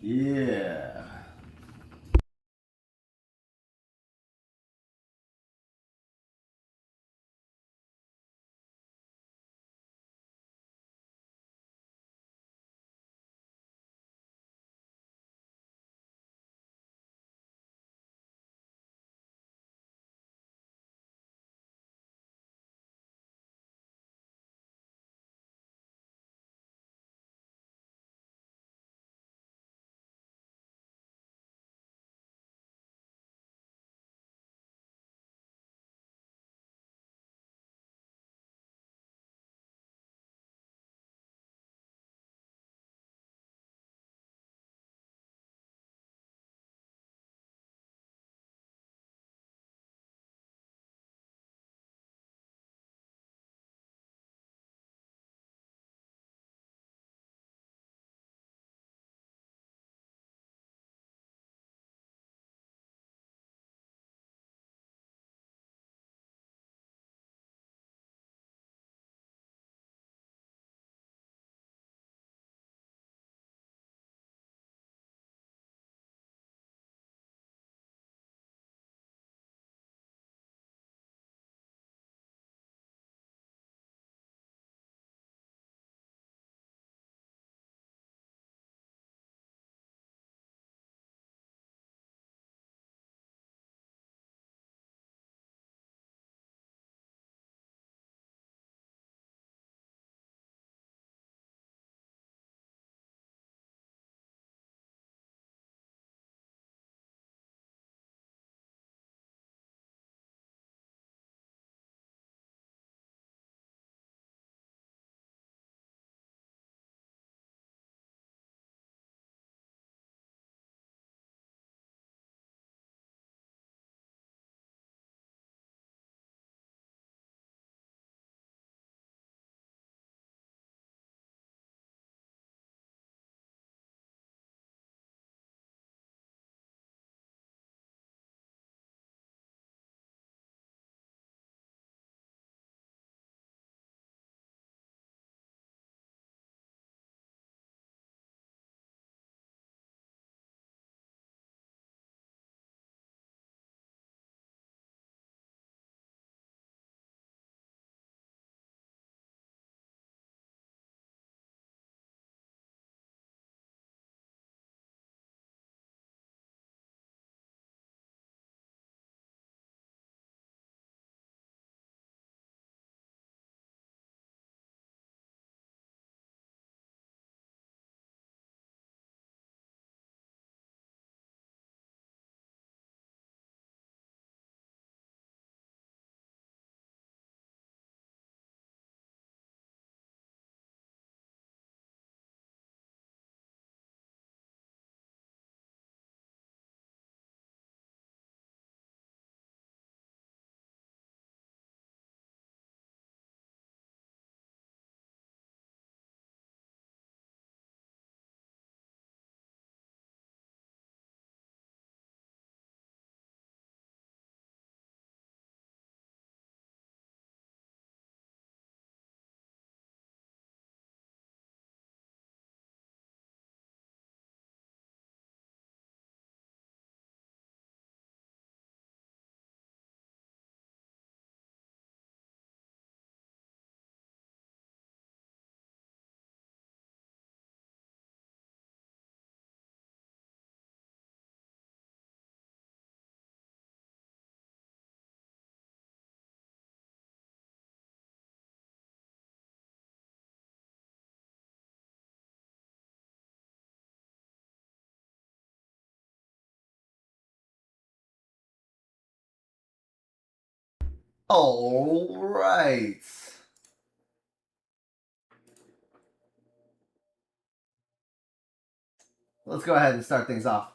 Yeah. All right. Let's go ahead and start things off.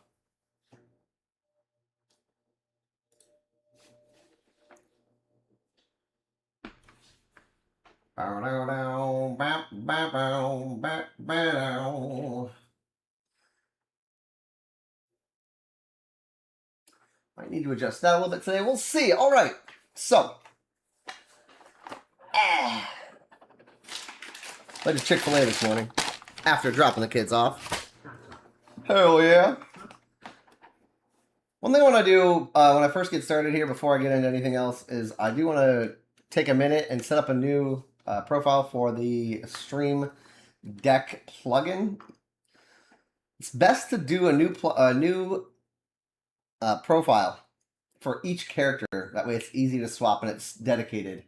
Might need to adjust that a little bit today. We'll see. All right. So, went to Chick-fil-A this morning after dropping the kids off. Hell yeah. One thing I want to do when I first get started here, before I get into anything else, is I do want to take a minute and set up a new profile for the Stream Deck plugin. It's best to do a new profile for each character. That way it's easy to swap and it's dedicated.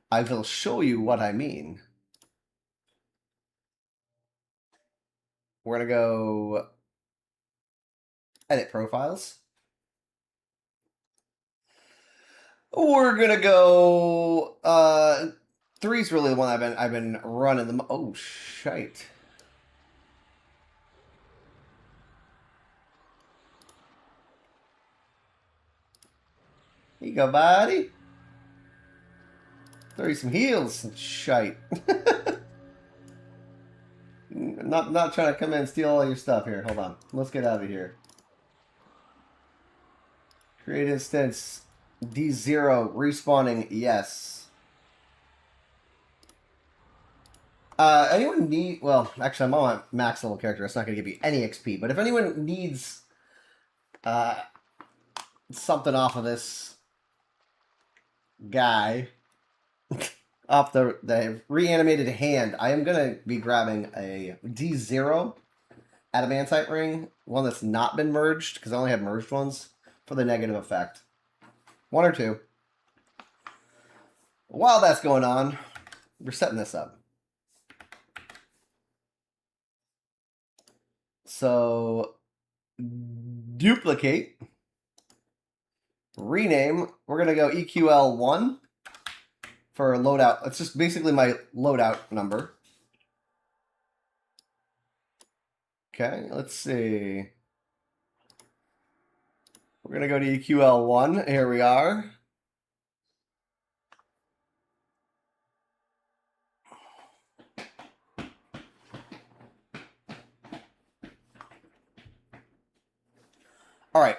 I will show you what I mean. We're going to go edit profiles. We're going to go 3's really the one I've been running them. Oh shite. Here you go, buddy. Throw you some heals and shite. Not trying to come in and steal all your stuff here. Hold on. Let's get out of here. Create instance. D0 respawning. Yes. Anyone need... Well, actually, I'm on my max level character. That's not going to give you any XP. But if anyone needs something off of this guy... off the reanimated hand, I am going to be grabbing a D0 adamantite ring, one that's not been merged, because I only have merged ones, for the negative effect. 1 or 2. While that's going on, we're setting this up. So, duplicate, rename, we're going to go EQL1 for loadout. It's just basically my loadout number. Okay, let's see. We're going to go to EQL1. Here we are. All right.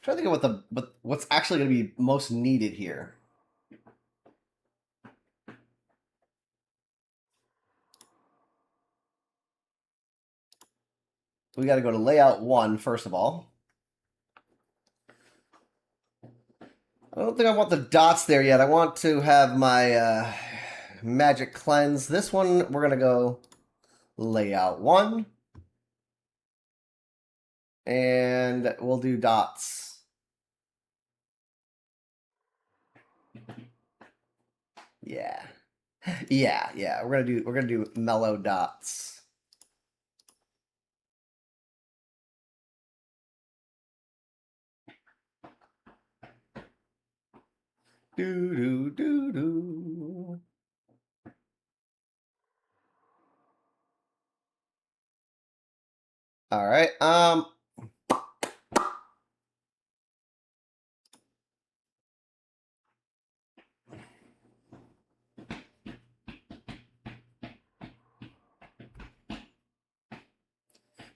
Trying to think of what's actually going to be most needed here. We got to go to layout 1 first of all. I don't think I want the dots there yet. I want to have my magic cleanse. This one we're going to go layout 1. And we'll do dots. Yeah. Yeah. We're gonna do mellow dots. Do. All right.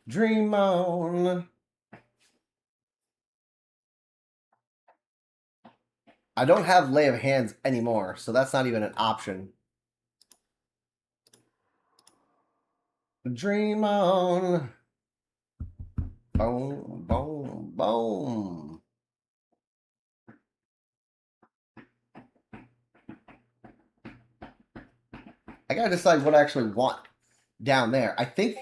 Dream on. I don't have lay of hands anymore, so that's not even an option. Dream on. Boom, boom, boom. I gotta decide what I actually want down there. I think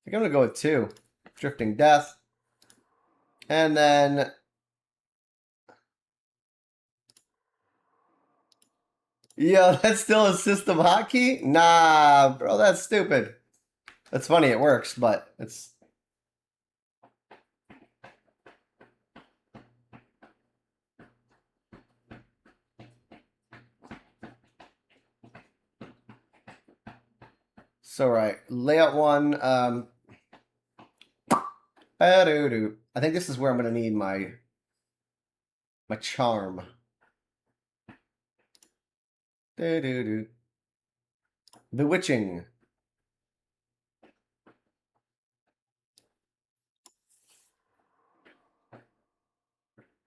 I'm gonna go with 2. Drifting Death. And then yo, that's still a system hotkey? Nah, bro, that's stupid. That's funny, it works, but it's... So, right. Layout 1. I think this is where I'm going to need my charm. Bewitching.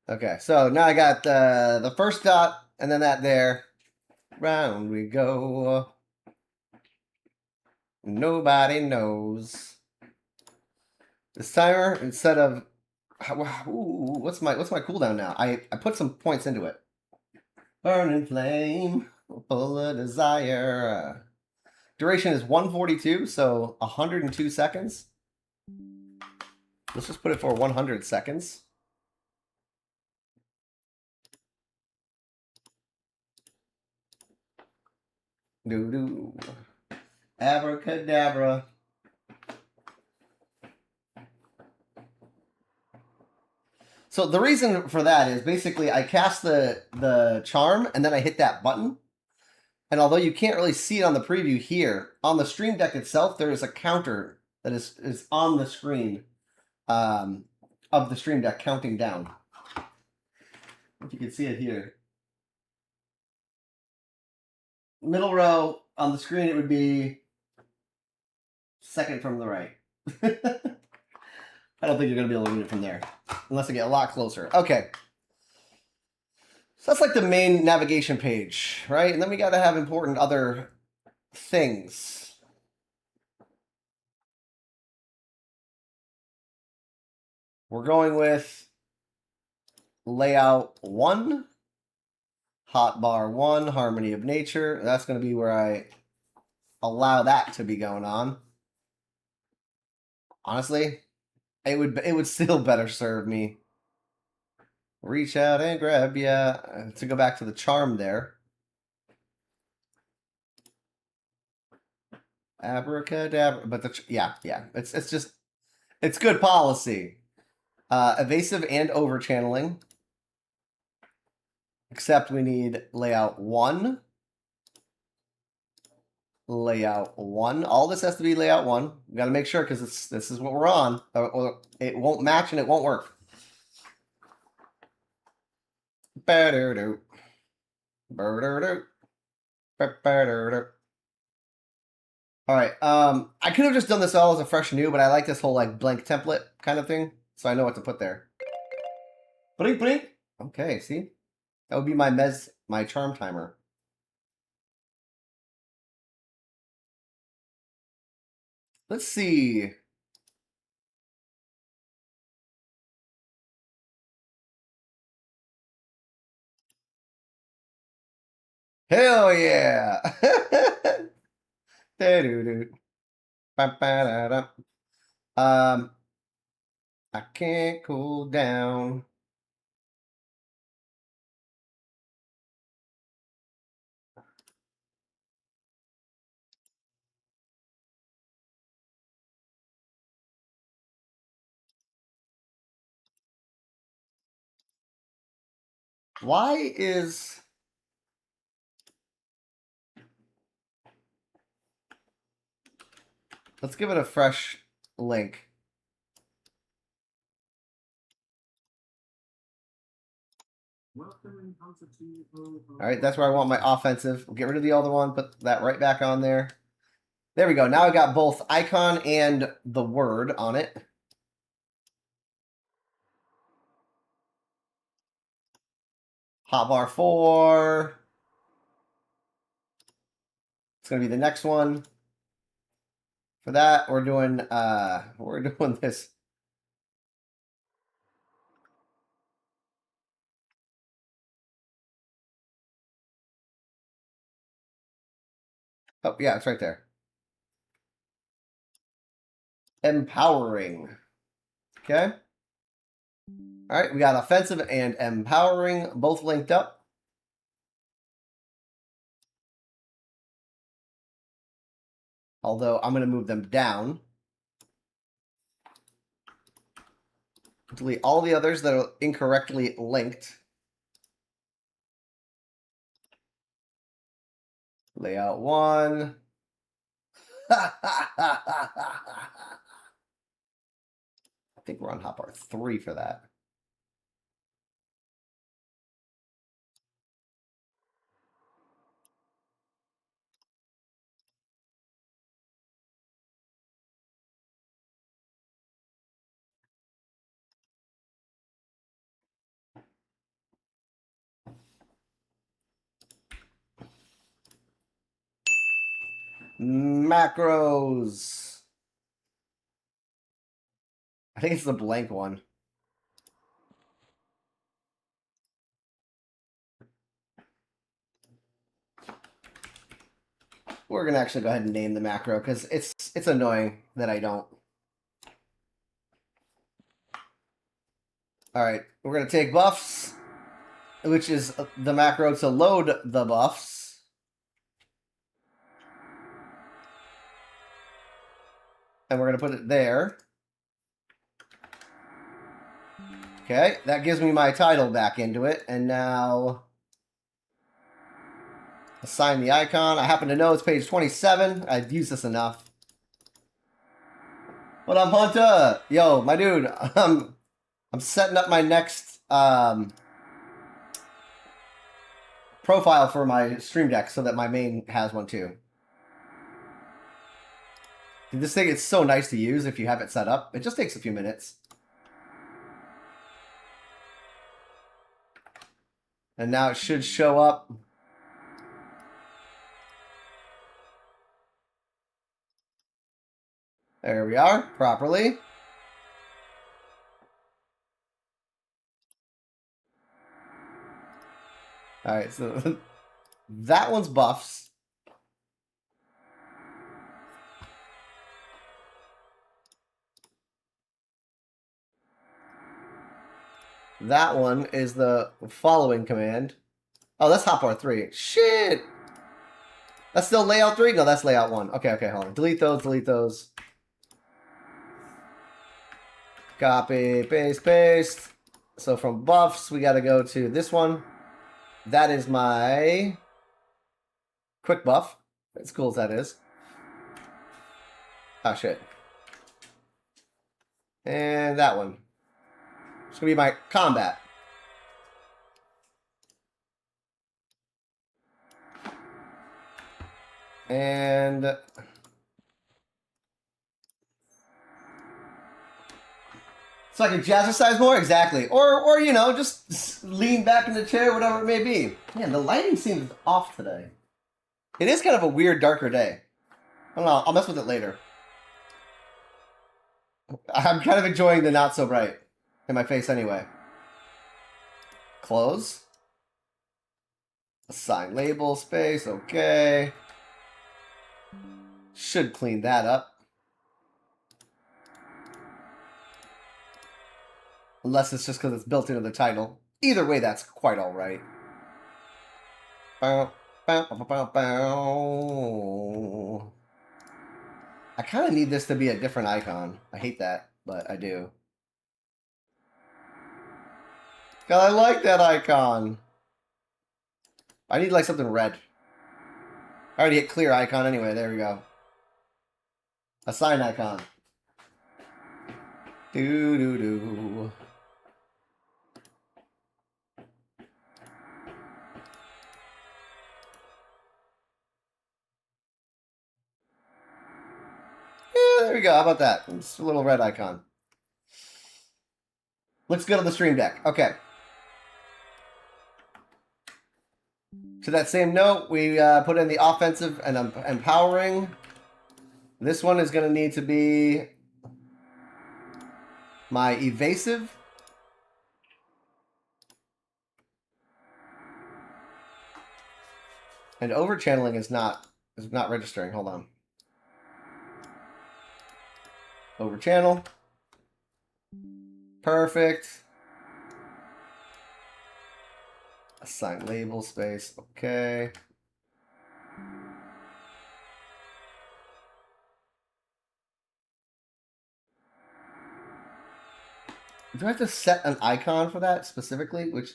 Okay, so now I got the first dot and then that there. Round we go. Nobody knows. This timer, instead of ooh, what's my cooldown now? I put some points into it. Burning flame, full of desire. Duration is 142, so 102 seconds. Let's just put it for 100 seconds. Doo doo. Abracadabra. So the reason for that is basically I cast the charm and then I hit that button. And although you can't really see it on the preview here, on the Stream Deck itself, there is a counter that is on the screen of the Stream Deck counting down. If you can see it here. Middle row on the screen, it would be second from the right. I don't think you're going to be able to read it from there, unless I get a lot closer. Okay. So that's like the main navigation page, right? And then we got to have important other things. We're going with layout 1, hotbar 1, harmony of nature. That's going to be where I allow that to be going on. Honestly, it would still better serve me. Reach out and grab ya. To go back to the charm there. Abracadabra. But yeah. It's just, it's good policy. Evasive and over channeling. Except we need layout 1. Layout 1. All this has to be layout 1. We got to make sure because this is what we're on. Or it won't match and it won't work. Ba-do-do. Ba-do-do. Ba-do-do. All right. I could have just done this all as a fresh new, but I like this whole like blank template kind of thing, so I know what to put there. Blink, blink. Okay, see, that would be my charm timer. Let's see. Hell yeah! I can't cool down. Why is... Let's give it a fresh link. Alright, that's where I want my offensive. We'll get rid of the other one, put that right back on there. There we go. Now I got both icon and the word on it. Hotbar 4. It's gonna be the next one. For that, we're doing this. Oh yeah, it's right there. Empowering. Okay. All right, we got offensive and empowering both linked up. Although I'm going to move them down. Delete all the others that are incorrectly linked. Layout 1. I think we're on hotbar 3 for that. Macros. I think it's the blank one. We're gonna actually go ahead and name the macro because it's annoying that I don't. All right, we're gonna take buffs, which is the macro to load the buffs. And we're gonna put it there. Okay, that gives me my title back into it, and now assign the icon. I happen to know it's page 27. I've used this enough. What up, Hunter? Yo, my dude, I'm setting up my next profile for my stream deck so that my main has one too. This thing is so nice to use if you have it set up. It just takes a few minutes. And now it should show up. There we are, properly. Alright, so that one's buffs. That one is the following command. Oh, that's hotbar 3. Shit! That's still layout 3? No, that's layout 1. Okay, hold on. Delete those, delete those. Copy, paste, paste. So from buffs, we got to go to this one. That is my quick buff. As cool as that is. Oh, shit. And that one. It's going to be my combat. And so I can jazzercise more? Exactly. Or you know, just lean back in the chair, whatever it may be. Man, the lighting seems off today. It is kind of a weird, darker day. I don't know. I'll mess with it later. I'm kind of enjoying the not so bright in my face anyway. Close. Assign label space. Okay. Should clean that up. Unless it's just because it's built into the title. Either way, that's quite all right. Bow, bow, bow, bow, bow. I kind of need this to be a different icon. I hate that, but I do. God, I like that icon. I need like something red. I already hit clear icon anyway. There we go. Assign icon. Do. Yeah, there we go. How about that? It's a little red icon. Looks good on the stream deck. Okay. To that same note, we put in the offensive and empowering. This one is going to need to be my evasive. And overchanneling is not registering. Hold on. Overchannel. Perfect. Assign label space. Okay. Do I have to set an icon for that specifically? Which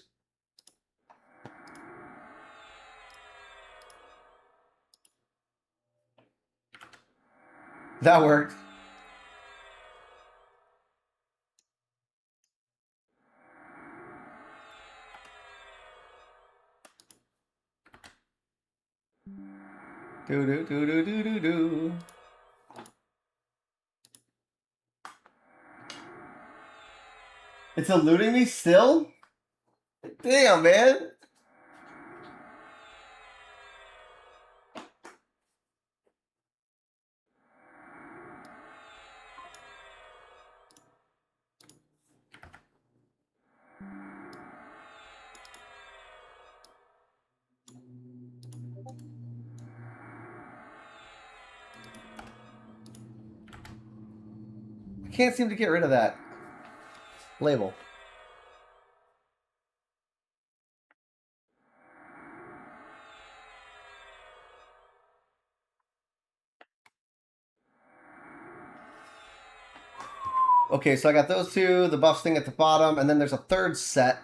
that worked. Do. It's eluding me still? Damn, man. Can't seem to get rid of that label. Okay, so I got those two, the buffs thing at the bottom, and then there's a third set.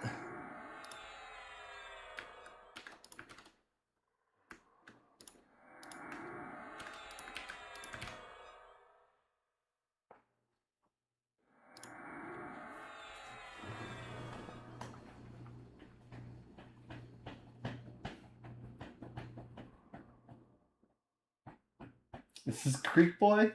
This is Creek Boy.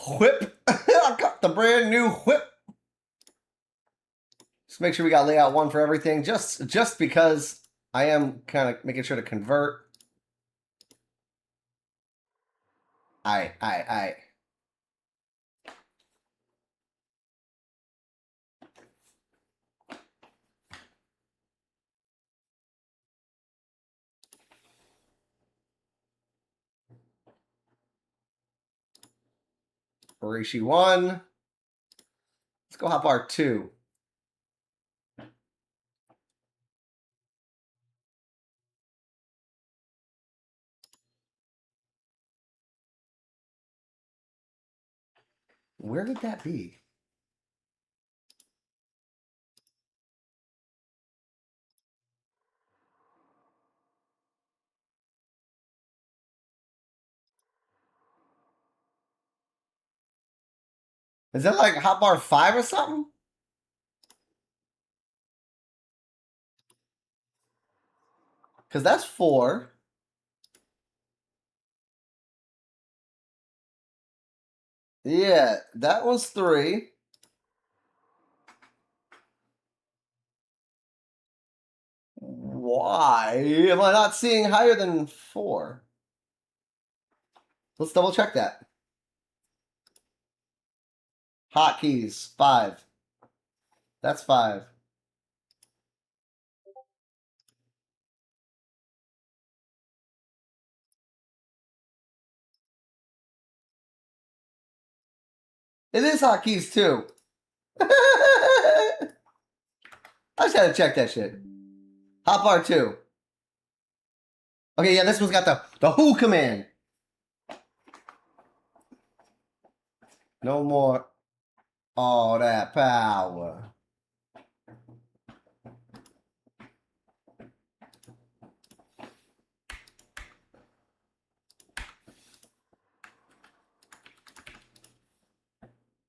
Whip. I got the brand new whip. Just make sure we got layout 1 for everything. Just because I am kind of making sure to convert. Aye. Reishi 1. Let's go hotbar 2. Where would that be? Is that like hotbar 5 or something? Because that's 4. Yeah, that was 3. Why am I not seeing higher than 4? Let's double check that. Hotkeys, 5. That's 5. It is hotkeys too. I just had to check that shit. Hotbar 2. Okay, yeah, this one's got the who command. No more all that power.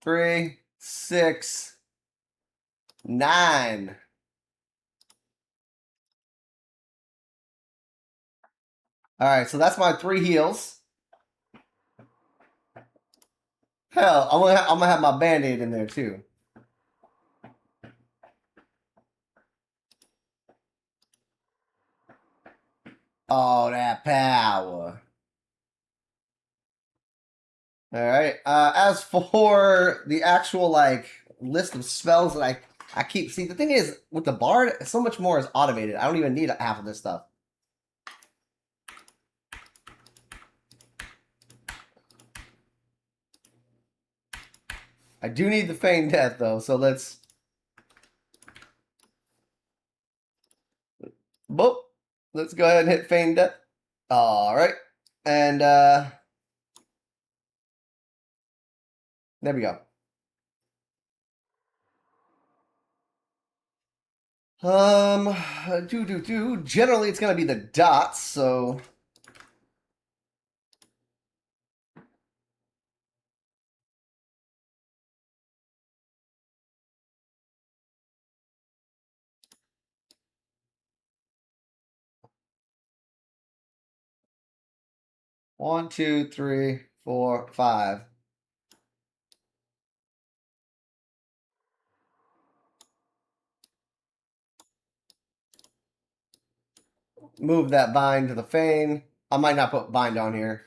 Three, 6, 9. All right, so that's my 3 heals. Hell, I'm gonna have my band-aid in there too. All that power. All right. As for the actual like list of spells that I keep see, the thing is with the bard, so much more is automated. I don't even need half of this stuff. I do need the feign death though, so let's. Boop. Let's go ahead and hit feign death. All right, and there we go. Generally, it's gonna be the dots. So 1, 2, 3, 4, 5. Move that bind to the feign. I might not put bind on here.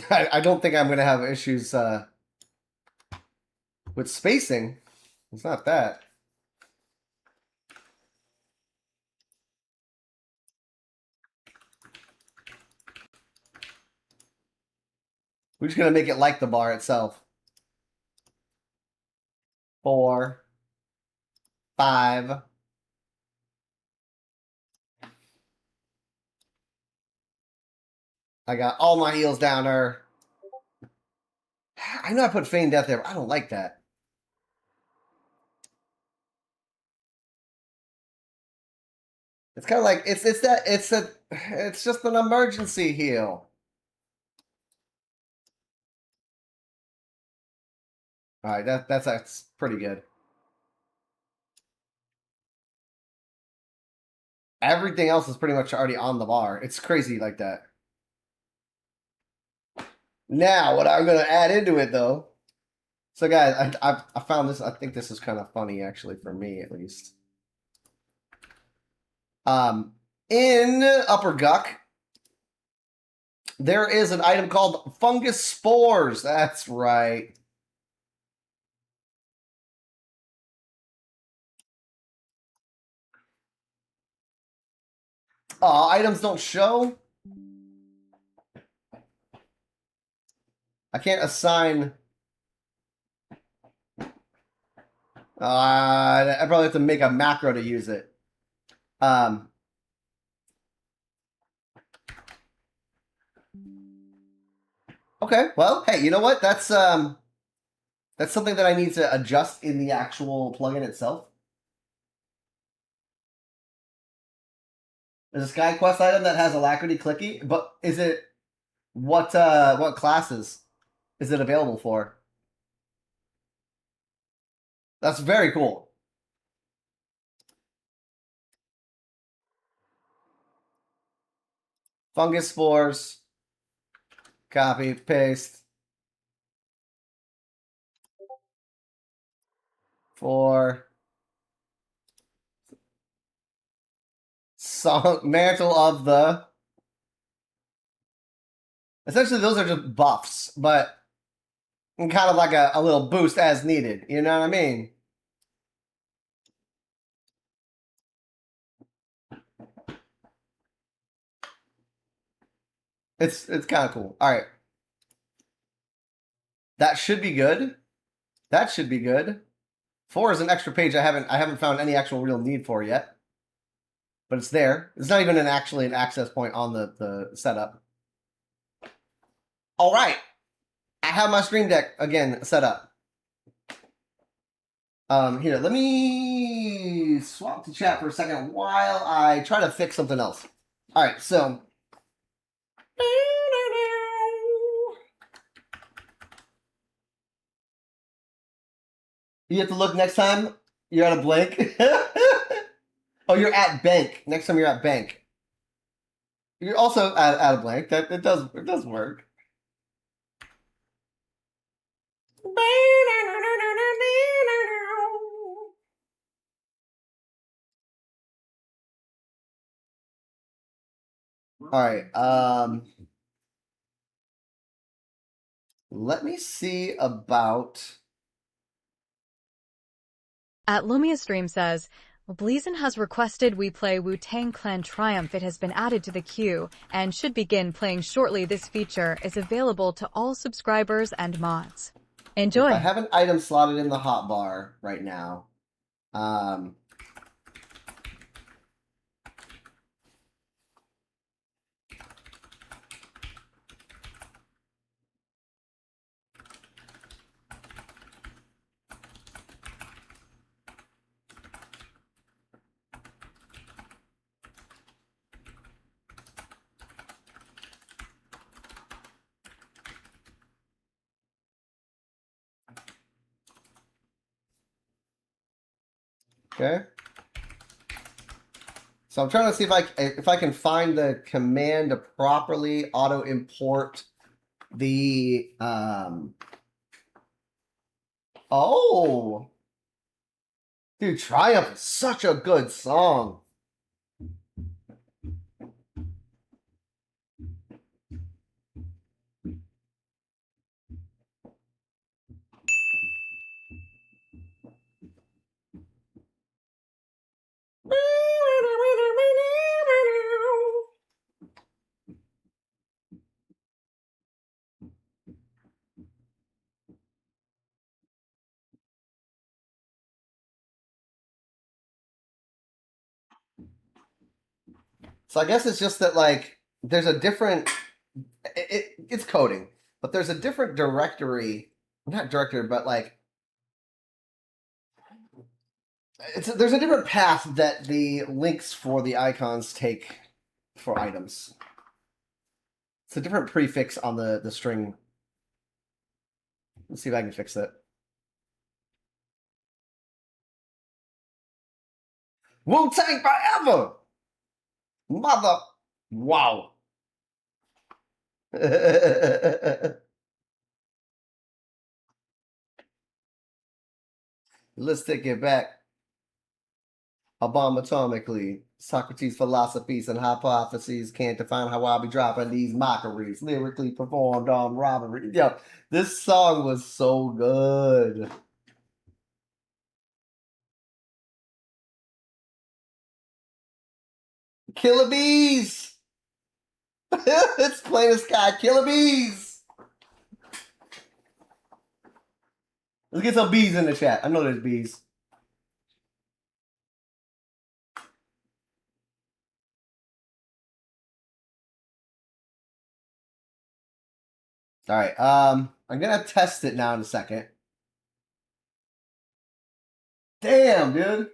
I don't think I'm going to have issues with spacing. It's not that. We're just gonna make it like the bar itself. 4, 5. I got all my heals down there. I know I put Feign Death there, but I don't like that. It's kind of like it's just an emergency heal. All right, that's pretty good. Everything else is pretty much already on the bar. It's crazy like that. Now, what I'm going to add into it, though. So, guys, I found this. I think this is kind of funny, actually, for me at least. In Upper Guck, there is an item called Fungus Spores. That's right. Items don't show. I can't assign. I probably have to make a macro to use it. Okay, well, hey, you know what? That's something that I need to adjust in the actual plugin itself. There's a Sky Quest item that has Alacrity Clicky, but is it what classes is it available for? That's very cool. Fungus Spores. Copy, paste. For Song Mantle of the. Essentially, those are just buffs, but kind of like a little boost as needed. You know what I mean? It's kind of cool. All right, that should be good. That should be good. 4 is an extra page I haven't found any actual real need for yet. But it's there. It's not even actually an access point on the setup. All right. I have my Stream Deck again set up. Here, let me swap to chat for a second while I try to fix something else. All right, so. You have to look next time you're at a blank. Oh, you're at bank. Next time you're at bank. You're also at a blank. That it does work. All right. Let me see about. At Lumia Stream says, Bleason has requested we play Wu-Tang Clan Triumph. It has been added to the queue and should begin playing shortly. This feature is available to all subscribers and mods. Enjoy. I have an item slotted in the hotbar right now. Okay. So I'm trying to see if I can find the command to properly auto import the Oh, dude, Triumph is such a good song. So I guess it's just that like there's a different it's coding, but there's a different directory, not directory, but like there's a different path that the links for the icons take for items. It's a different prefix on the string. Let's see if I can fix it. Wu-Tang forever! Mother! Wow. Let's take it back. A bomb atomically. Socrates' philosophies and hypotheses can't define how I'll be dropping these mockeries. Lyrically performed on robbery. Yo, this song was so good. Killer bees! It's plain as sky. Killer bees! Let's get some bees in the chat. I know there's bees. All right. I'm gonna test it now in a second. Damn, dude.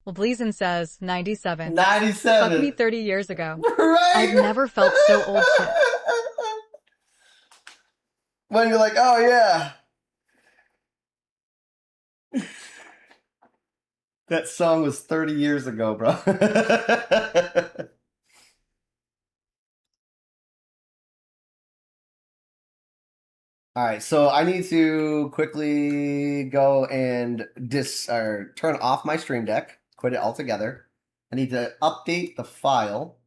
Well, Bleason says 97. 97. Fuck me 30 years ago. Right? I've never felt so old shit. When you're like, oh yeah. That song was 30 years ago, bro. All right, so I need to quickly go and turn off my Stream Deck, quit it altogether. I need to update the file.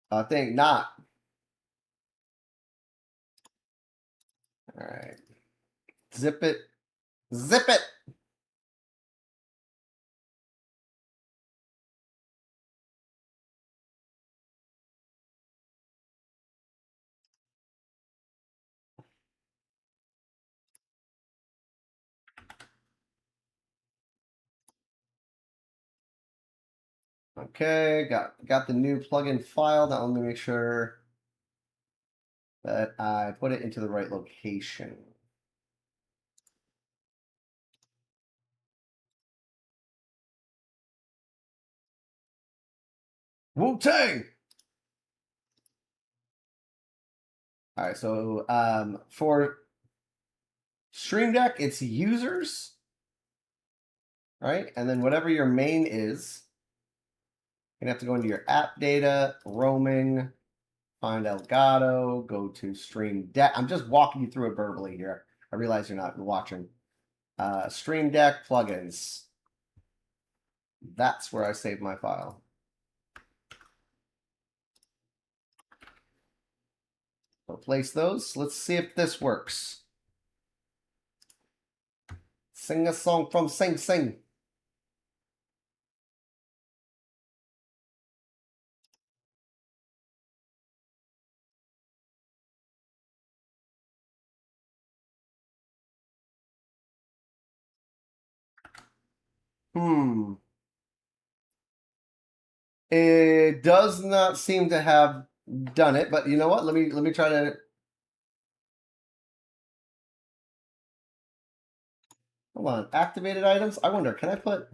I think not. All right. Zip it. Zip it. Okay, got the new plugin file. Now let me make sure that I put it into the right location. Wu-Tang! All right, so for Stream Deck, it's users, right? And then whatever your main is, you're gonna have to go into your app data, roaming, find Elgato, go to Stream Deck. I'm just walking you through it verbally here. I realize you're not watching. Stream Deck plugins. That's where I save my file. Replace those. Let's see if this works. Sing a song from Sing Sing. It does not seem to have done it, but you know what? Let me try to. Hold on. Activated items. I wonder, can I put?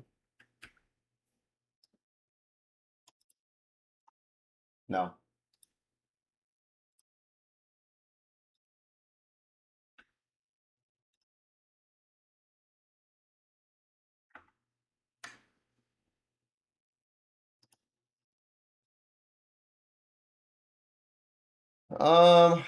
No. Um.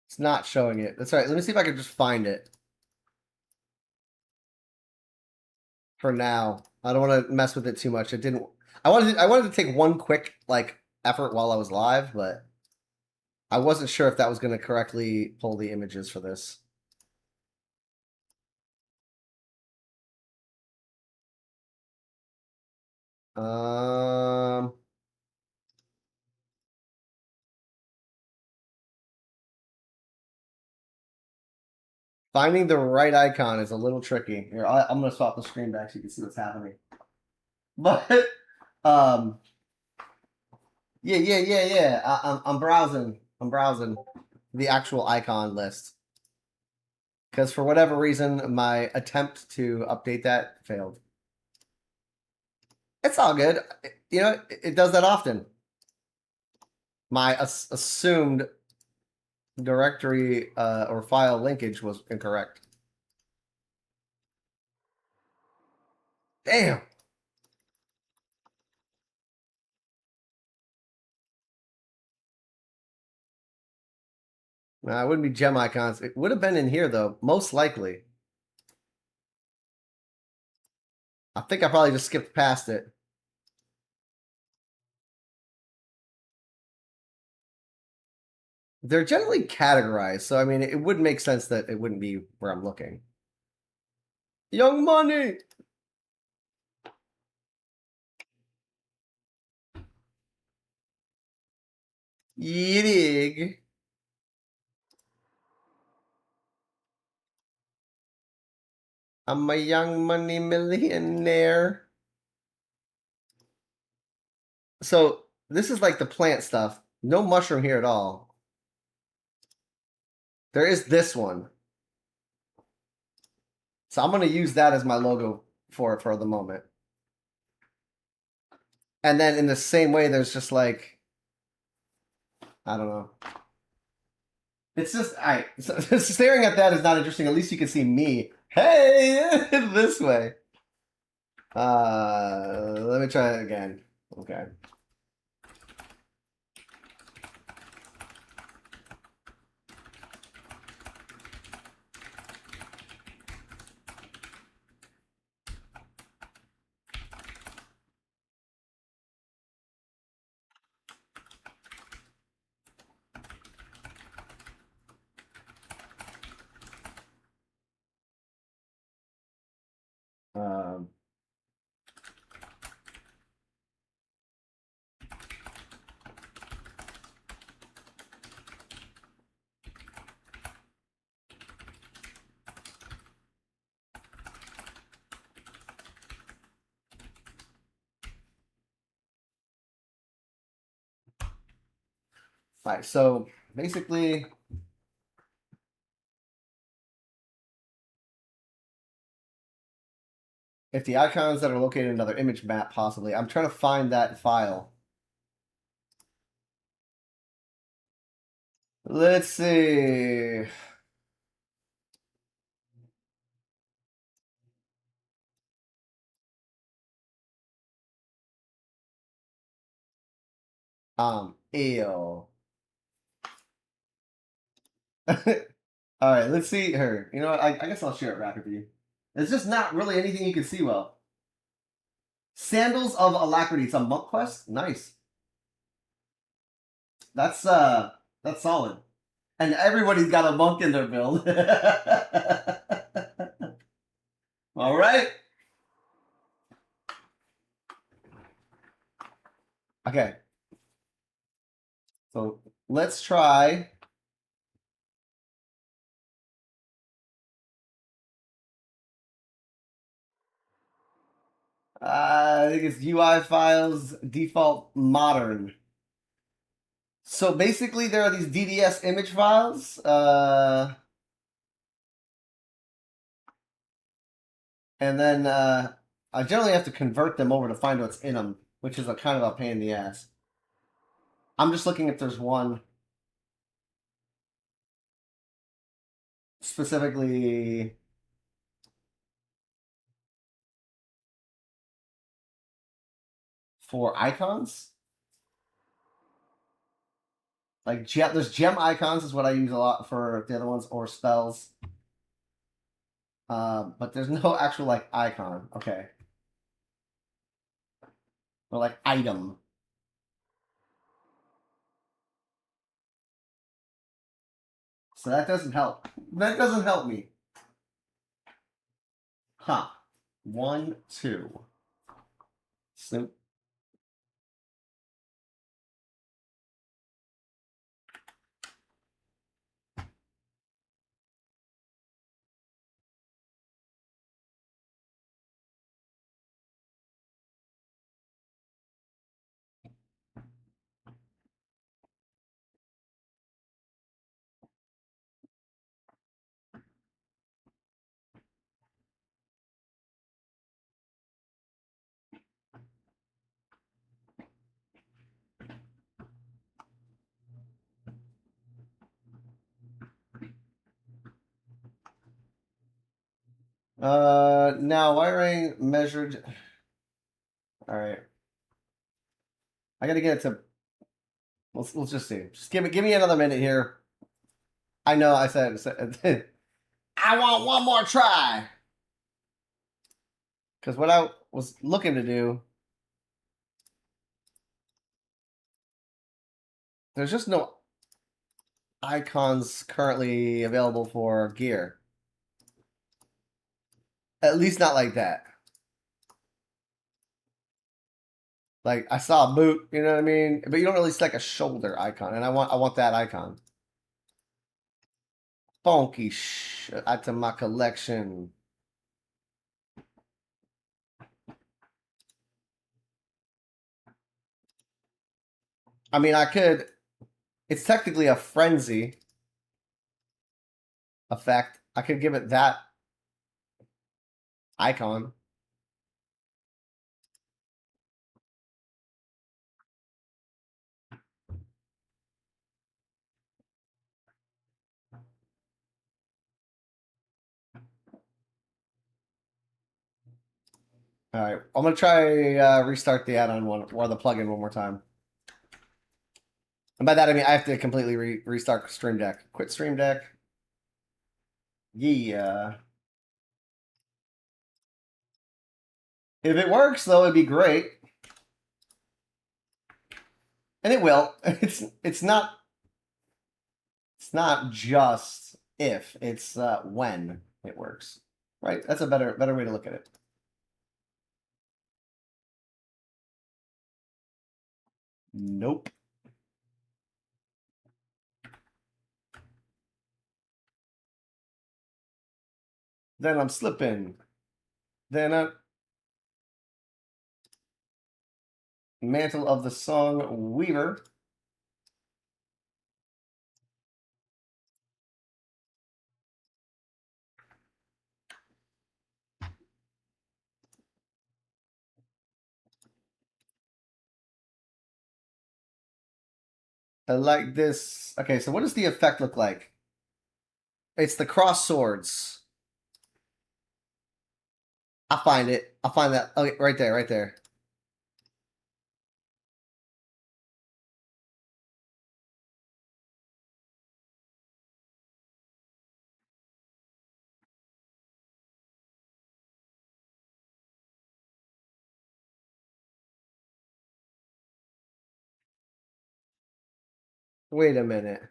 It's not showing it. That's all right. Let me see if I can just find it. For now, I don't want to mess with it too much. It didn't. I wanted to take one quick like effort while I was live, but I wasn't sure if that was going to correctly pull the images for this. Um. Finding the right icon is a little tricky. Here, I'm going to swap the screen back so you can see what's happening. But um, yeah. I'm browsing. I'm browsing the actual icon list because for whatever reason, my attempt to update that failed. It's all good. You know, it does that often. My assumed directory or file linkage was incorrect. Damn. Nah, it wouldn't be gem icons. It would have been in here though, most likely. I think I probably just skipped past it. They're generally categorized, so I mean, it would make sense that it wouldn't be where I'm looking. Young Money! Yiddig. I'm a young money millionaire. So this is like the plant stuff. No mushroom here at all. There is this one. So I'm going to use that as my logo for the moment. And then in the same way, there's just like, I don't know. It's just, so, staring at that is not interesting. At least you can see me. Hey, this way. Let me try it again. Okay. Um, all right, so basically, if the icons that are located in another image map, possibly, I'm trying to find that file. Let's see. Ew. All right, let's see her. You know what? I guess I'll share it rapid view. It's just not really anything you can see well. Sandals of Alacrity. It's a monk quest. Nice. That's solid. And everybody's got a monk in their build. All right. Okay. So let's try. I think it's UI files default modern. So basically, there are these DDS image files. And then I generally have to convert them over to find what's in them, which is a kind of a pain in the ass. I'm just looking if there's one specifically for icons. Like there's gem icons is what I use a lot for the other ones, or spells. But there's no actual like icon. Okay. Or like item. So that doesn't help. That doesn't help me. Huh. 1, 2. Snoop. Now wiring measured. All right. I gotta get it to. Let's just see. Just give me another minute here. I know I said I want one more try. Because what I was looking to do, there's just no icons currently available for gear. At least not like that. Like I saw a boot, you know what I mean? But you don't really see like a shoulder icon, and I want that icon. Funky add to my collection. I mean, I could. It's technically a frenzy effect. I could give it that icon. All right, I'm gonna try restart the add-on one or the plugin one more time. And by that I mean I have to completely restart Stream Deck. Quit Stream Deck. Yeah. If it works though, it'd be great. And it will. It's not just if, it's when it works. Right? That's a better way to look at it. Nope. Then I'm slipping. Then Mantle of the Song Weaver. I like this. Okay, so what does the effect look like? It's the cross swords. I'll find it. I'll find that. Okay, right there, right there. Wait a minute.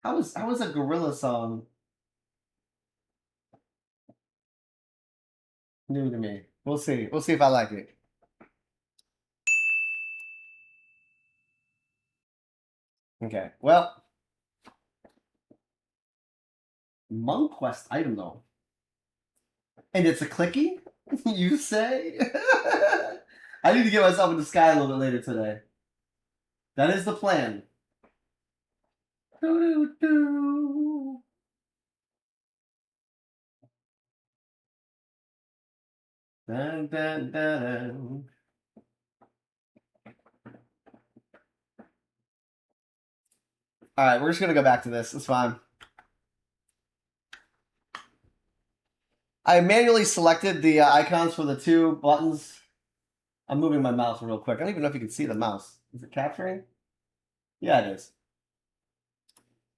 How is a gorilla song new to me? We'll see. We'll see if I like it. Okay. Well, Monk Quest item though. And it's a clicky? You say? I need to get myself in the sky a little bit later today. That is the plan. Doo-doo-doo. Dun, dun, dun, dun. All right, we're just gonna go back to this. It's fine. I manually selected the icons for the two buttons. I'm moving my mouse real quick. I don't even know if you can see the mouse. Is it capturing? Yeah, it is.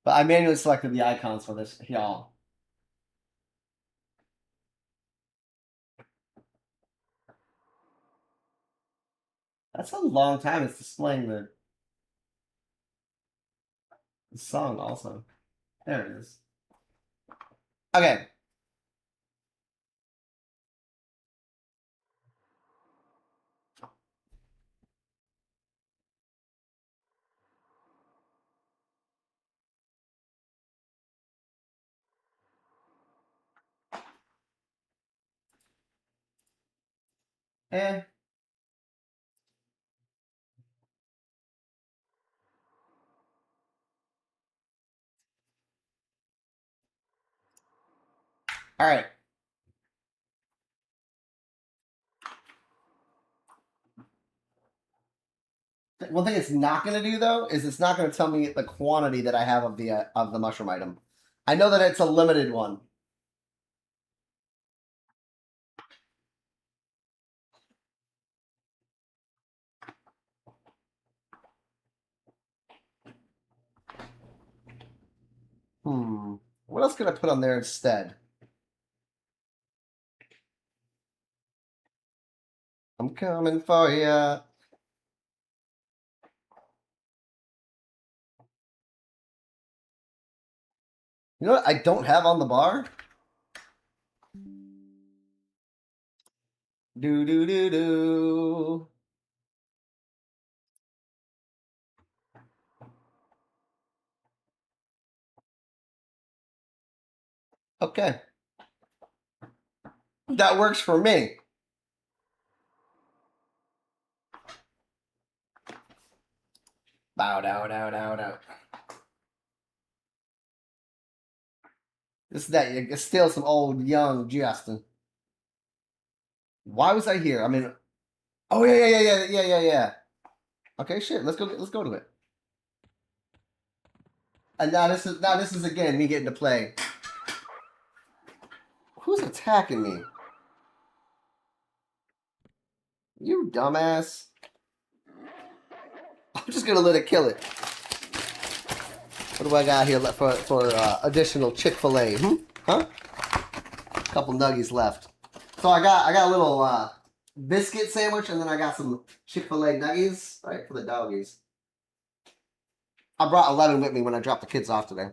But I manually selected the icons for this, y'all. That's a long time. It's displaying the song also. There it is. Okay. Eh. All right. One thing it's not going to do though is it's not going to tell me the quantity that I have of the mushroom item. I know that it's a limited one. What else could I put on there instead? I'm coming for ya. You know what I don't have on the bar? Do do do do. Okay. That works for me. Bow down, down, down, down. This is that. You steal some old young Justin. Why was I here? I mean, oh yeah. Okay, shit. Let's go to it. And now this is again me getting to play. Who's attacking me? You dumbass. I'm just gonna let it kill it. What do I got here for additional Chick-fil-A? Huh? Couple nuggies left. So I got a little biscuit sandwich, and then I got some Chick-fil-A nuggies, right, for the doggies. I brought 11 with me when I dropped the kids off today.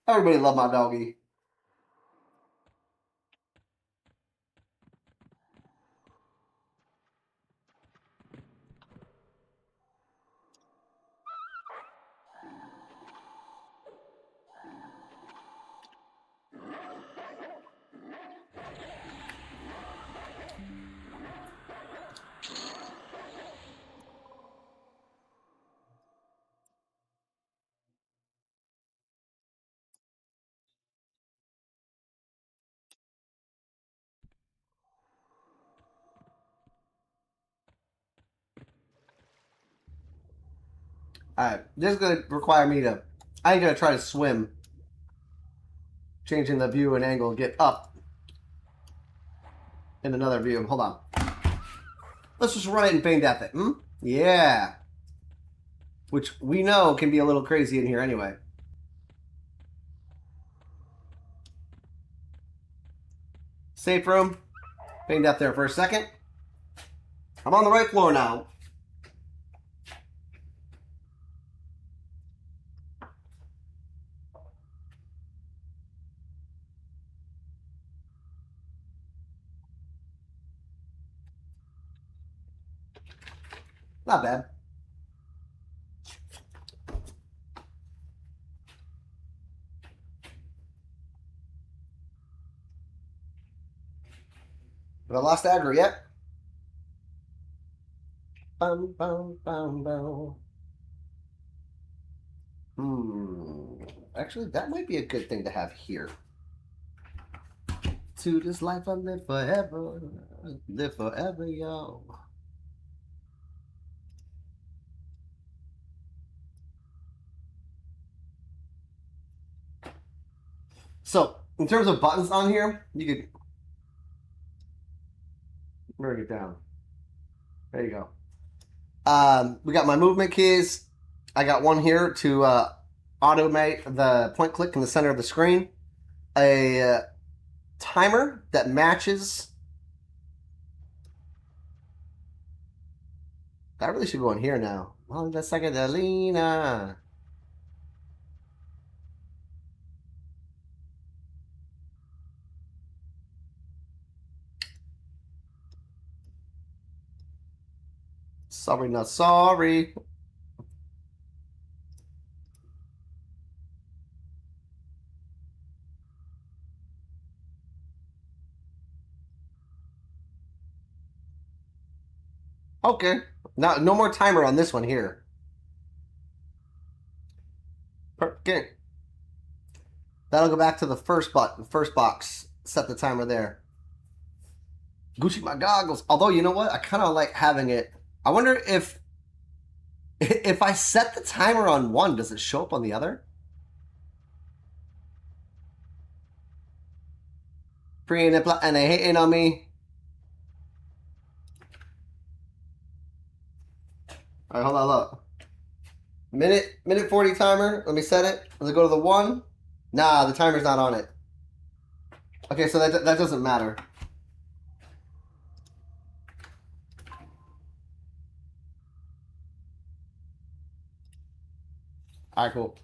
Everybody loved my doggy. Alright, this is going to require me to... I ain't going to try to swim. Changing the view and angle, get up. In another view. Hold on. Let's just run it and bang that thing. Yeah. Which we know can be a little crazy in here anyway. Safe room. Bang that there for a second. I'm on the right floor now. Not bad. Have I lost aggro yet? Bum, bum, bum, bum. Actually, that might be a good thing to have here. To this life I live forever. Live forever, yo. So, in terms of buttons on here, you could bring it down. There you go. We got my movement keys. I got one here to automate the point click in the center of the screen. A timer that matches. That really should go in here now. Oh, that's like a Delina. Sorry, not sorry. Okay. Now, no more timer on this one here. Okay. That'll go back to the first button, first box. Set the timer there. Gucci my goggles. Although, you know what? I kind of like having it I wonder if I set the timer on one, does it show up on the other? And they hating on me. All right, hold on, look. Minute 40 timer. Let me set it. Does it go to the 1? Nah, the timer's not on it. Okay, so that doesn't matter. All right, cool.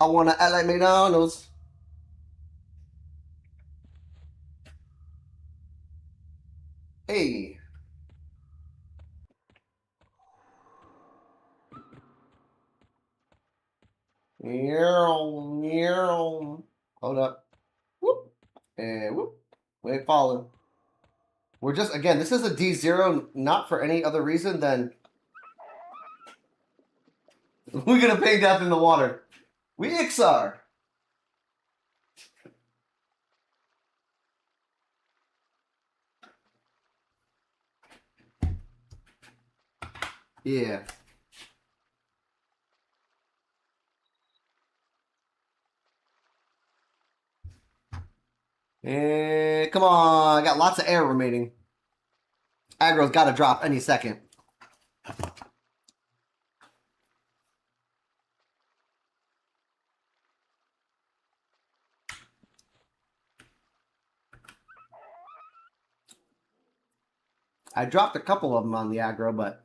I want to act like McDonald's. Hey. Hold up. Whoop. And whoop. We ain't falling. We're just, again, this is a D0, not for any other reason than we're going to pay death in the water. We Ixar. Yeah. And come on, I got lots of air remaining. Aggro's got to drop any second. I dropped a couple of them on the aggro, but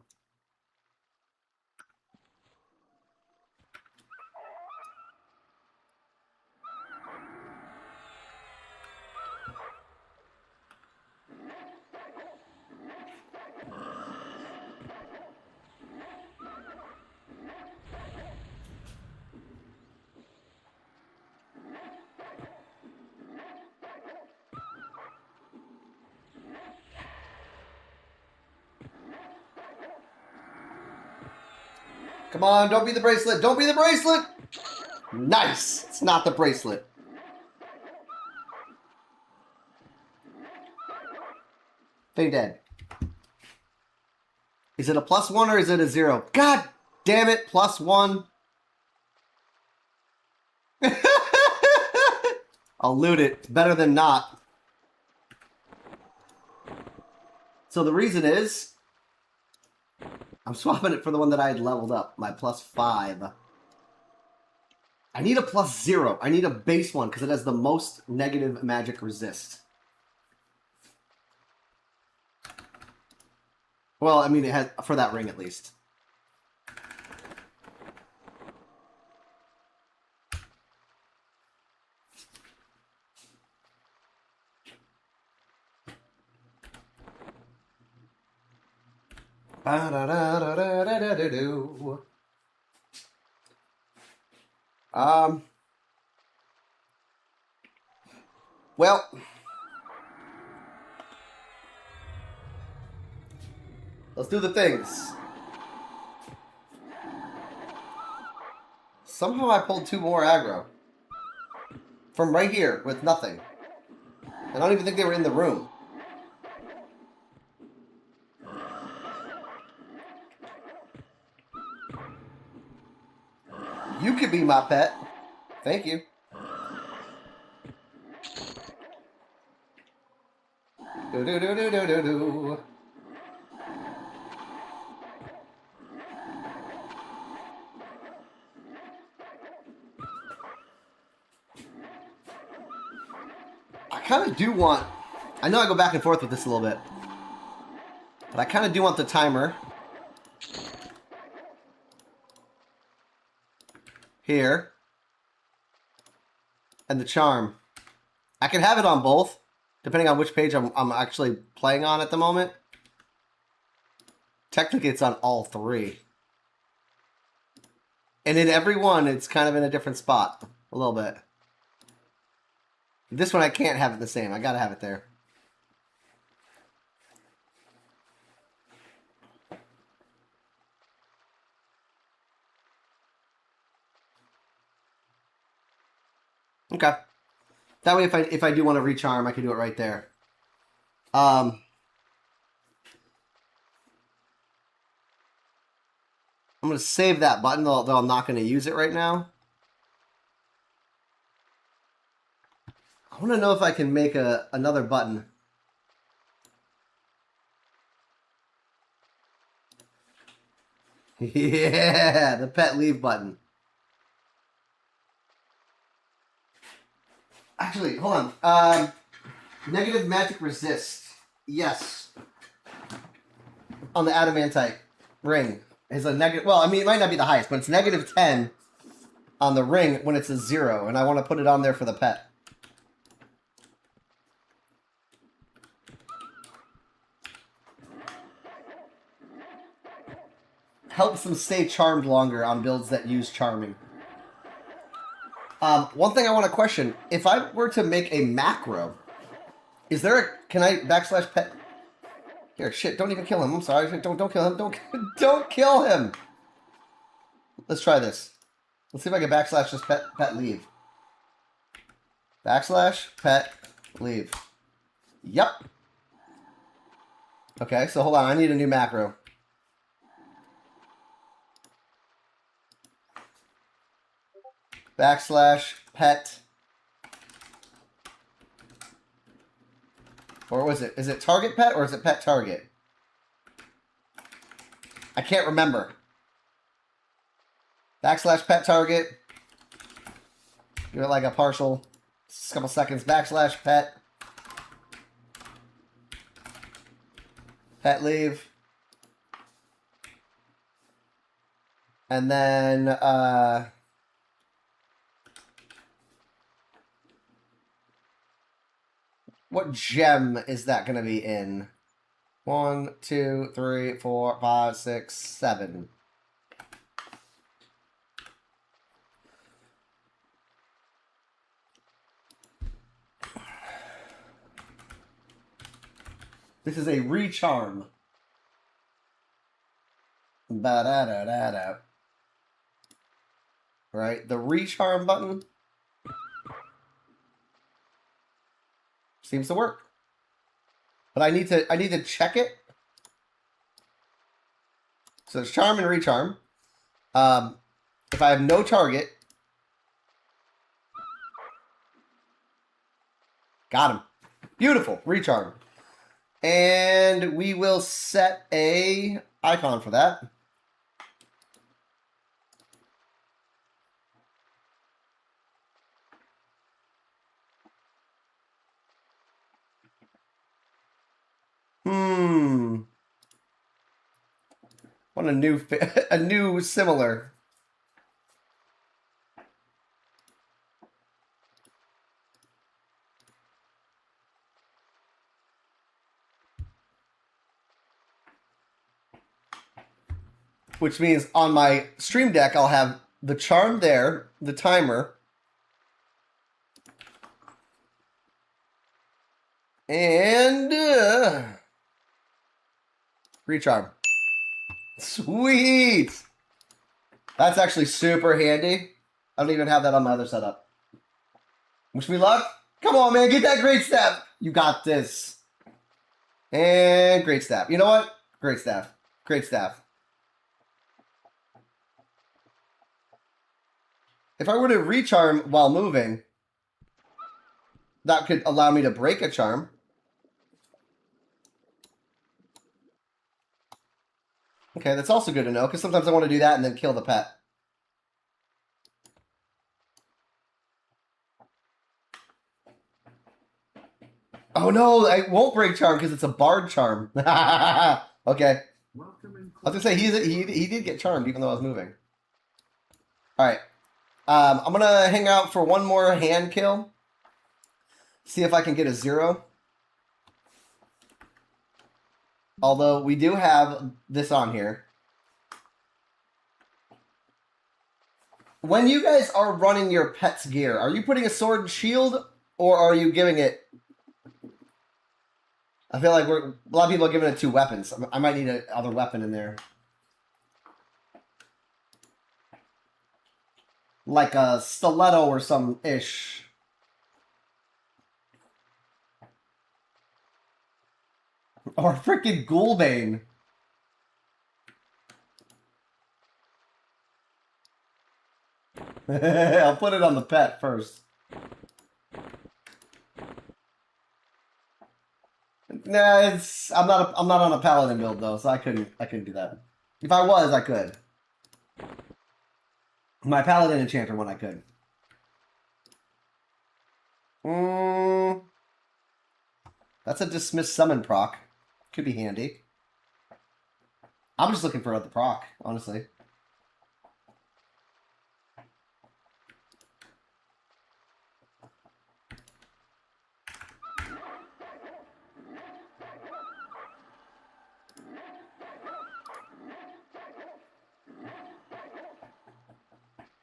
come on, don't be the bracelet. Don't be the bracelet. Nice. It's not the bracelet. They dead. Is it a +1 or is it a 0? God damn it, +1. I'll loot it. It's better than not. So the reason is I'm swapping it for the one that I had leveled up, my +5. I need a +0. I need a base one because it has the most negative magic resist. Well, I mean, it has for that ring at least. Well, let's do the things. Somehow I pulled 2 more aggro. From right here, with nothing. I don't even think they were in the room. You could be my pet. Thank you. Do-do-do-do-do-do-do. I kind of do want... I know I go back and forth with this a little bit. But I kind of do want the timer. Here. And the charm. I can have it on both, depending on which page I'm actually playing on at the moment. Technically, it's on all 3. And in every one, it's kind of in a different spot. A little bit. This one, I can't have it the same. I gotta have it there. Okay. That way, if I do want to recharm, I can do it right there. I'm going to save that button, although I'm not going to use it right now. I want to know if I can make another button. Yeah, the pet leave button. Actually, hold on. Negative magic resist. Yes. On the adamantite ring is a negative. Well, I mean, it might not be the highest, but it's negative 10 on the ring when it's a 0, and I want to put it on there for the pet. Helps them stay charmed longer on builds that use charming. One thing I want to question: if I were to make a macro, is there a? Can I / pet? Here, shit! Don't even kill him. I'm sorry. Don't kill him. Don't kill him. Let's try this. Let's see if I can / just pet leave. / pet leave. Yep. Okay, so hold on. I need a new macro. / pet. Or was it? Is it target pet or is it pet target? I can't remember. / pet target. Give it like a partial. Just a couple seconds. / pet. Pet leave. And then what gem is that going to be in? 1, 2, 3, 4, 5, 6, 7. This is a recharm. Ba-da-da-da-da. Right? The recharm button seems to work. But I need to check it. So there's charm and recharm. If I have no target, got him. Beautiful. Recharm. And we will set a icon for that. What a new similar. Which means on my stream deck, I'll have the charm there, the timer, and recharm. Sweet! That's actually super handy. I don't even have that on my other setup. Wish me luck. Come on, man. Get that great staff. You got this. And great staff. You know what? Great staff. Great staff. If I were to recharm while moving, that could allow me to break a charm. Okay, that's also good to know, because sometimes I want to do that and then kill the pet. Oh no, I won't break charm because it's a bard charm. Okay. I was gonna say he did get charmed even though I was moving. All right. I'm gonna hang out for one more hand kill. See if I can get a 0. Although we do have this on here. When you guys are running your pet's gear, are you putting a sword and shield or are you giving it? I feel like a lot of people are giving it 2 weapons. I might need another weapon in there. Like a stiletto or some ish. Or freaking Ghoulbane. I'll put it on the pet first. Nah, I'm not on a paladin build though, so I couldn't do that. If I was, I could. My paladin enchanter one I could. That's a dismiss summon proc. Could be handy. I'm just looking for the proc, honestly.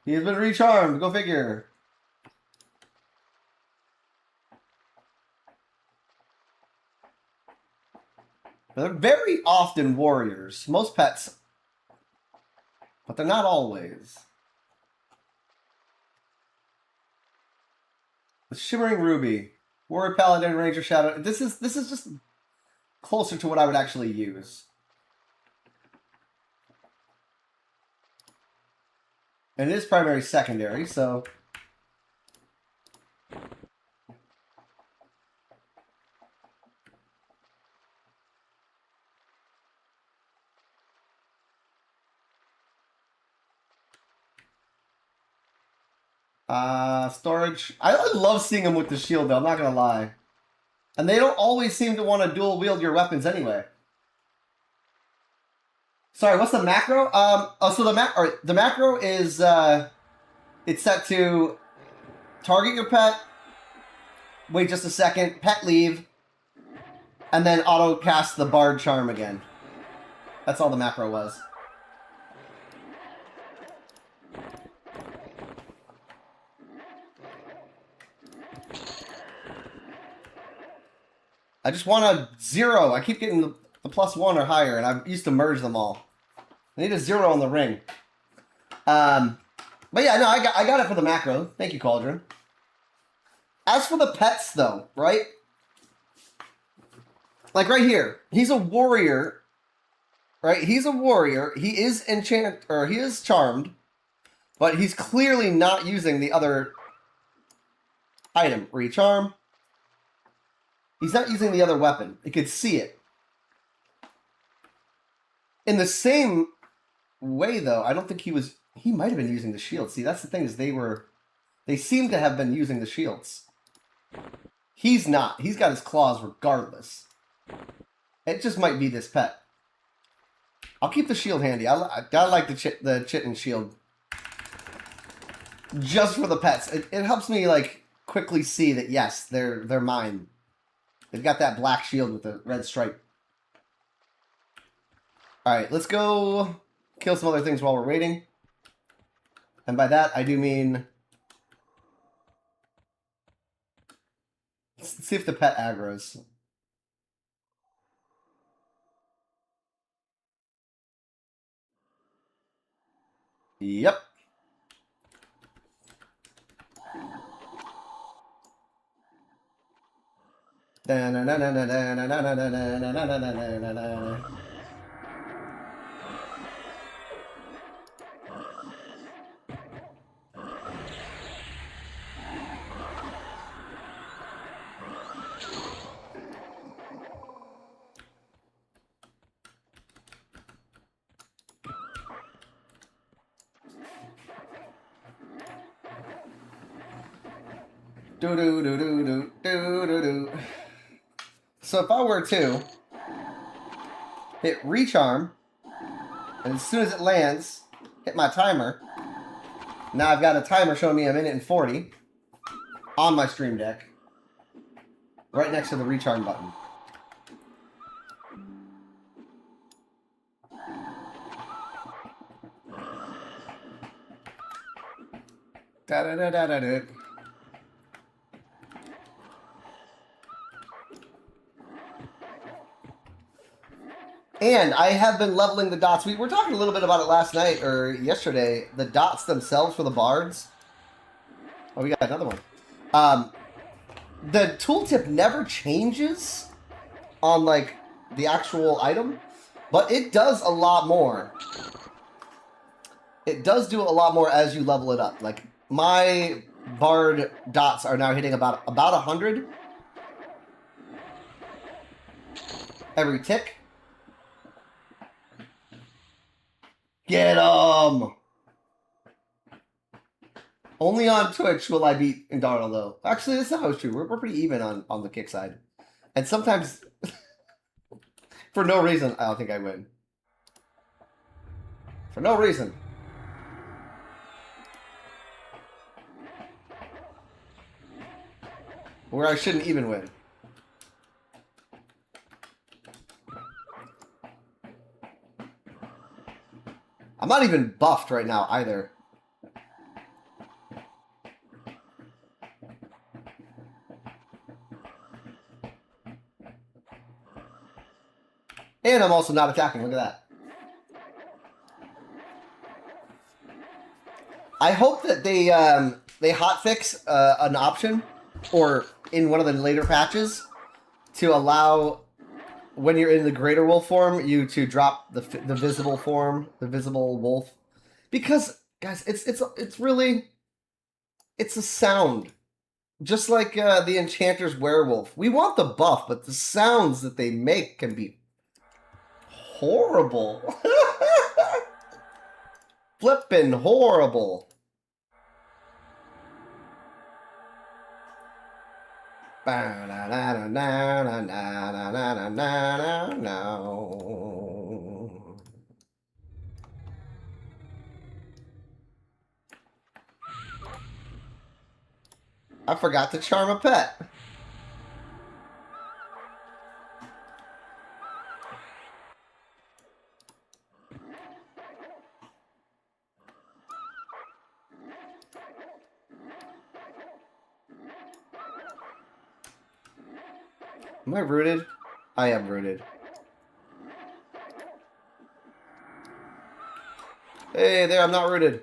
He has been recharmed. Go figure. They're very often warriors. Most pets. But they're not always. The Shimmering Ruby. Warrior Paladin, Ranger Shadow. This is just closer to what I would actually use. And it is primary secondary, so... storage. I love seeing them with the shield, though. I'm not going to lie. And they don't always seem to want to dual wield your weapons anyway. Sorry, what's the macro? So the macro is it's set to target your pet, wait just a second, pet leave, and then auto cast the Bard Charm again. That's all the macro was. I just want a 0. I keep getting the +1 or higher, and I used to merge them all. I need a 0 on the ring. But yeah, no, I got it for the macro. Thank you, Cauldron. As for the pets, though, right? Like right here, he's a warrior, right? He's a warrior. He is he is charmed, but he's clearly not using the other item. Recharm. He's not using the other weapon. You could see it. In the same way, though, I don't think he was... He might have been using the shield. See, that's the thing, is they seem to have been using the shields. He's not. He's got his claws regardless. It just might be this pet. I'll keep the shield handy. I like the Chitin shield. Just for the pets. It helps me, like, quickly see that, yes, they're mine. They've got that black shield with the red stripe. Alright, let's go kill some other things while we're waiting. And by that, I do mean... Let's see if the pet aggroes. Yep. So if I were to hit recharm, and as soon as it lands, hit my timer, now I've got a timer showing me 1:40 on my stream deck, right next to the recharm button. Da-da-da-da-da-da. And I have been leveling the dots. We were talking a little bit about it last night or yesterday. The dots themselves for the bards. Oh, we got another one. The tooltip never changes on, like, the actual item, but it does a lot more. It does do a lot more as you level it up. Like, my Bard dots are now hitting about 100 every tick. Get 'em! Only on Twitch will I beat Indaro, though. Actually, that's not always true. We're pretty even on the kick side. And sometimes, for no reason, I don't think I win. For no reason. Where I shouldn't even win. I'm not even buffed right now, either. And I'm also not attacking. Look at that. I hope that they hotfix an option, or in one of the later patches, to allow, when you're in the greater wolf form, you to drop the visible form, the visible wolf, because guys, it's really, it's a sound, just like the Enchanter's werewolf. We want the buff, but the sounds that they make can be horrible. Flippin' horrible. I forgot to charm a pet. Am I rooted? I am rooted. Hey there, I'm not rooted.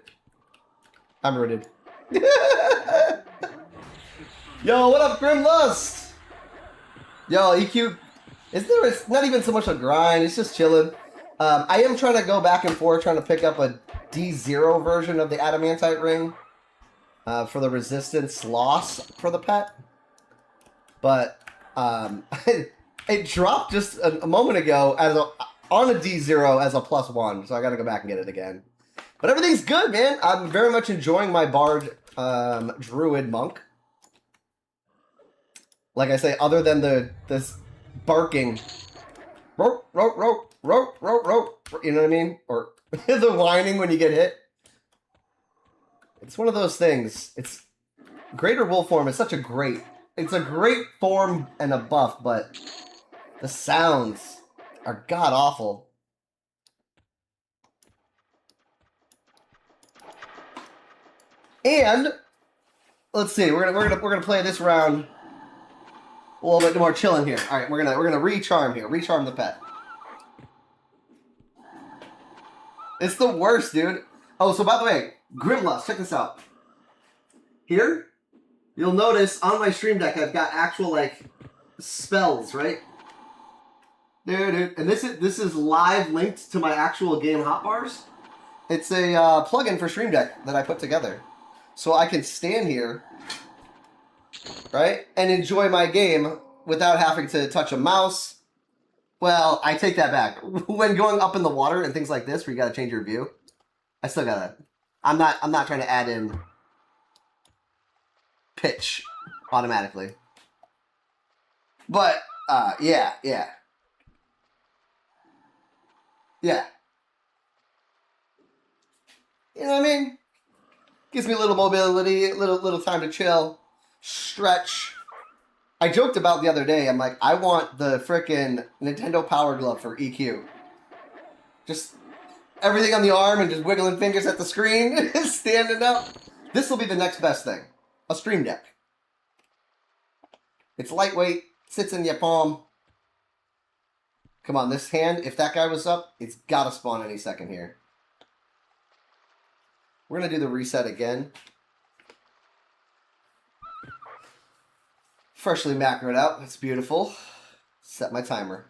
I'm rooted. Yo, what up, Grim Lust? Yo, EQ. It's not even so much a grind, it's just chilling. I am trying to go back and forth, trying to pick up a D0 version of the Adamantite Ring for the resistance loss for the pet. But it dropped just a moment ago as on a D0 as a +1, so I gotta go back and get it again. But everything's good, man. I'm very much enjoying my Bard Druid Monk. Like I say, other than this barking, rope, rope, rope, rope, rope, rope, you know what I mean? Or the whining when you get hit. It's one of those things. It's Greater Wolf form is such a great. It's a great form and a buff, but the sounds are god awful. And let's see, we're gonna play this round a little bit more chilling here. All right, we're gonna recharm here, recharm the pet. It's the worst, dude. Oh, so by the way, Grimlust, check this out. Here, you'll notice on my stream deck I've got actual like spells, right? Dude, and this is live linked to my actual game hotbars. It's a plugin for Stream Deck that I put together, so I can stand here, right, and enjoy my game without having to touch a mouse. Well, I take that back. When going up in the water and things like this, where you gotta change your view, I still gotta. I'm not trying to add in pitch automatically. But yeah. You know what I mean? Gives me a little mobility, little time to chill, stretch. I joked about the other day, I'm like, I want the frickin' Nintendo Power Glove for EQ. Just everything on the arm and just wiggling fingers at the screen, standing up. This will be the next best thing. A Stream Deck. It's lightweight, sits in your palm. Come on, this hand, if that guy was up, it's gotta spawn any second here. We're going to do the reset again. Freshly macroed out. That's beautiful. Set my timer.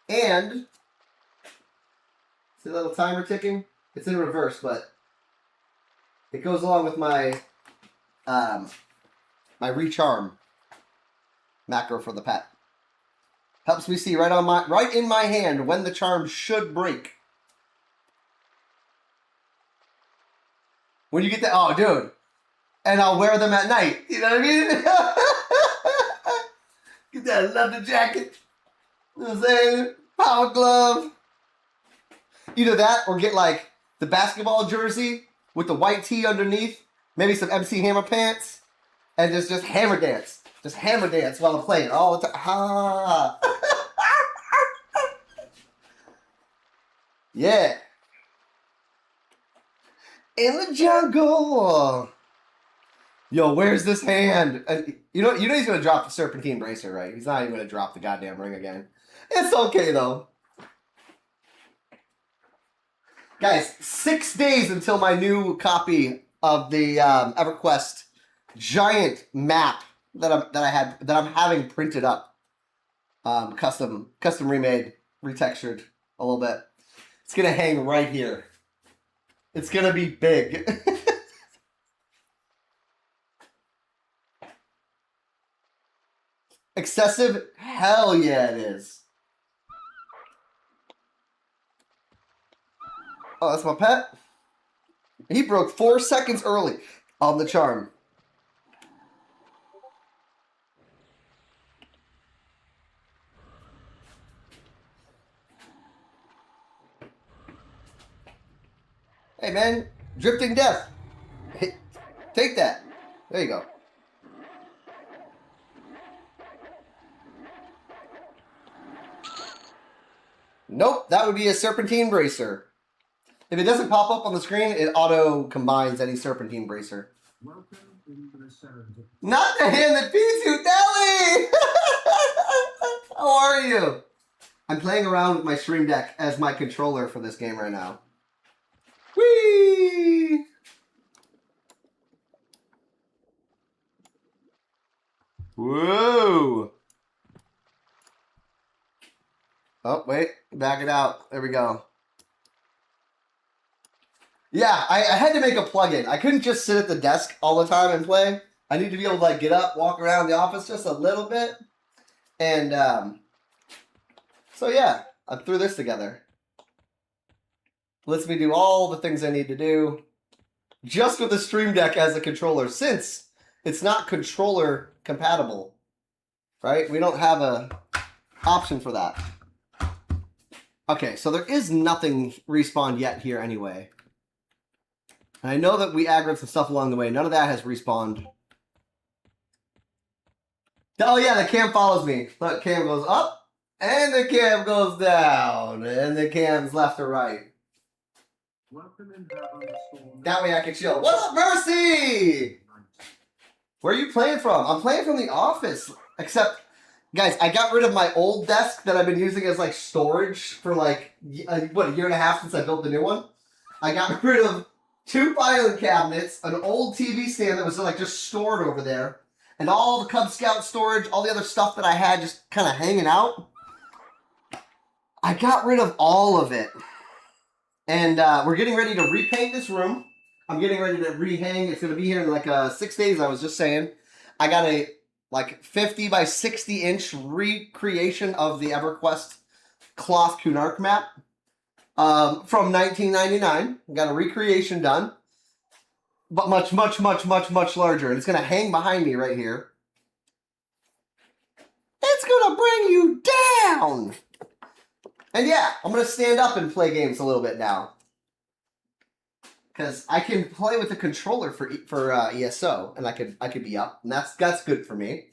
And, see the little timer ticking? It's in reverse, but It goes along with my my recharm macro for the pet. Helps me see right in my hand when the charm should break. When you get that, oh, dude. And I'll wear them at night. You know what I mean? Get that leather jacket. You know what I'm saying? Power glove. Either that or get like the basketball jersey with the white tee underneath. Maybe some MC Hammer pants. And just hammer dance. Just hammer dance while I'm playing all the time. Ah. Yeah. In the jungle. Yo, where's this hand? You know he's gonna drop the Serpentine Bracer, right? He's not even gonna drop the goddamn ring again. It's okay though. Guys, 6 days until my new copy of the EverQuest giant map that I'm having printed up. Custom remade, retextured a little bit. It's gonna hang right here. It's gonna be big. Excessive? Hell yeah, it is. Oh, that's my pet. He broke 4 seconds early on the charm. Hey, man. Drifting Death. Hey, take that. There you go. Nope, that would be a Serpentine Bracer. If it doesn't pop up on the screen, it auto combines any Serpentine Bracer. Not the hand that feeds you, Nelly! How are you? I'm playing around with my Stream Deck as my controller for this game right now. Whee! Whoa! Oh, wait. Back it out. There we go. Yeah, I had to make a plugin. I couldn't just sit at the desk all the time and play. I need to be able to like get up, walk around the office just a little bit. And so yeah, I threw this together. Lets me do all the things I need to do just with the Stream Deck as a controller, since it's not controller compatible, right? We don't have a option for that. Okay, so there is nothing respawned yet here anyway. And I know that we aggroed some stuff along the way. None of that has respawned. Oh yeah, the cam follows me. Look, cam goes up, and the cam goes down, and the cam's left or right. That way I can chill. What up, Mercy? Where are you playing from? I'm playing from the office. Except, guys, I got rid of my old desk that I've been using as like storage for like, what, a year and a half since I built the new one? I got rid of 2 filing cabinets, an old TV stand that was like just stored over there, and all the Cub Scout storage, all the other stuff that I had just kind of hanging out. I got rid of all of it. And we're getting ready to repaint this room. I'm getting ready to rehang. It's going to be here in like 6 days, I was just saying. I got a like 50 by 60 inch recreation of the EverQuest cloth Kunark map from 1999. Got a recreation done. But much larger. And it's going to hang behind me right here. It's going to bring you down! And yeah, I'm going to stand up and play games a little bit now. Because I can play with the controller for ESO, and I could be up, and that's good for me.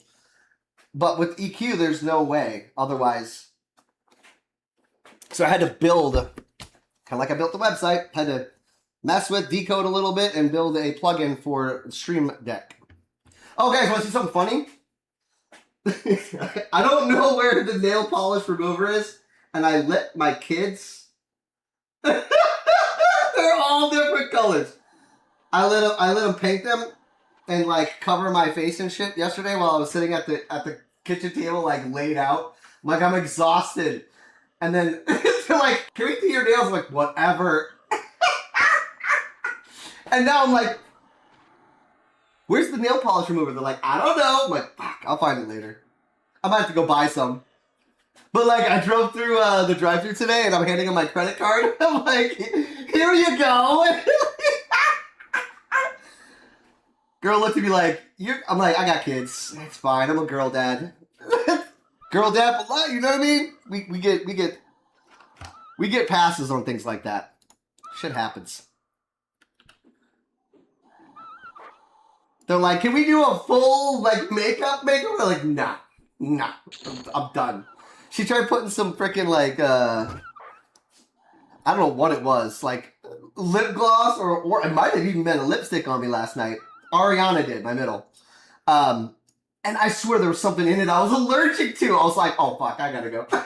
But with EQ, there's no way. Otherwise, so I had to build, kind of like I built the website, had to mess with, decode a little bit, and build a plugin for Stream Deck. Oh, guys, want to see something funny? I don't know where the nail polish remover is. And I lit my kids. They're all different colors. I let them paint them and like cover my face and shit yesterday while I was sitting at the kitchen table like laid out. Like I'm exhausted. And then they're like, "Can we do your nails?" I'm like, "Whatever." And now I'm like, Where's the nail polish remover? They're like, I don't know. I'm like, fuck, I'll find it later. I might have to go buy some. But like, I drove through the drive-thru today, and I'm handing him my credit card. I'm like, here you go. Girl looked at me like, I'm like, I got kids. It's fine. I'm a girl dad. Girl dad, but you know what I mean? We get passes on things like that. Shit happens. They're like, can we do a full like makeup makeover? They're like, nah, I'm done. She tried putting some freaking like I don't know what it was, like lip gloss or it might have even been a lipstick on me last night. Ariana did, my middle. And I swear there was something in it I was allergic to. I was like, oh fuck, I gotta go. I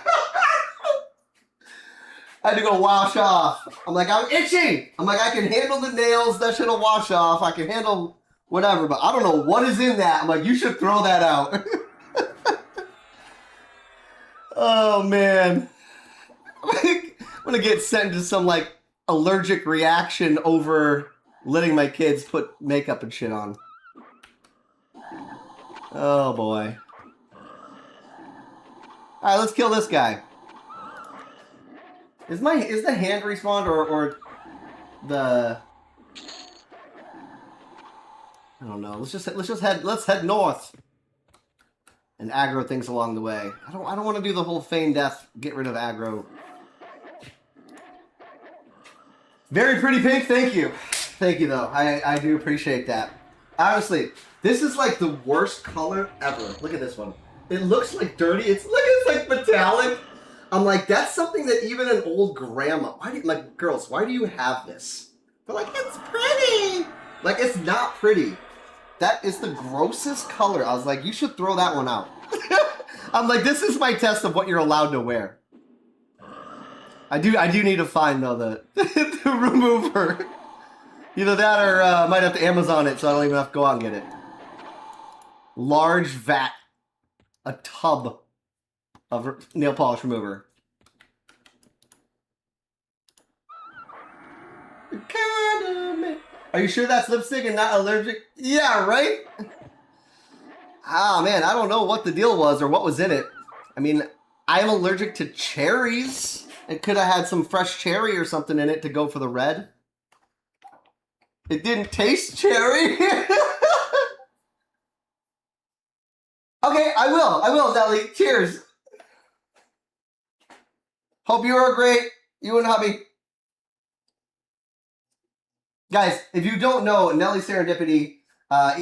had to go wash off. I'm like, I'm itchy. I'm like, I can handle the nails. That shit'll wash off. I can handle whatever, but I don't know what is in that. I'm like, you should throw that out. Oh, man. I'm going to get sent into some, like, allergic reaction over letting my kids put makeup and shit on. Oh, boy. All right, let's kill this guy. Is the hand respawned or the... I don't know. Let's head north and aggro things along the way. I don't want to do the whole feign death, get rid of aggro. Very pretty pink, thank you. Thank you though. I do appreciate that. Honestly, this is like the worst color ever. Look at this one. It looks like dirty. It's like metallic. I'm like, that's something that even an old grandma, girls, why do you have this? They're like, it's pretty. Like, it's not pretty. That is the grossest color. I was like, you should throw that one out. I'm like, this is my test of what you're allowed to wear. I do need to find, though, the remover. Either that or might have to Amazon it so I don't even have to go out and get it. Large vat. A tub of nail polish remover. Are you sure that's lipstick and not allergic? Yeah, right? Ah, man, I don't know what the deal was or what was in it. I mean, I'm allergic to cherries. It could have had some fresh cherry or something in it to go for the red. It didn't taste cherry. Okay, I will, Nelly. Cheers. Hope you are great. You and hubby. Guys, if you don't know, Nelly Serendipity,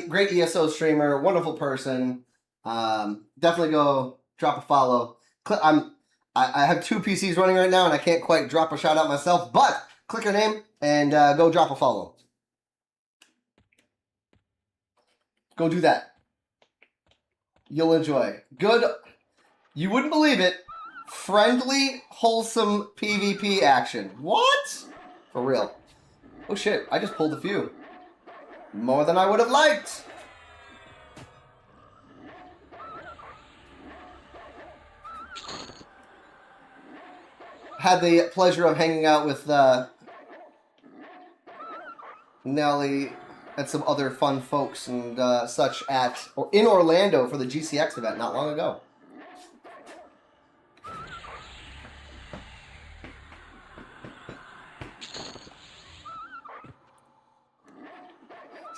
great ESO streamer, wonderful person. Definitely go drop a follow. I have 2 PCs running right now, and I can't quite drop a shout out myself, but click her name and go drop a follow. Go do that. You'll enjoy. Good. You wouldn't believe it. Friendly, wholesome PvP action. What? For real. Oh shit, I just pulled a few. More than I would have liked. Had the pleasure of hanging out with Nelly and some other fun folks and such in Orlando for the GCX event not long ago.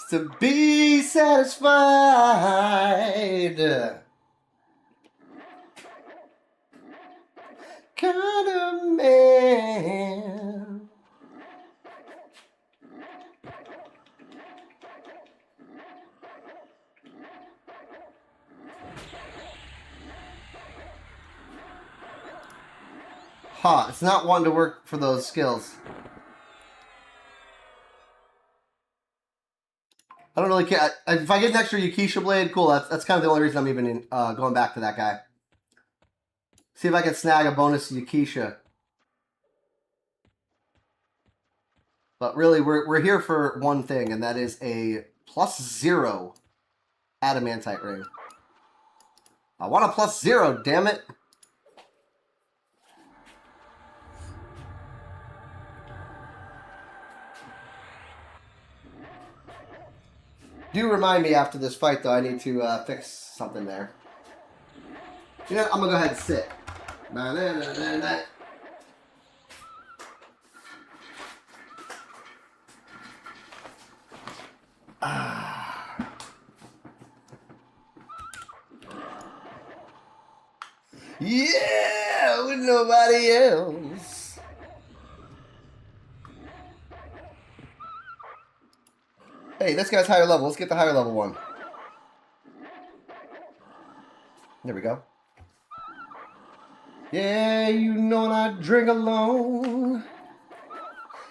To be satisfied. Kind of man. Huh, it's not one to work for those skills. I don't really care. If I get an extra Yukisha blade, cool. That's kind of the only reason I'm even going back to that guy. See if I can snag a bonus Yukisha. But really, we're here for one thing, and that is a +0 adamantite ring. I want a +0, damn it. Do remind me after this fight, though, I need to fix something there. You know, I'm going to go ahead and sit. Yeah, with nobody else. Hey, this guy's higher level. Let's get the higher level one. There we go. Yeah, you know I drink alone.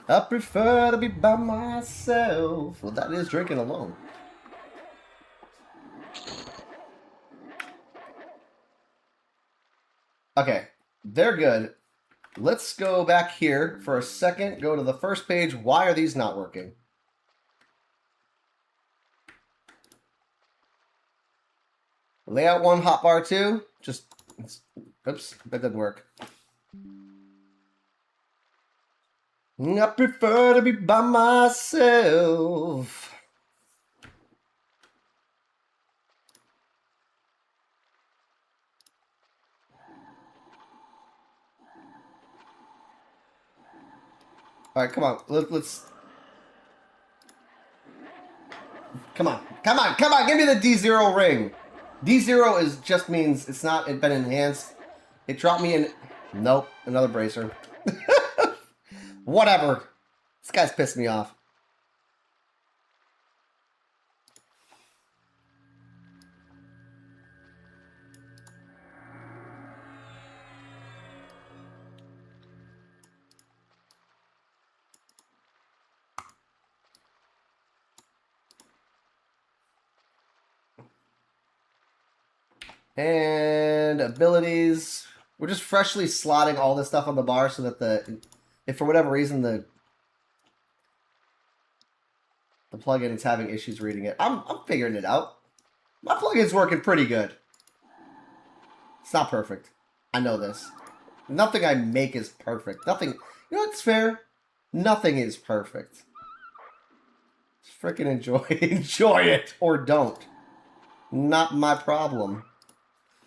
I prefer to be by myself. Well, that is drinking alone. Okay, they're good. Let's go back here for a second. Go to the first page. Why are these not working? Layout 1, hotbar 2. Just, oops, that didn't work. I prefer to be by myself. All right, come on. Let's. Come on. Come on. Come on. Give me the D0 ring. D0 is just means it's not been enhanced. It dropped me in. Nope. Another bracer. Whatever. This guy's pissed me off. And abilities. We're just freshly slotting all this stuff on the bar so that if for whatever reason the plugin is having issues reading it. I'm figuring it out. My plugin's working pretty good. It's not perfect. I know this. Nothing I make is perfect. Nothing. You know what's fair? Nothing is perfect. Just freaking enjoy it or don't. Not my problem.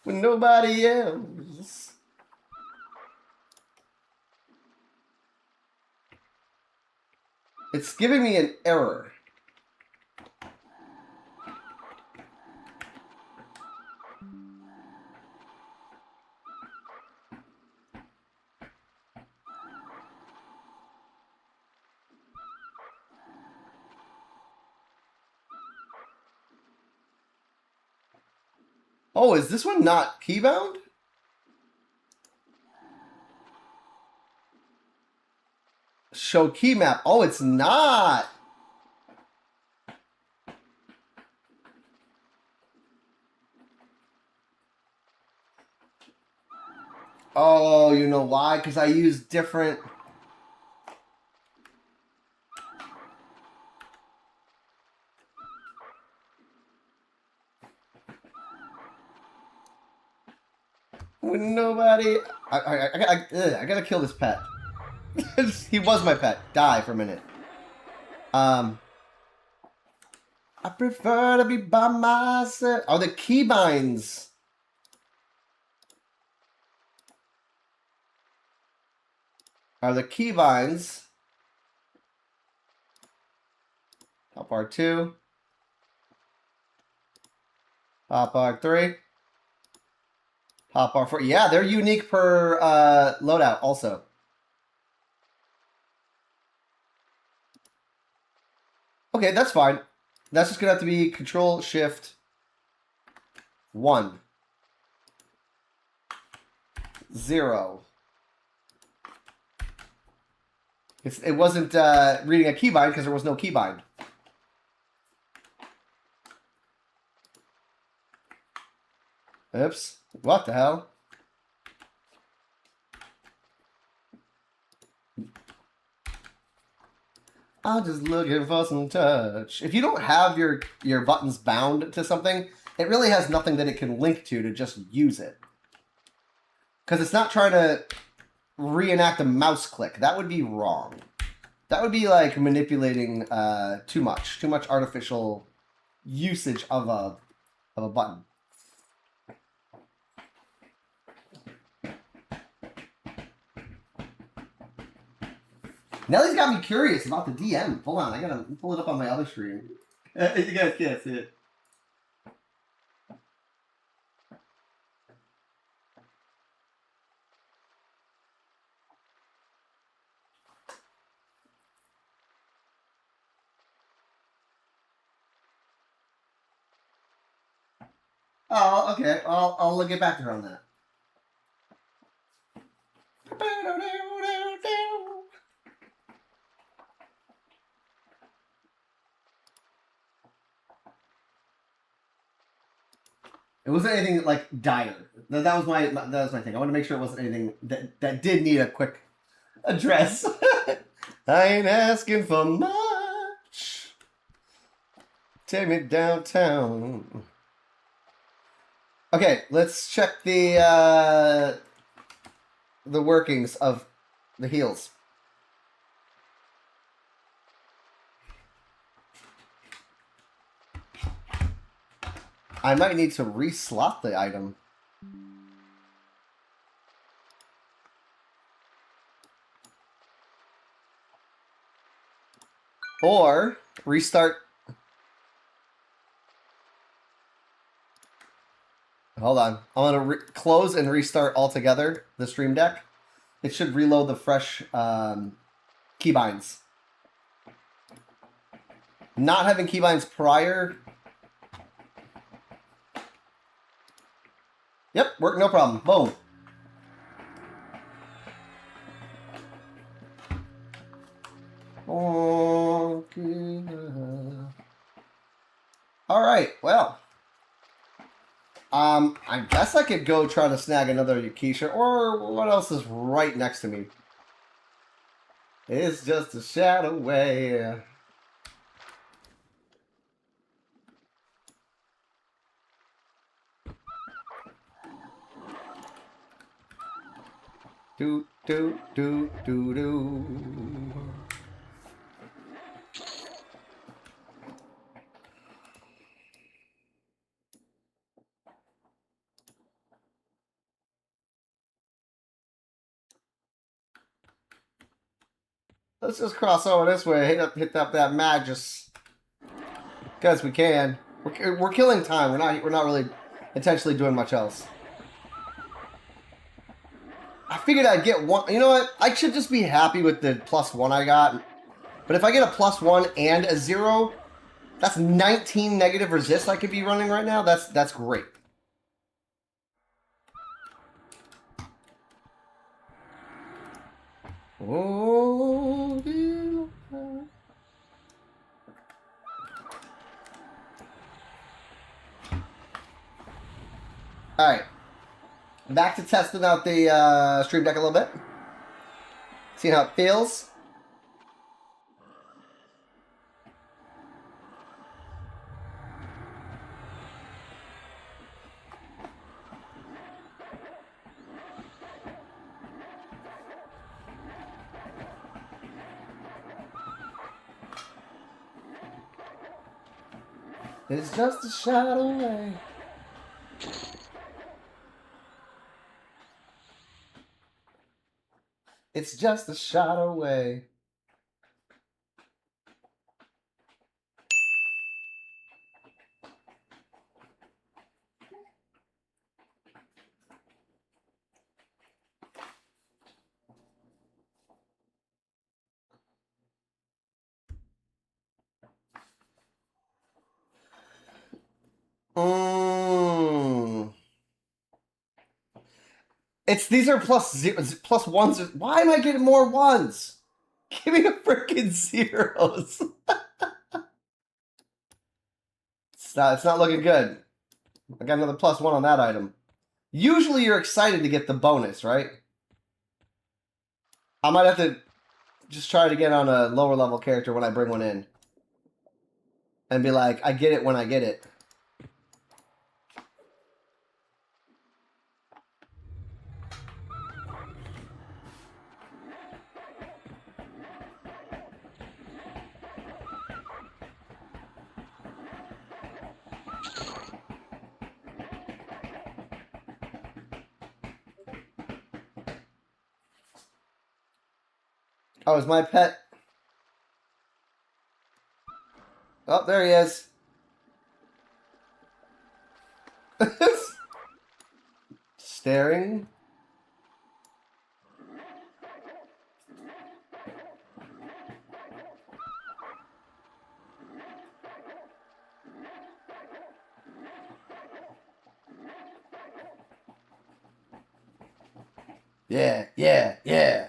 With nobody else. It's giving me an error. Oh, is this one not keybound? Show key map. Oh, it's not. Oh, you know why? Because I use different... With nobody... I gotta kill this pet. He was my pet. Die for a minute. I prefer to be by myself. Oh, the keybinds. Are the keybinds. Hotbar 2. Hotbar 3. Hotbar 4. Yeah, they're unique per loadout also. Okay, that's fine. That's just going to have to be Control-Shift-1. 0. It wasn't reading a keybind because there was no keybind. Oops. What the hell? I'm just looking for some touch. If you don't have your buttons bound to something, it really has nothing that it can link to just use it. Because it's not trying to reenact a mouse click. That would be wrong. That would be like manipulating too much artificial usage of a button. Nelly's got me curious about the DM. Hold on, I gotta pull it up on my other screen. You guys can't see it. Oh, okay. I'll get back to her on that. It wasn't anything like dire. That was my thing. I want to make sure it wasn't anything that did need a quick address. I ain't asking for much. Take me downtown. Okay, let's check the workings of the heals. I might need to reslot the item. Or restart. Hold on. I'm going to close and restart altogether the Stream Deck. It should reload the fresh keybinds. Not having keybinds prior. Yep, work, no problem. Boom. Okay. All right, well. I guess I could go try to snag another Yakisha, or what else is right next to me? It's just a shadow away. Do do do do do. Let's just cross over this way. Hit up that Magus, because we can. We're killing time. We're not really intentionally doing much else. I figured I'd get one. You know what? I should just be happy with the +1 I got. But if I get a +1 and a 0, that's 19 negative resist I could be running right now. That's great. Oh, dear. All right. Back to testing out the Stream Deck a little bit. Seeing how it feels. It's just a shadow away. It's just a shadow away. These are plus ones. Why am I getting more ones? Give me the freaking zeros. It's not looking good. I got another +1 on that item. Usually you're excited to get the bonus, right? I might have to just try it again on a lower level character when I bring one in. And be like, I get it when I get it. Oh, is my pet? Oh, there he is. Staring. Yeah, yeah, yeah.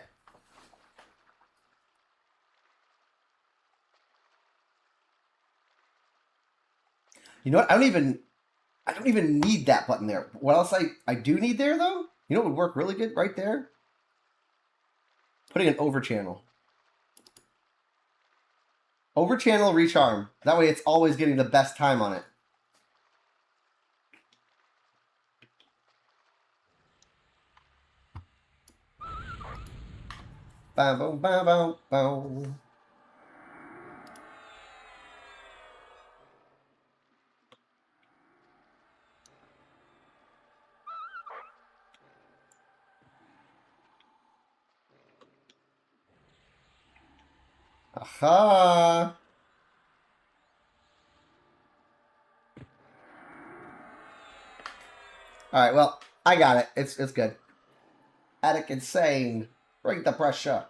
You know what? I don't even need that button there. What else I do need there though? You know what would work really good right there? Putting an over channel. Over channel recharm. That way it's always getting the best time on it. Bow, bow, bow, bow, bow. Aha. Alright, well, I got it. It's good. Attic insane. Bring the pressure.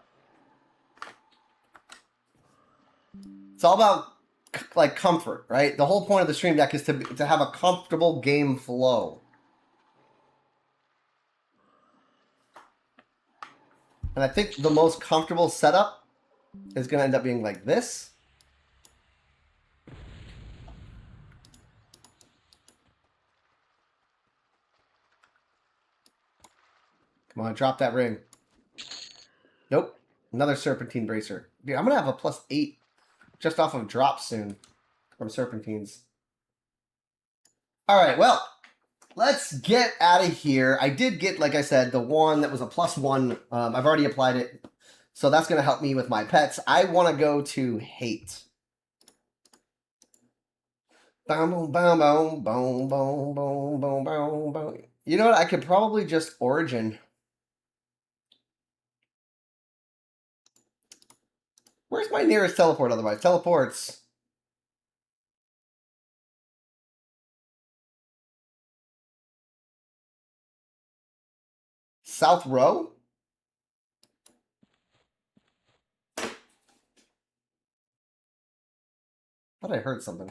It's all about like comfort, right? The whole point of the stream deck is to have a comfortable game flow. And I think the most comfortable setup is going to end up being like this. Come on, drop that ring. Nope. Another Serpentine Bracer. Dude, I'm going to have a +8 just off of drops soon from Serpentines. All right, well, let's get out of here. I did get, like I said, the one that was a +1. I've already applied it. So that's going to help me with my pets. I want to go to hate. Boom, boom, boom, boom, boom, boom, boom, boom, boom, boom. You know what? I could probably just Origin. Where's my nearest teleport otherwise? Teleports. South Row? Thought I heard something.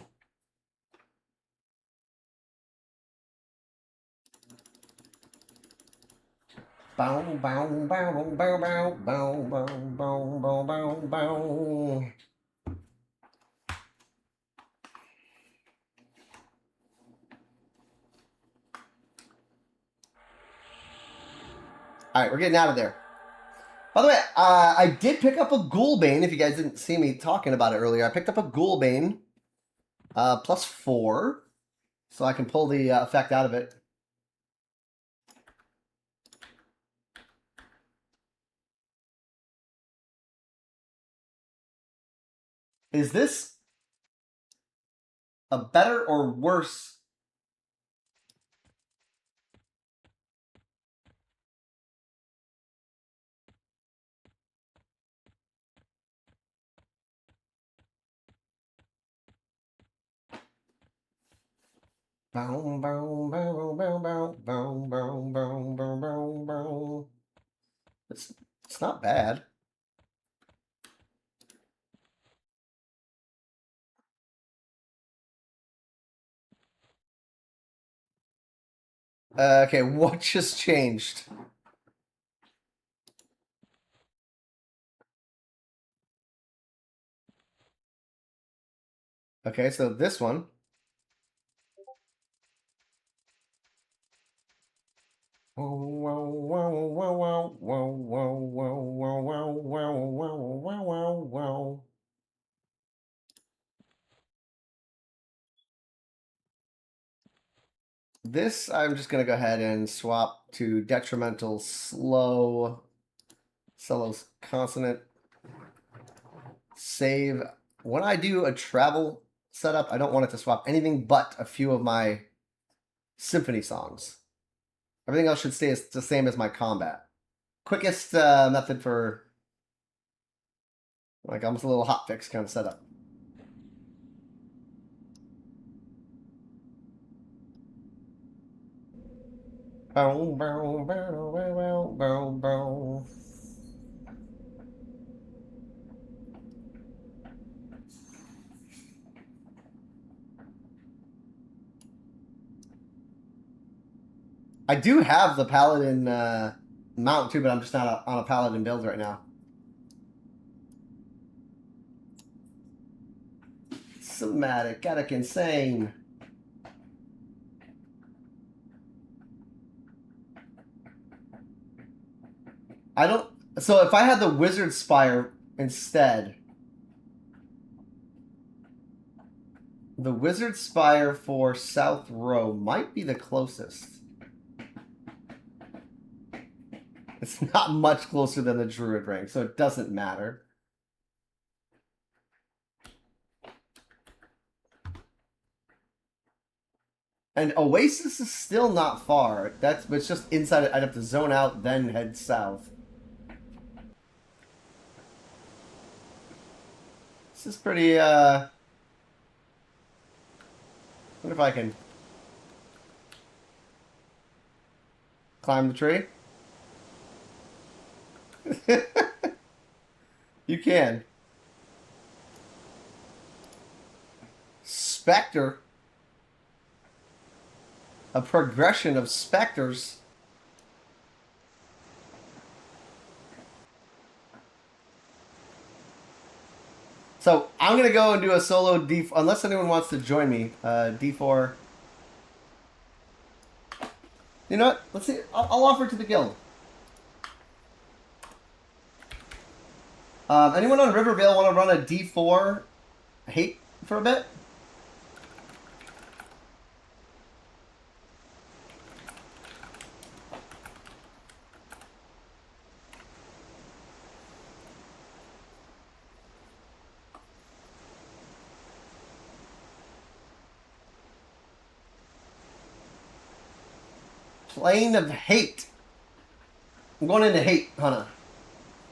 Bow, bow, bow, bow, bow, bow, bow, bow, bow, bow, bow. All right, we're getting out of there. By the way, I did pick up a Ghoulbane. If you guys didn't see me talking about it earlier, I picked up a Ghoulbane, +4, so I can pull the effect out of it. Is this a better or worse? Bow, bow, bow, bow, bow, bow, bow, bow, bow, bow, bow. It's not bad. Okay, what just changed? Okay, so this one. This, I'm just going to go ahead and swap to detrimental slow, Celos consonant, save. When I do a travel setup, I don't want it to swap anything but a few of my symphony songs. Everything else should stay the same as my combat. Quickest method for Like almost a little hotfix kind of setup. Bow, bow, bow, bow, bow, bow. I do have the Paladin mount too, but I'm just not on a Paladin build right now. Somatic, Gaddock insane. I don't. So if I had the Wizard Spire instead, the Wizard Spire for South Row might be the closest. It's not much closer than the Druid ring, so it doesn't matter. And Oasis is still not far. It's just inside it. I'd have to zone out, then head south. This is pretty, I wonder if I can climb the tree. You can. Spectre. A progression of specters. So I'm gonna go and do a solo D4, unless anyone wants to join me. D4. You know what? Let's see. I'll offer it to the guild. Anyone on Rivervale want to run a D4 hate for a bit? Plane of Hate. I'm going into Hate, Hannah.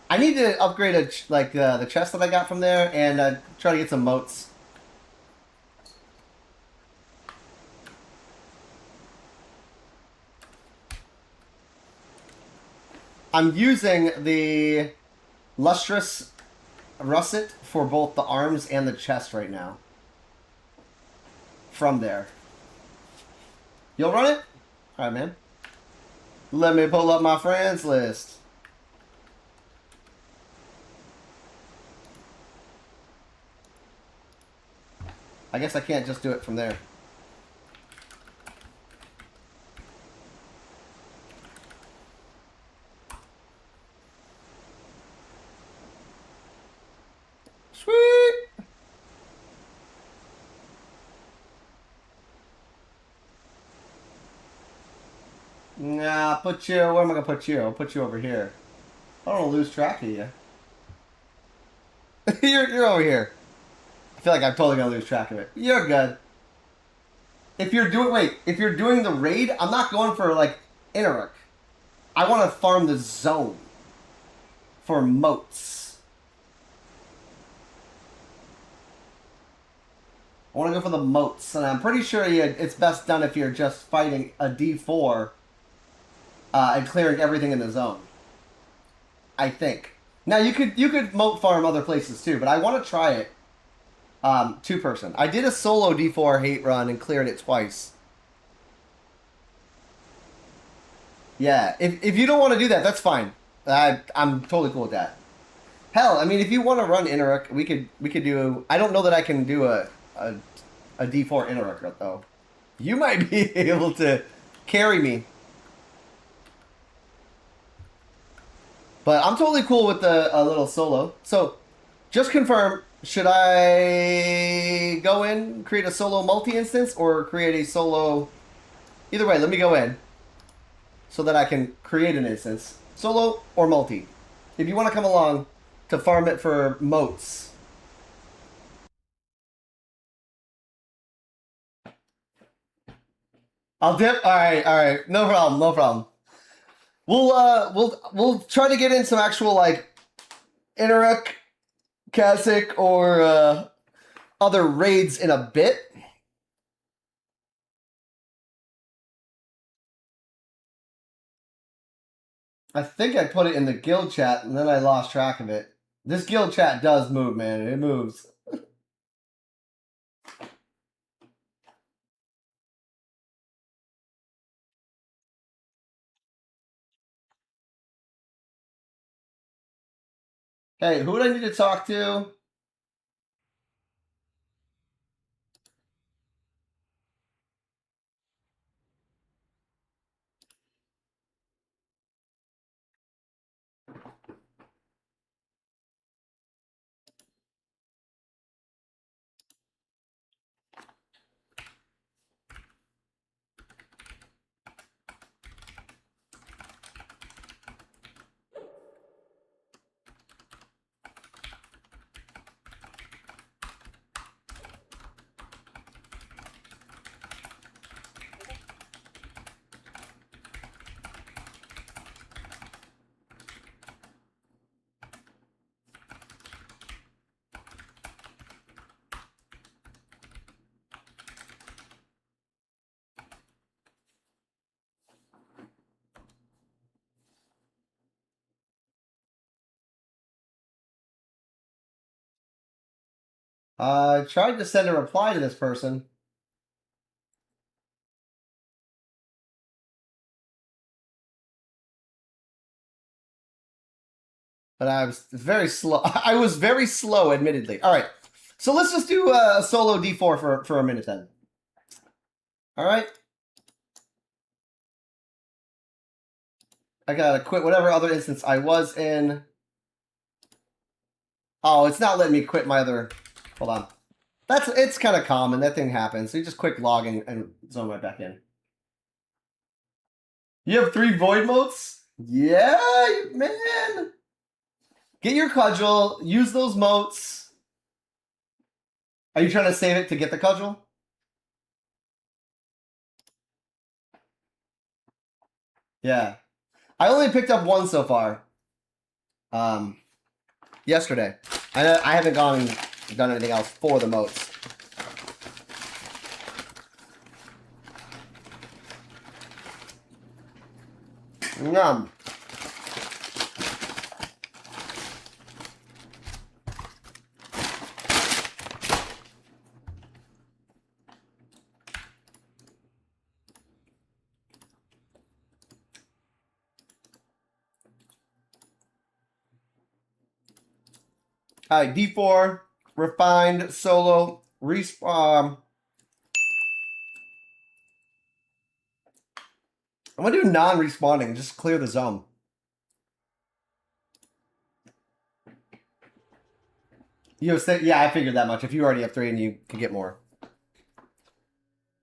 I need to upgrade the chest that I got from there and try to get some moats. I'm using the Lustrous Russet for both the arms and the chest right now. From there. You'll run it? Alright, man. Let me pull up my friends list. I guess I can't just do it from there. Sweet! Nah, put you... Where am I going to put you? I'll put you over here. I don't want to lose track of you. you're over here. I feel like I'm totally going to lose track of it. You're good. If you're doing... Wait, if you're doing the raid, I'm not going for, like, Inaruk. I want to farm the zone. For moats. I want to go for the moats. And I'm pretty sure it's best done if you're just fighting a D4... and clearing everything in the zone. I think. Now you could moat farm other places too, but I want to try it. Two person. I did a solo D4 hate run and cleared it twice. Yeah, if you don't want to do that, that's fine. I'm totally cool with that. Hell, I mean, if you want to run Inaruk, we could do. I don't know that I can do a D4 Inaruk though. You might be able to carry me. But I'm totally cool with the little solo. So, just confirm, should I go in, create a solo multi-instance, or create a solo... Either way, let me go in. So that I can create an instance. Solo or multi. If you want to come along to farm it for moats. I'll dip? Alright. No problem. We'll try to get in some actual, like, Inaruk Kasich or other raids in a bit. I think I put it in the guild chat and then I lost track of it. This guild chat does move, man. It moves. Hey, who do I need to talk to? I tried to send a reply to this person. But I was very slow. I was very slow, admittedly. All right. So let's just do a solo D4 for a minute then. All right. I gotta quit whatever other instance I was in. Oh, it's not letting me quit my other. Hold on. It's kind of common. That thing happens. So you just quick log and zone right back in. You have 3 void motes? Yeah, man. Get your cudgel. Use those motes. Are you trying to save it to get the cudgel? Yeah. I only picked up 1 so far. Yesterday. I haven't gone and done anything else for the motes. Yum. All right, D4, refined, solo, respawn. I'm gonna do non-respawning, just clear the zone. Yeah, I figured that much. If you already have 3 and you can get more.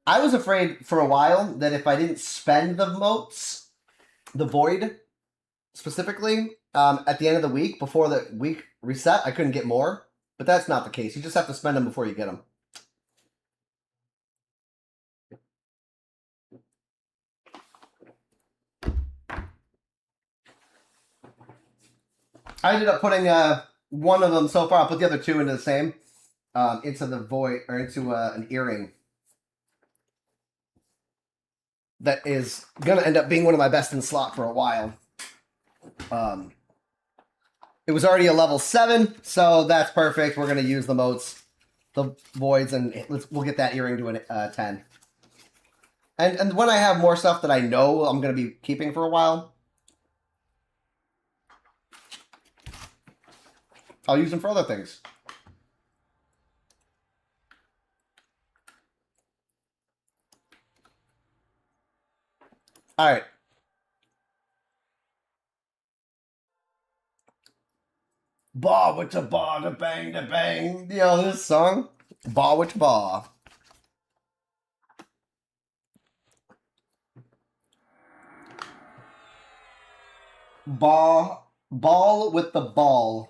I was afraid for a while that if I didn't spend the motes, the void specifically, at the end of the week, before the week reset, I couldn't get more. But that's not the case. You just have to spend them before you get them. I ended up putting one of them so far. I'll put the other 2 into the same, into the void, or into an earring. That is gonna end up being one of my best in slot for a while. It was already a level 7, so that's perfect. We're gonna use the motes, the voids, and we'll get that earring to a 10. And when I have more stuff that I know I'm gonna be keeping for a while, I'll use them for other things. All right. Ba with the ba, da bang, da bang. You know this song? Ba with the ba. Ball with the ball.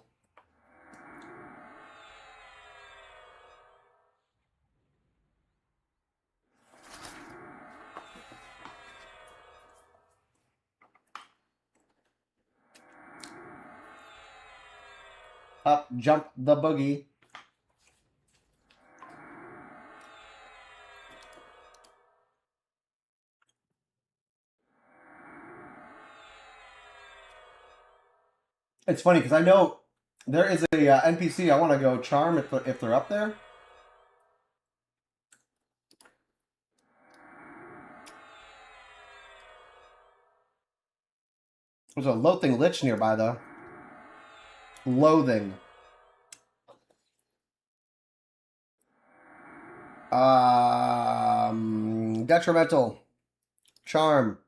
Up, jump the boogie. It's funny because I know there is a NPC I want to go charm if they're up there. There's a loathing lich nearby though. Loathing. Detrimental. Charm.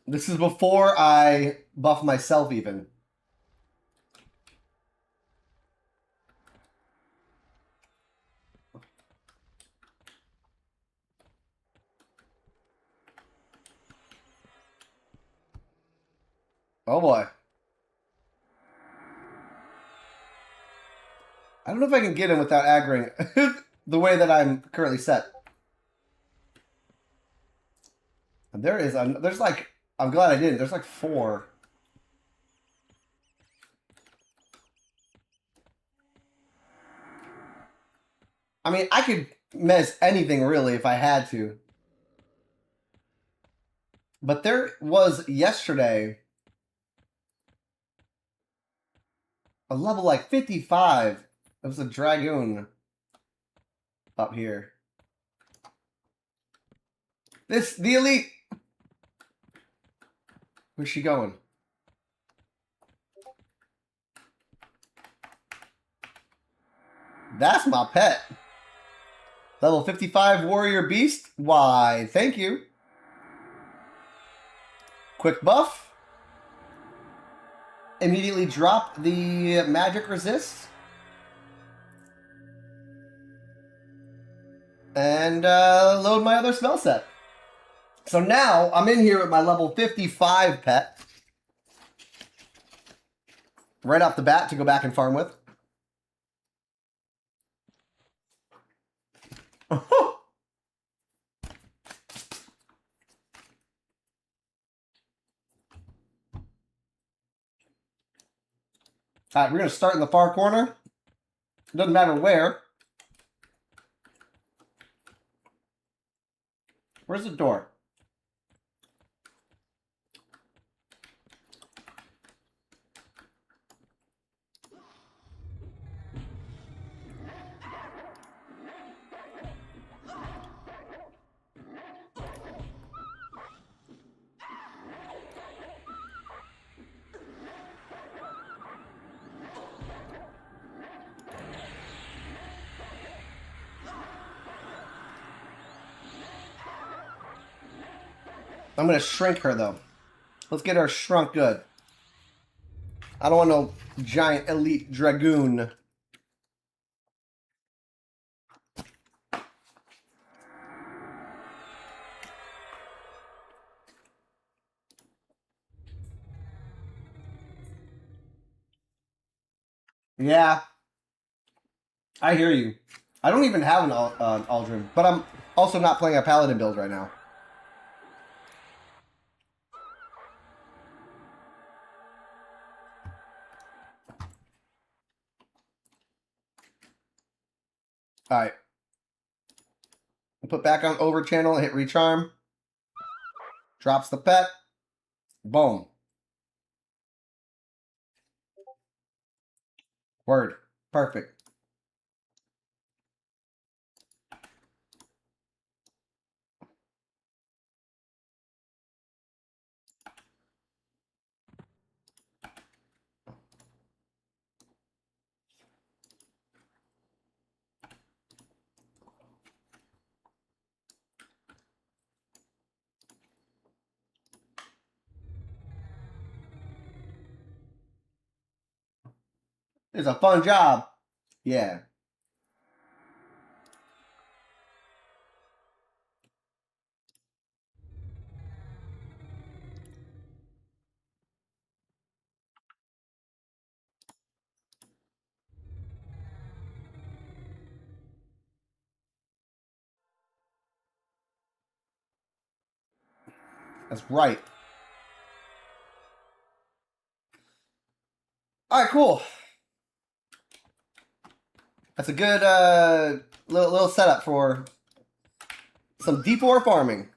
This is before I buff myself even. Oh boy. I don't know if I can get him without aggroing the way that I'm currently set. There's like, I'm glad I didn't. There's like 4. I mean, I could mess anything really if I had to. But there was yesterday a level like 55. It was a dragoon up here. The elite. Where's she going? That's my pet. Level 55 warrior beast. Why, thank you. Quick buff. Immediately drop the magic resist. And load my other spell set. So now I'm in here with my level 55 pet. Right off the bat to go back and farm with. Alright, we're going to start in the far corner. It doesn't matter where. Where's the door? I'm going to shrink her, though. Let's get her shrunk good. I don't want no giant elite dragoon. Yeah. I hear you. I don't even have an Aldrin, but I'm also not playing a Paladin build right now. Alright. Put back on over channel and hit recharm. Drops the pet. Boom. Word. Perfect. It's a fun job. Yeah. That's right. All right, cool. That's a good little setup for some D4 farming.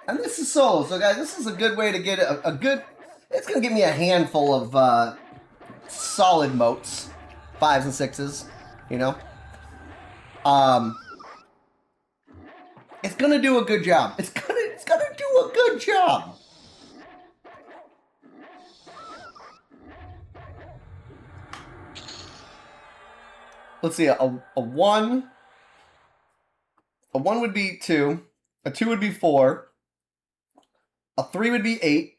And this is solo, so guys, this is a good way to get a good... It's going to give me a handful of solid moats. 5s and 6s, you know? It's going to do a good job. It's gonna do a good job. Let's see, a 1... A 1 would be 2. A 2 would be 4. A 3 would be 8.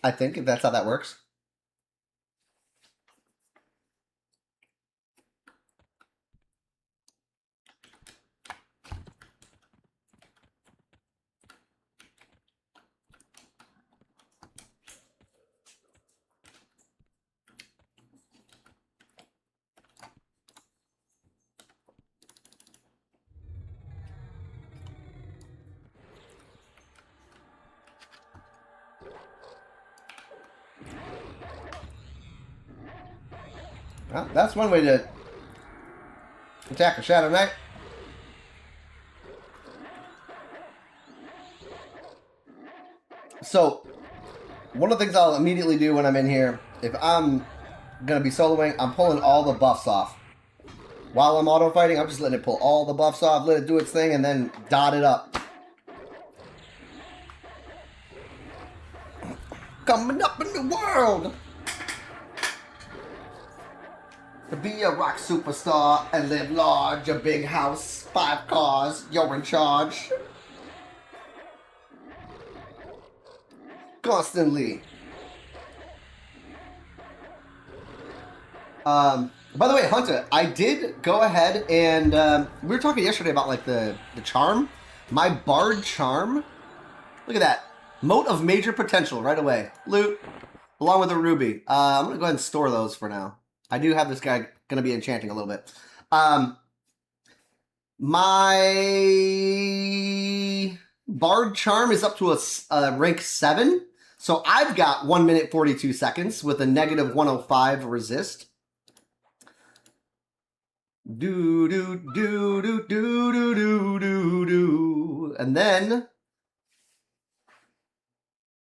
I think, if that's how that works. Well, that's one way to attack a Shadow Knight. So, one of the things I'll immediately do when I'm in here, if I'm going to be soloing, I'm pulling all the buffs off. While I'm auto-fighting, I'm just letting it pull all the buffs off, let it do its thing, and then dot it up. Coming up in the world! To be a rock superstar and live large, a big house, 5 cars, you're in charge. Constantly. By the way, Hunter, I did go ahead and we were talking yesterday about like the charm. My Bard charm. Look at that. Moat of major potential right away. Loot. Along with a ruby. I'm going to go ahead and store those for now. I do have this guy going to be enchanting a little bit. My Bard charm is up to a rank 7. So I've got 1 minute 42 seconds with a negative 105 resist. Do do do do do do do do do. And then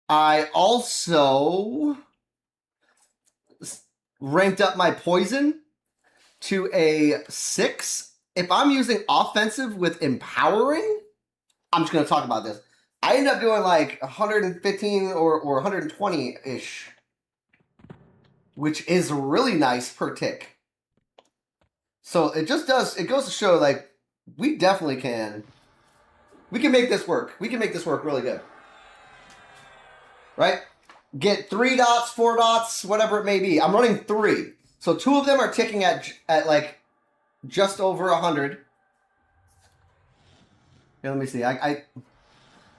I also ranked up my poison to a 6. If I'm using offensive with empowering, I'm just going to talk about this. I end up doing like 115 or 120-ish, which is really nice per tick. So it just does, it goes to show like we definitely can, we can make this work. We can make this work really good. Right? Get 3 dots, 4 dots, whatever it may be. I'm running 3. So 2 of them are ticking at like just over 100. Here, let me see.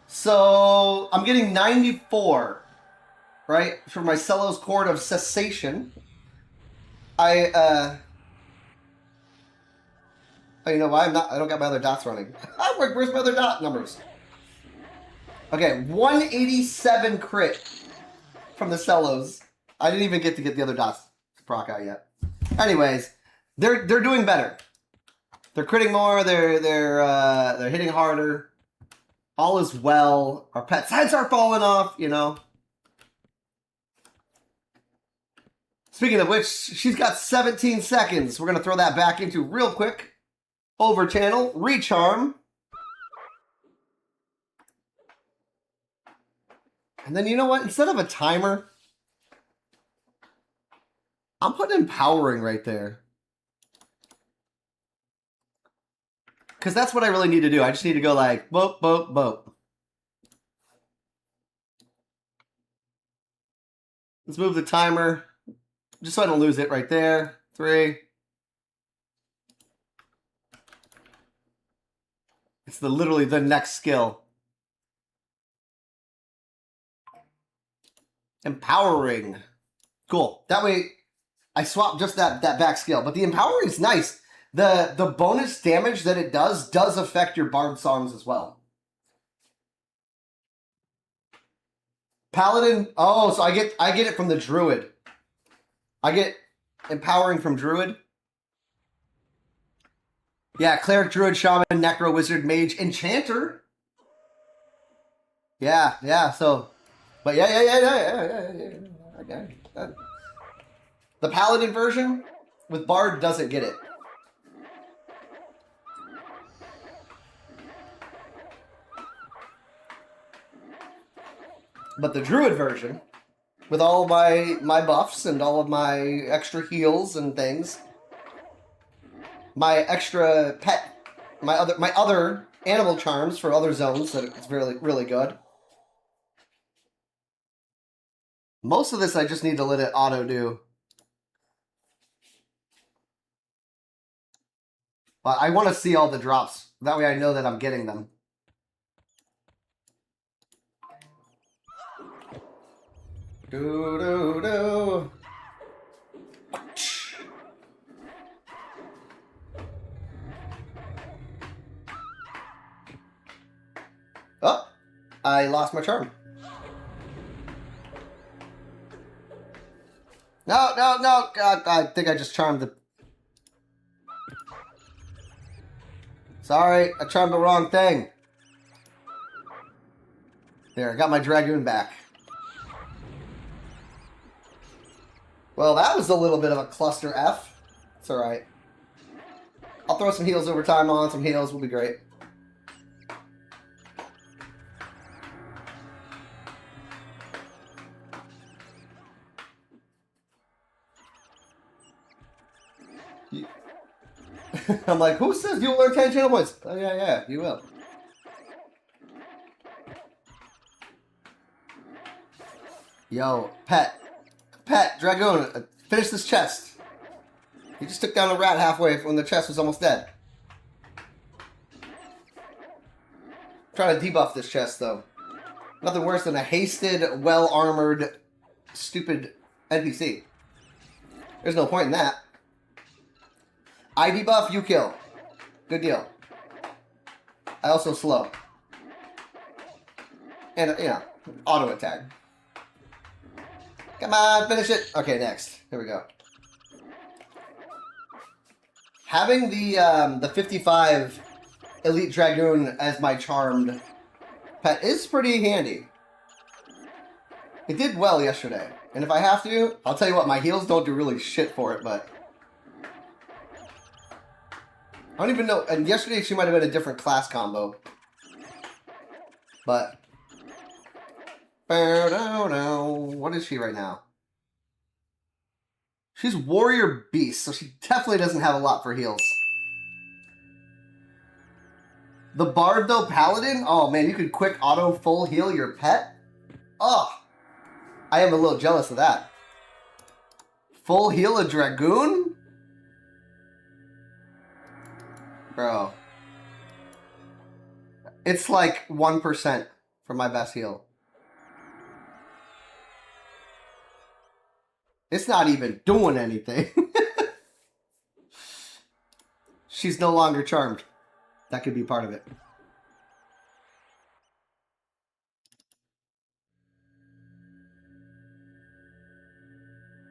So I'm getting 94, right? For my Celo's Chord of Cessation. Oh, you know why? I don't got my other dots running. Where's my other dot numbers? Okay, 187 crit from the Celos. I didn't even get the other dots to proc out yet. Anyways, they're doing better. They're critting more. They're hitting harder. All is well. Our pets' heads are falling off. You know. Speaking of which, she's got 17 seconds. We're gonna throw that back into real quick. Over channel, recharm. And then you know what? Instead of a timer, I'm putting empowering right there. Because that's what I really need to do. I just need to go like, boop, boop, boop. Let's move the timer. Just so I don't lose it right there. 3. It's literally the next skill. Empowering. Cool. That way, I swapped just that back skill, but the empowering is nice. The bonus damage that it does affect your bard songs as well. Paladin. Oh, so I get it from the Druid. I get empowering from Druid. Yeah, Cleric, Druid, Shaman, Necro, Wizard, Mage, Enchanter. Yeah. So, but yeah. Okay. The Paladin version with Bard doesn't get it. But the Druid version, with all of my buffs and all of my extra heals and things, my extra pet, my other animal charms for other zones that it's really good. Most of this I just need to let it auto do. But I want to see all the drops. That way I know that I'm getting them. Do. Oh, I lost my charm. No. God, I think I just charmed the... Sorry, I charmed the wrong thing. There, I got my Dragoon back. Well, that was a little bit of a cluster F. It's alright. I'll throw some heals over time on. Some heals will be great. I'm like, who says you'll learn 10 channel points? Oh, yeah, you will. Yo, Pet, Dragoon, finish this chest. He just took down a rat halfway when the chest was almost dead. I'm trying to debuff this chest, though. Nothing worse than a hasted, well-armored, stupid NPC. There's no point in that. I debuff, you kill. Good deal. I also slow. And, auto attack. Come on, finish it. Okay, next. Here we go. Having the 55 Elite Dragoon as my charmed pet is pretty handy. It did well yesterday. And if I have to, I'll tell you what, my heals don't do really shit for it, but... I don't even know. And yesterday she might have been a different class combo. But... What is she right now? She's Warrior Beast, so she definitely doesn't have a lot for heals. The Bard, though, Paladin? Oh, man, you could quick auto full heal your pet? Oh, I am a little jealous of that. Full heal a Dragoon? Bro. It's like 1% for my best heal. It's not even doing anything. She's no longer charmed. That could be part of it.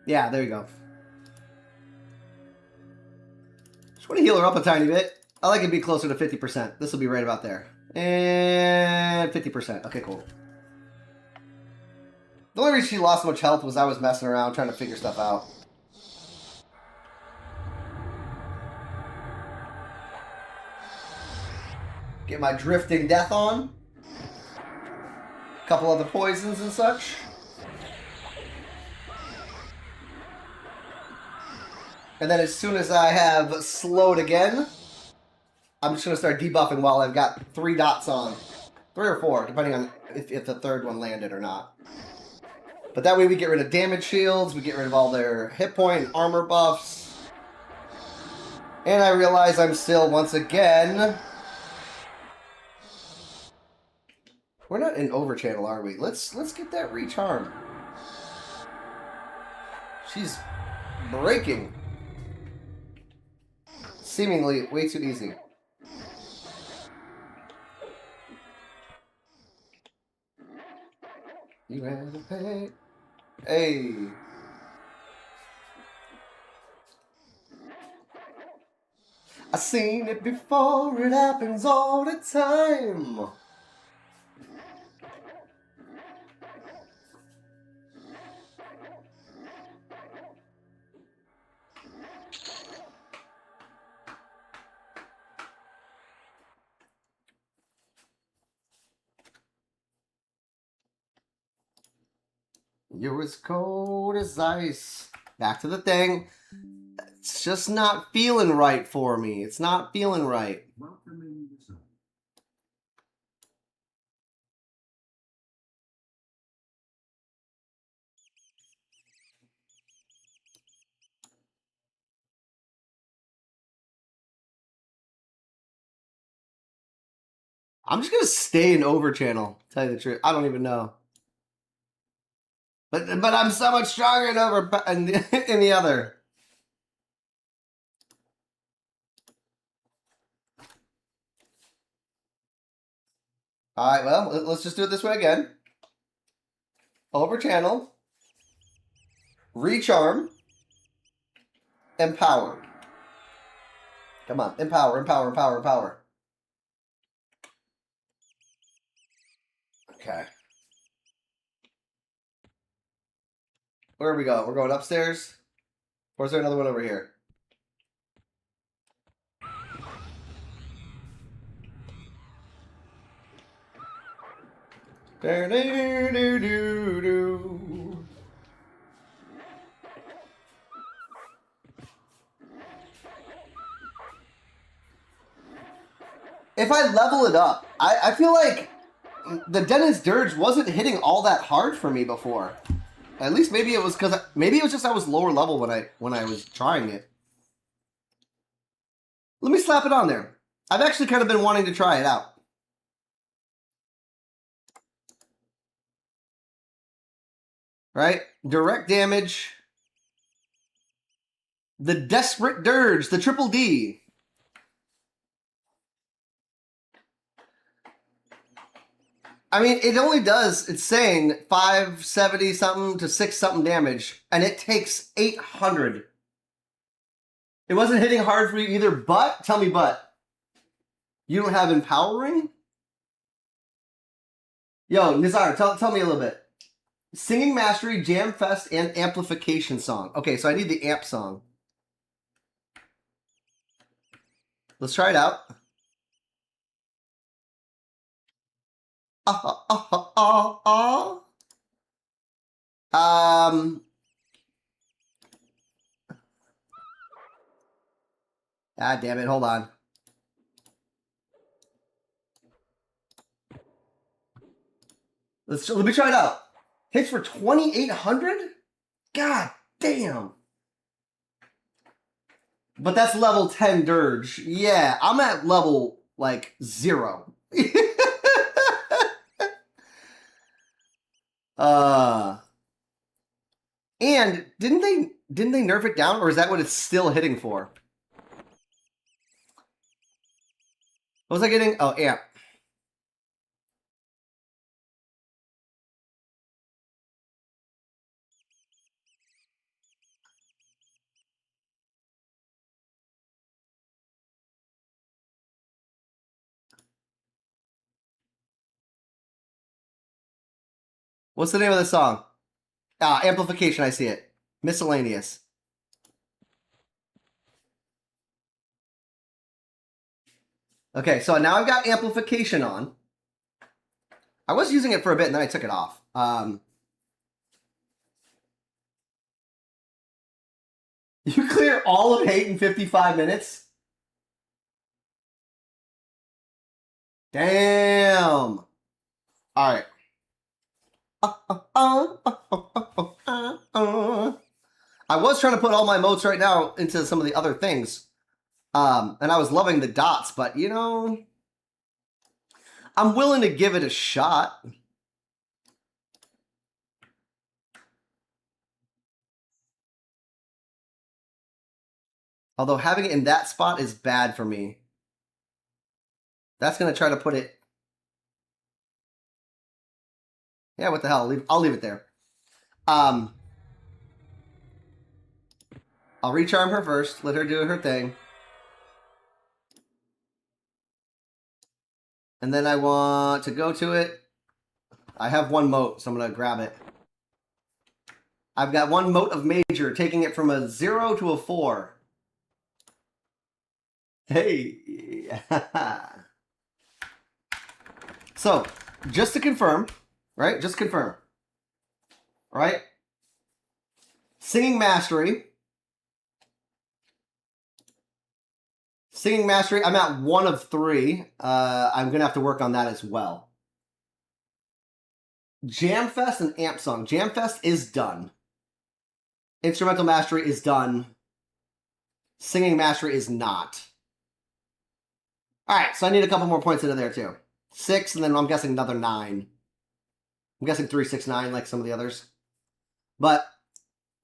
Yeah, there you go. Just want to heal her up a tiny bit. I like it to be closer to 50%. This will be right about there. And 50%. Okay, cool. The only reason she lost so much health was I was messing around trying to figure stuff out. Get my Drifting Death on. A couple other poisons and such. And then as soon as I have slowed again, I'm just going to start debuffing while I've got 3 dots on. 3 or 4, depending on if the third one landed or not. But that way we get rid of damage shields, we get rid of all their hit point and armor buffs. And I realize I'm still, once again... We're not in overchannel, are we? Let's get that recharm. She's breaking. Seemingly way too easy. You had to pay. Hey. I seen it before, it happens all the time. You're as cold as ice. Back to the thing. It's just not feeling right for me. It's not feeling right. I'm just gonna stay in over channel. Tell you the truth, I don't even know. But I'm so much stronger in over in the other. All right, well, let's just do it this way again. Over channel, recharm, empower. Come on, empower, empower, empower, empower. Okay. Where we go? We're going upstairs? Or is there another one over here? Do-do-do-do-do. If I level it up, I feel like the Dennis Dirge wasn't hitting all that hard for me before. At least maybe it was because maybe it was just I was lower level when I was trying it. Let me slap it on there. I've actually kind of been wanting to try it out. Right? Direct damage. The Desperate Dirge, the Triple D. I mean, it only does, it's saying 570 something to 6 something damage, and it takes 800. It wasn't hitting hard for you either, but, tell me but. You don't have empowering? Yo, Nizar, tell me a little bit. Singing Mastery, Jam Fest, and Amplification Song. Okay, so I need the amp song. Let's try it out. Ah, damn it, hold on. Let me try it out. Hits for 2,800? God damn. But that's level 10 Dirge. Yeah, I'm at level, like, 0. And didn't they nerf it down, or is that what it's still hitting for? What was I getting? Oh, amp. What's the name of the song? Ah, Amplification, I see it. Miscellaneous. Okay, so now I've got Amplification on. I was using it for a bit, and then I took it off. You clear all of hate in 55 minutes? Damn. All right. I was trying to put all my motes right now into some of the other things. And I was loving the dots, but, you know, I'm willing to give it a shot. Although having it in that spot is bad for me. That's going to try to put it... Yeah, what the hell? I'll leave it there. I'll recharm her first. Let her do her thing. And then I want to go to it. I have one moat, so I'm going to grab it. I've got one moat of major, taking it from a 0 to a 4. Hey. So, just to confirm, right? Just confirm. Right? Singing Mastery. Singing Mastery, I'm at 1 of 3. I'm going to have to work on that as well. Jamfest and Amp Song. Jamfest is done. Instrumental Mastery is done. Singing Mastery is not. Alright, so I need a couple more points into there too. 6, and then I'm guessing another 9. I'm guessing 3, 6, 9 like some of the others. But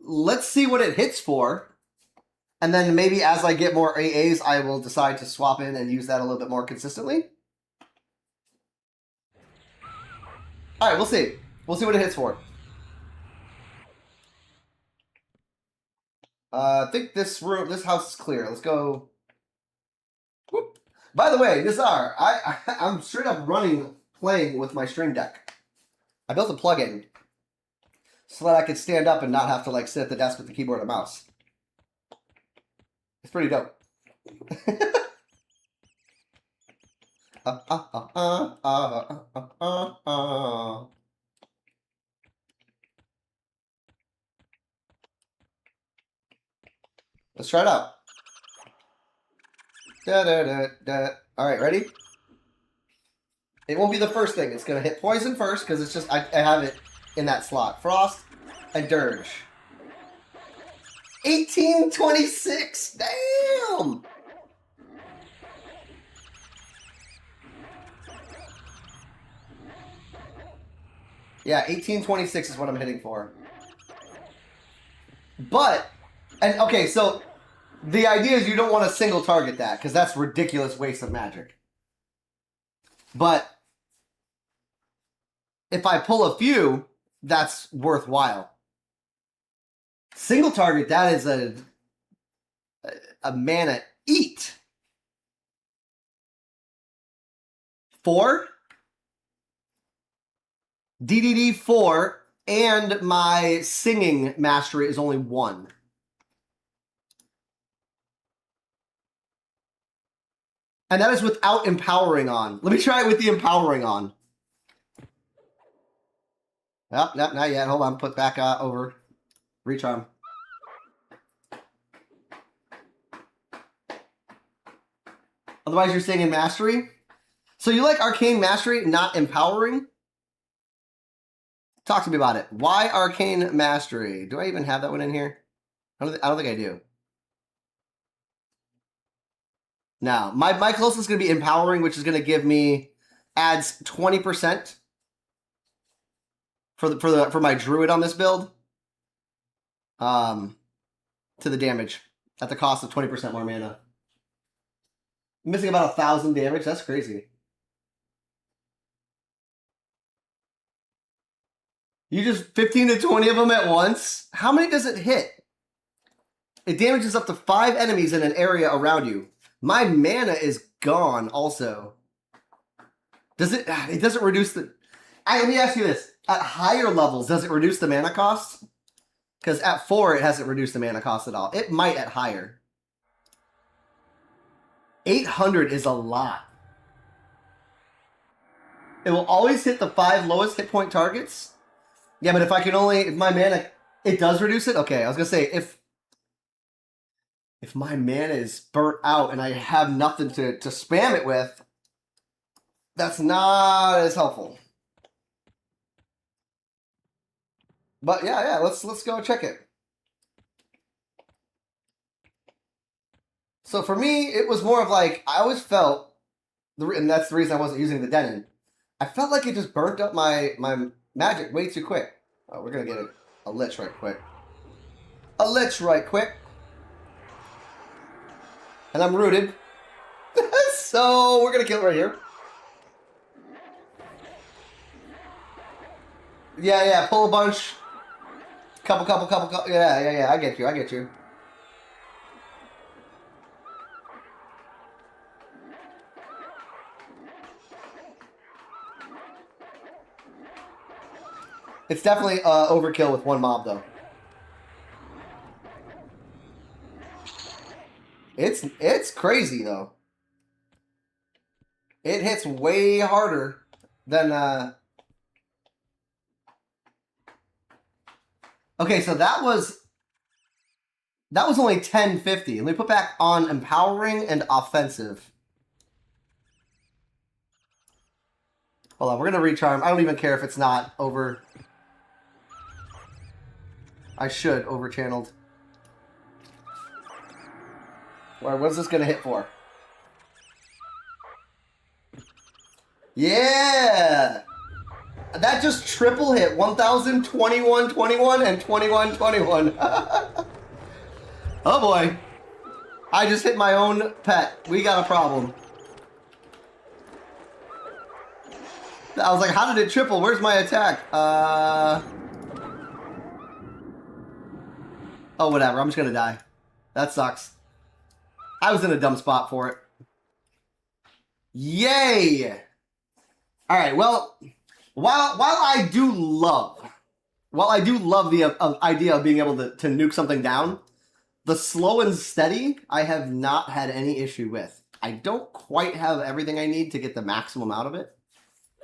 let's see what it hits for. And then maybe as I get more AAs, I will decide to swap in and use that a little bit more consistently. Alright, we'll see. We'll see what it hits for. I think this house is clear. Let's go. Whoop. By the way, Nizar, I'm straight up playing with my Stream Deck. I built a plugin so that I could stand up and not have to like sit at the desk with the keyboard and mouse. It's pretty dope. Let's try it out. Alright, ready? It won't be the first thing. It's going to hit poison first because it's just I have it in that slot. Frost and Dirge. 1826! Damn! Yeah, 1826 is what I'm hitting for. But, and okay, so the idea is you don't want to single target that because that's ridiculous waste of magic. But if I pull a few, that's worthwhile. Single target, that is a mana eat. 4? DDD 4, and my singing mastery is only 1. And that is without empowering on. Let me try it with the empowering on. Oh, no, not yet. Hold on. Put back over. Recharm. Otherwise, you're staying in Mastery? So you like Arcane Mastery, not Empowering? Talk to me about it. Why Arcane Mastery? Do I even have that one in here? I don't think I do. No. My closest is going to be Empowering, which is going to give me... adds 20% for my Druid on this build. To the damage at the cost of 20% more mana. I'm missing about 1,000 damage. That's crazy. You just 15 to 20 of them at once? How many does it hit? It damages up to 5 enemies in an area around you. My mana is gone also. Does it? It doesn't reduce the... let me ask you this. At higher levels, does it reduce the mana cost? Because at 4, it hasn't reduced the mana cost at all. It might at higher. 800 is a lot. It will always hit the 5 lowest hit point targets. Yeah, but if I can only... if my mana... it does reduce it? Okay, I was going to say, if my mana is burnt out and I have nothing to spam it with, that's not as helpful. But yeah, let's go check it. So for me, it was more of like, I always felt, and that's the reason I wasn't using the Denon, I felt like it just burnt up my magic way too quick. Oh, we're going to get a Lich right quick. A Lich right quick. And I'm rooted. So we're going to kill it right here. Yeah, pull a bunch. Couple. Yeah, I get you. It's definitely overkill with one mob, though. It's crazy, though. It hits way harder than... Okay, so that was only 1050. Let me put back on empowering and offensive. Hold on, we're going to recharm. I don't even care if it's not over... I should over-channeled. What's this going to hit for? Yeah! That just triple hit. 1,000, 21, 21, and 21, 21. Oh boy. I just hit my own pet. We got a problem. I was like, how did it triple? Where's my attack? Oh, whatever. I'm just going to die. That sucks. I was in a dumb spot for it. Yay! Alright, well, while I do love the idea of being able to nuke something down, the slow and steady, I have not had any issue with. I don't quite have everything I need to get the maximum out of it.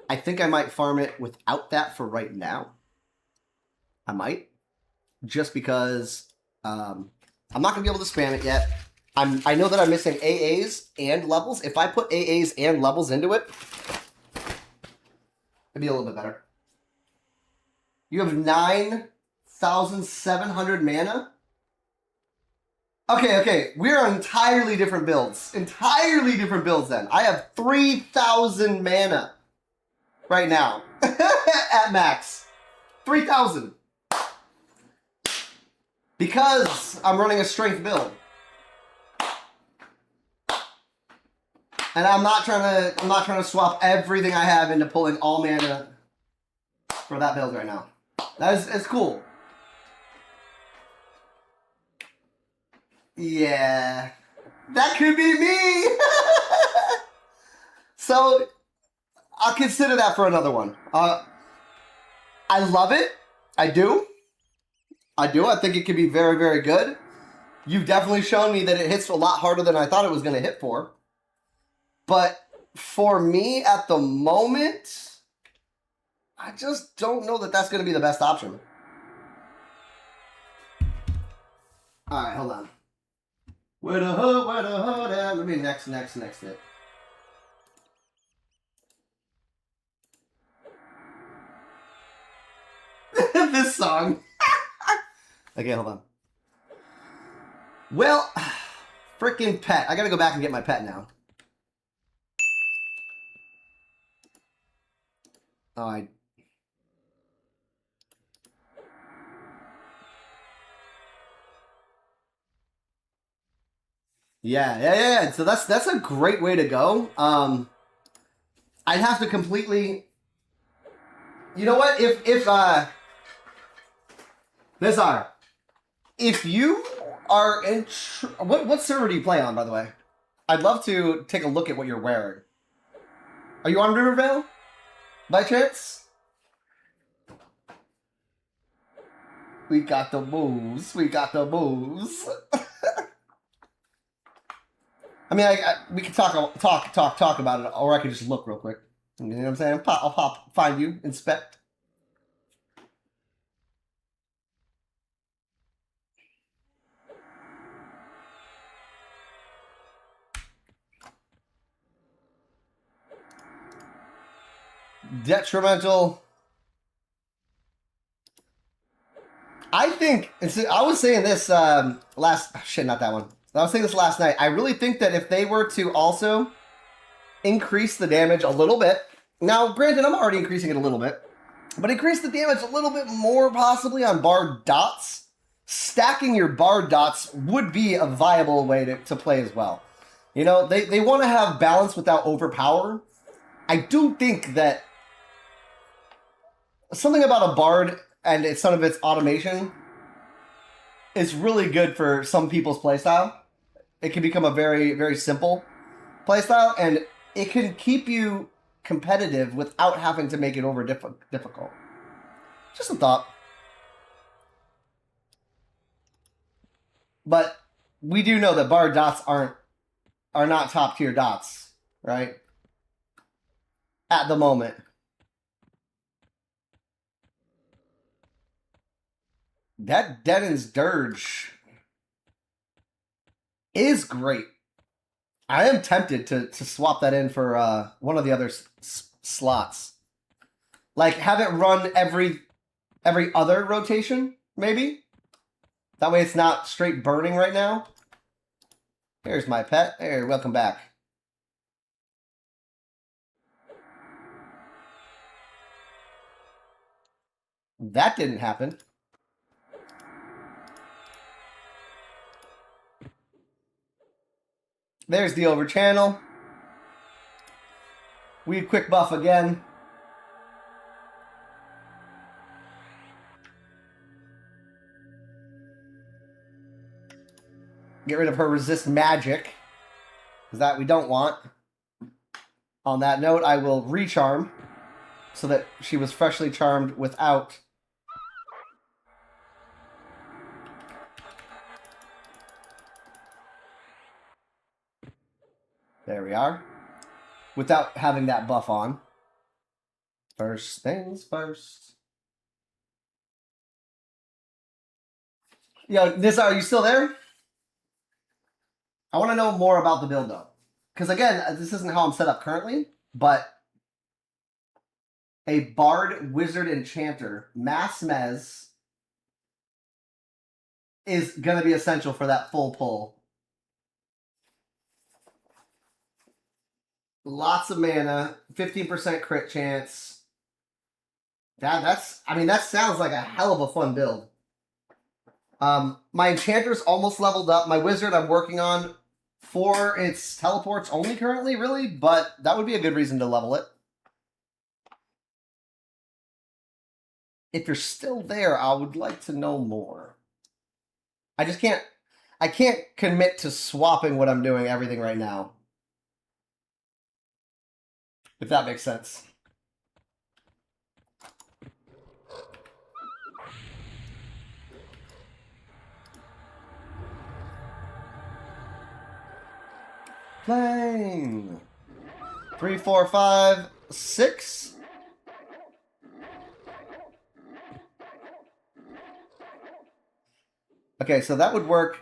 I think I might farm it without that for right now. I might. Just because... I'm not going to be able to spam it yet. I know that I'm missing AAs and levels. If I put AAs and levels into it, it'd be a little bit better. You have 9,700 mana? Okay. We're on entirely different builds. Entirely different builds then. I have 3,000 mana right now at max. 3,000. Because I'm running a strength build. And I'm not trying to swap everything I have into pulling all mana for that build right now. It's cool. Yeah. That could be me. So I'll consider that for another one. I love it. I do. I think it could be very, very good. You've definitely shown me that it hits a lot harder than I thought it was going to hit for. But for me, at the moment, I just don't know that that's going to be the best option. All right, hold on. Where the hood at? Let me next it. This song. Okay, hold on. Well, freaking pet. I gotta go back and get my pet now. Oh, Yeah. So that's a great way to go. I'd have to completely... You know what? If Nizar, if you are in... What server do you play on, by the way? I'd love to take a look at what you're wearing. Are you on Rivervale? By chance? We got the moves. We I mean, we can talk about it, or I can just look real quick. You know what I'm saying? I'll find you, inspect. Detrimental. I think, I was saying this not that one. I was saying this last night. I really think that if they were to also increase the damage a little bit, now granted I'm already increasing it a little bit, but increase the damage a little bit more possibly on barred dots, stacking your barred dots would be a viable way to play as well. You know, they want to have balance without overpower. I do think that something about a bard and some of its automation is really good for some people's playstyle. It can become a very, very simple playstyle, and it can keep you competitive without having to make it over difficult. Just a thought. But we do know that bard dots are not top tier dots, right? At the moment. That Denon's Dirge is great. I am tempted to swap that in for one of the other slots. Like, have it run every other rotation, maybe? That way it's not straight burning right now. Here's my pet. Hey, welcome back. That didn't happen. There's the over channel. We quick buff again. Get rid of her resist magic, because that we don't want. On that note, I will recharm so that she was freshly charmed without. There we are. Without having that buff on. First things first. Yo, Nissa, are you still there? I want to know more about the build, though. Because, again, this isn't how I'm set up currently, but a Bard, Wizard, Enchanter, Mass Mez is going to be essential for that full pull. Lots of mana, 15% crit chance. I mean, that sounds like a hell of a fun build. My Enchanter's almost leveled up. My Wizard I'm working on for its teleports only currently, really, but that would be a good reason to level it. If you're still there, I would like to know more. I can't commit to swapping what I'm doing, everything right now. If that makes sense. Playing 3, 4, 5, 6. Okay, so that would work.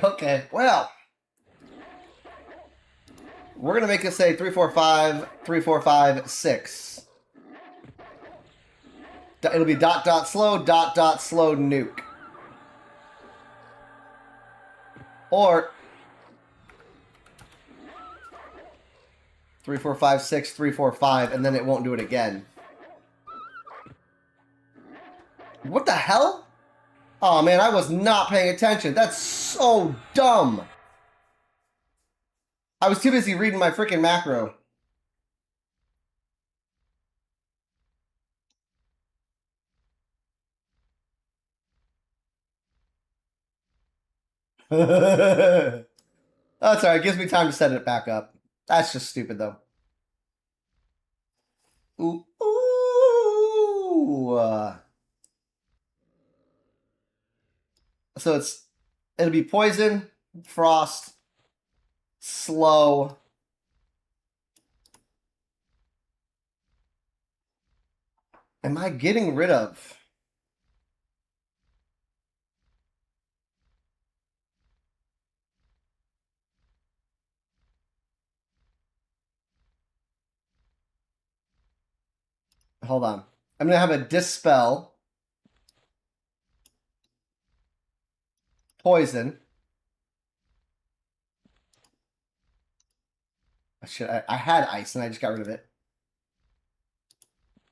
Okay, well, we're gonna make it say 3, 4, 5, 3, 4, 5, 6. It'll be dot dot slow nuke. Or 3, 4, 5, 6, 3, 4, 5, and then it won't do it again. What the hell? Oh man, I was not paying attention. That's so dumb. I was too busy reading my freaking macro. That's alright. It gives me time to set it back up. That's just stupid, though. Ooh. Ooh. So it'll be poison, frost, slow. Am I getting rid of? Hold on. I'm going to have a dispel. Poison. I had ice and I just got rid of it.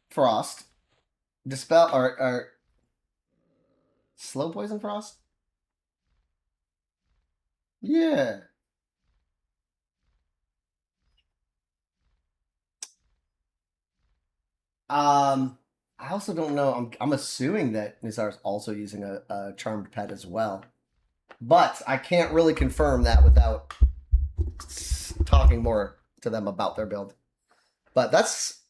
Frost. Dispel or slow poison frost? Yeah. I also don't know. I'm assuming that Nizar's also using a charmed pet as well. But I can't really confirm that without talking more to them about their build. But that's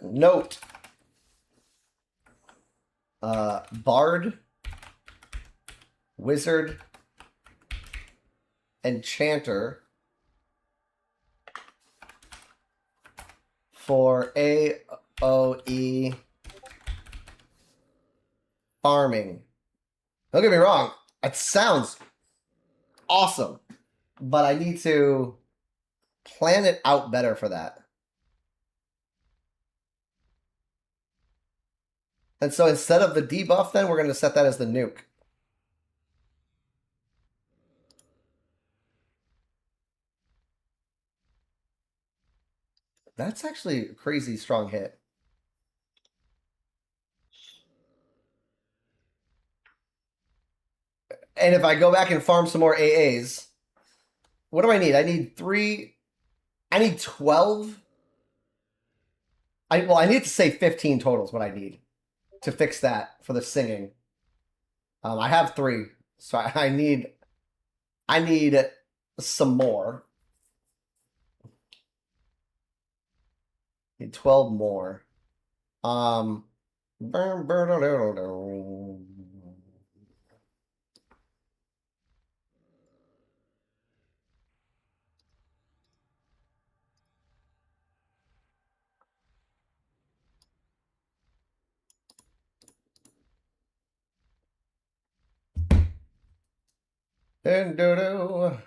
note. Bard, Wizard, Enchanter for AOE farming. Don't get me wrong, it sounds awesome, but I need to plan it out better for that. And so instead of the debuff, then we're going to set that as the nuke. That's actually a crazy strong hit. And if I go back and farm some more AAs, what do I need? I need 3. I need 12. I need to say 15 total is what I need to fix that for the singing. I have 3, so I need some more. Need 12 more. Do-do-do.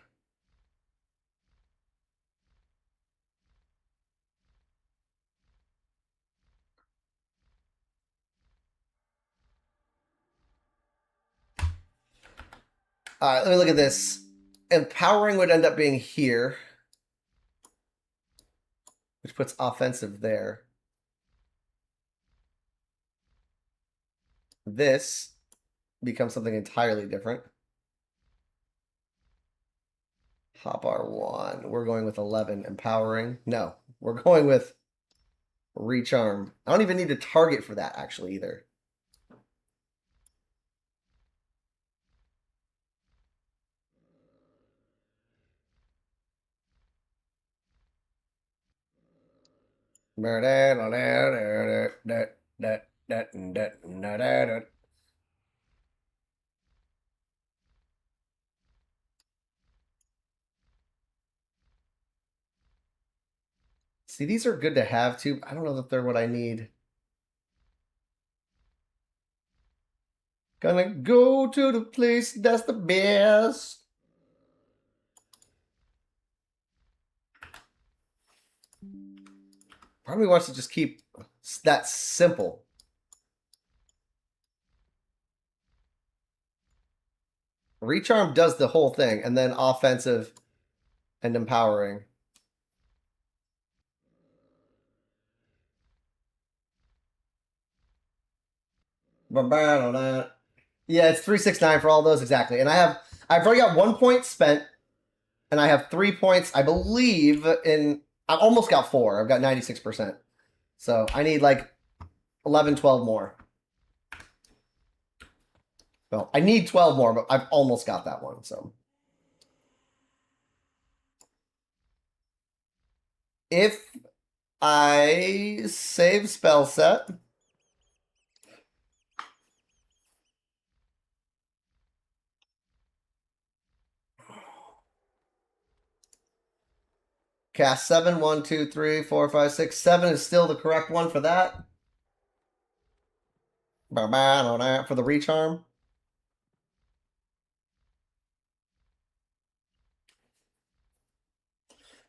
All right, let me look at this. Empowering would end up being here, which puts offensive there. This becomes something entirely different. Hop R1. We're going with 11. Empowering. No, we're going with Recharm. I don't even need to target for that, actually, either. See, these are good to have too. I don't know that they're what I need. Gonna go to the place that's the best. Part of me wants to just keep that simple. Recharm does the whole thing, and then offensive and empowering. Yeah, it's 369 for all those exactly. And I've already got 1 point spent, and I have 3 points, I believe, I almost got 4. I've got 96%. So I need like 11, 12 more. Well, I need 12 more, but I've almost got that one, so. If I save spell set, cast 7, 1, 2, 3, 4, 5, 6, 7 is still the correct one for that. For the recharm.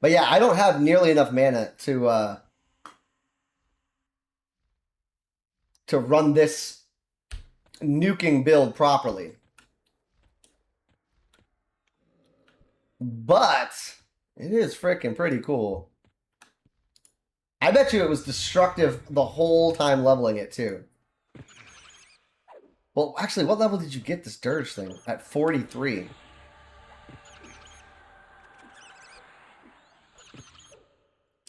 But yeah, I don't have nearly enough mana to run this nuking build properly. But it is freaking pretty cool. I bet you it was destructive the whole time leveling it too. Well, actually, what level did you get this Dirge thing? At 43.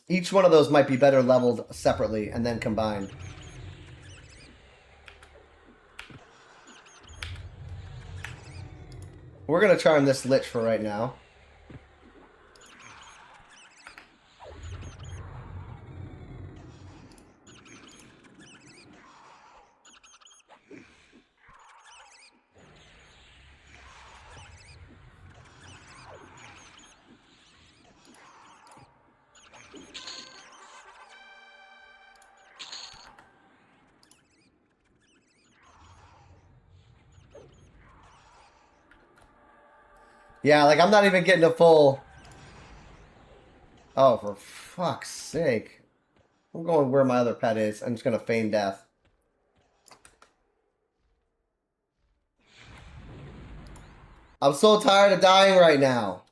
Each one of those might be better leveled separately and then combined. We're going to charm this Lich for right now. Yeah, like I'm not even getting a full... Oh, for fuck's sake. I'm going where my other pet is. I'm just going to feign death. I'm so tired of dying right now.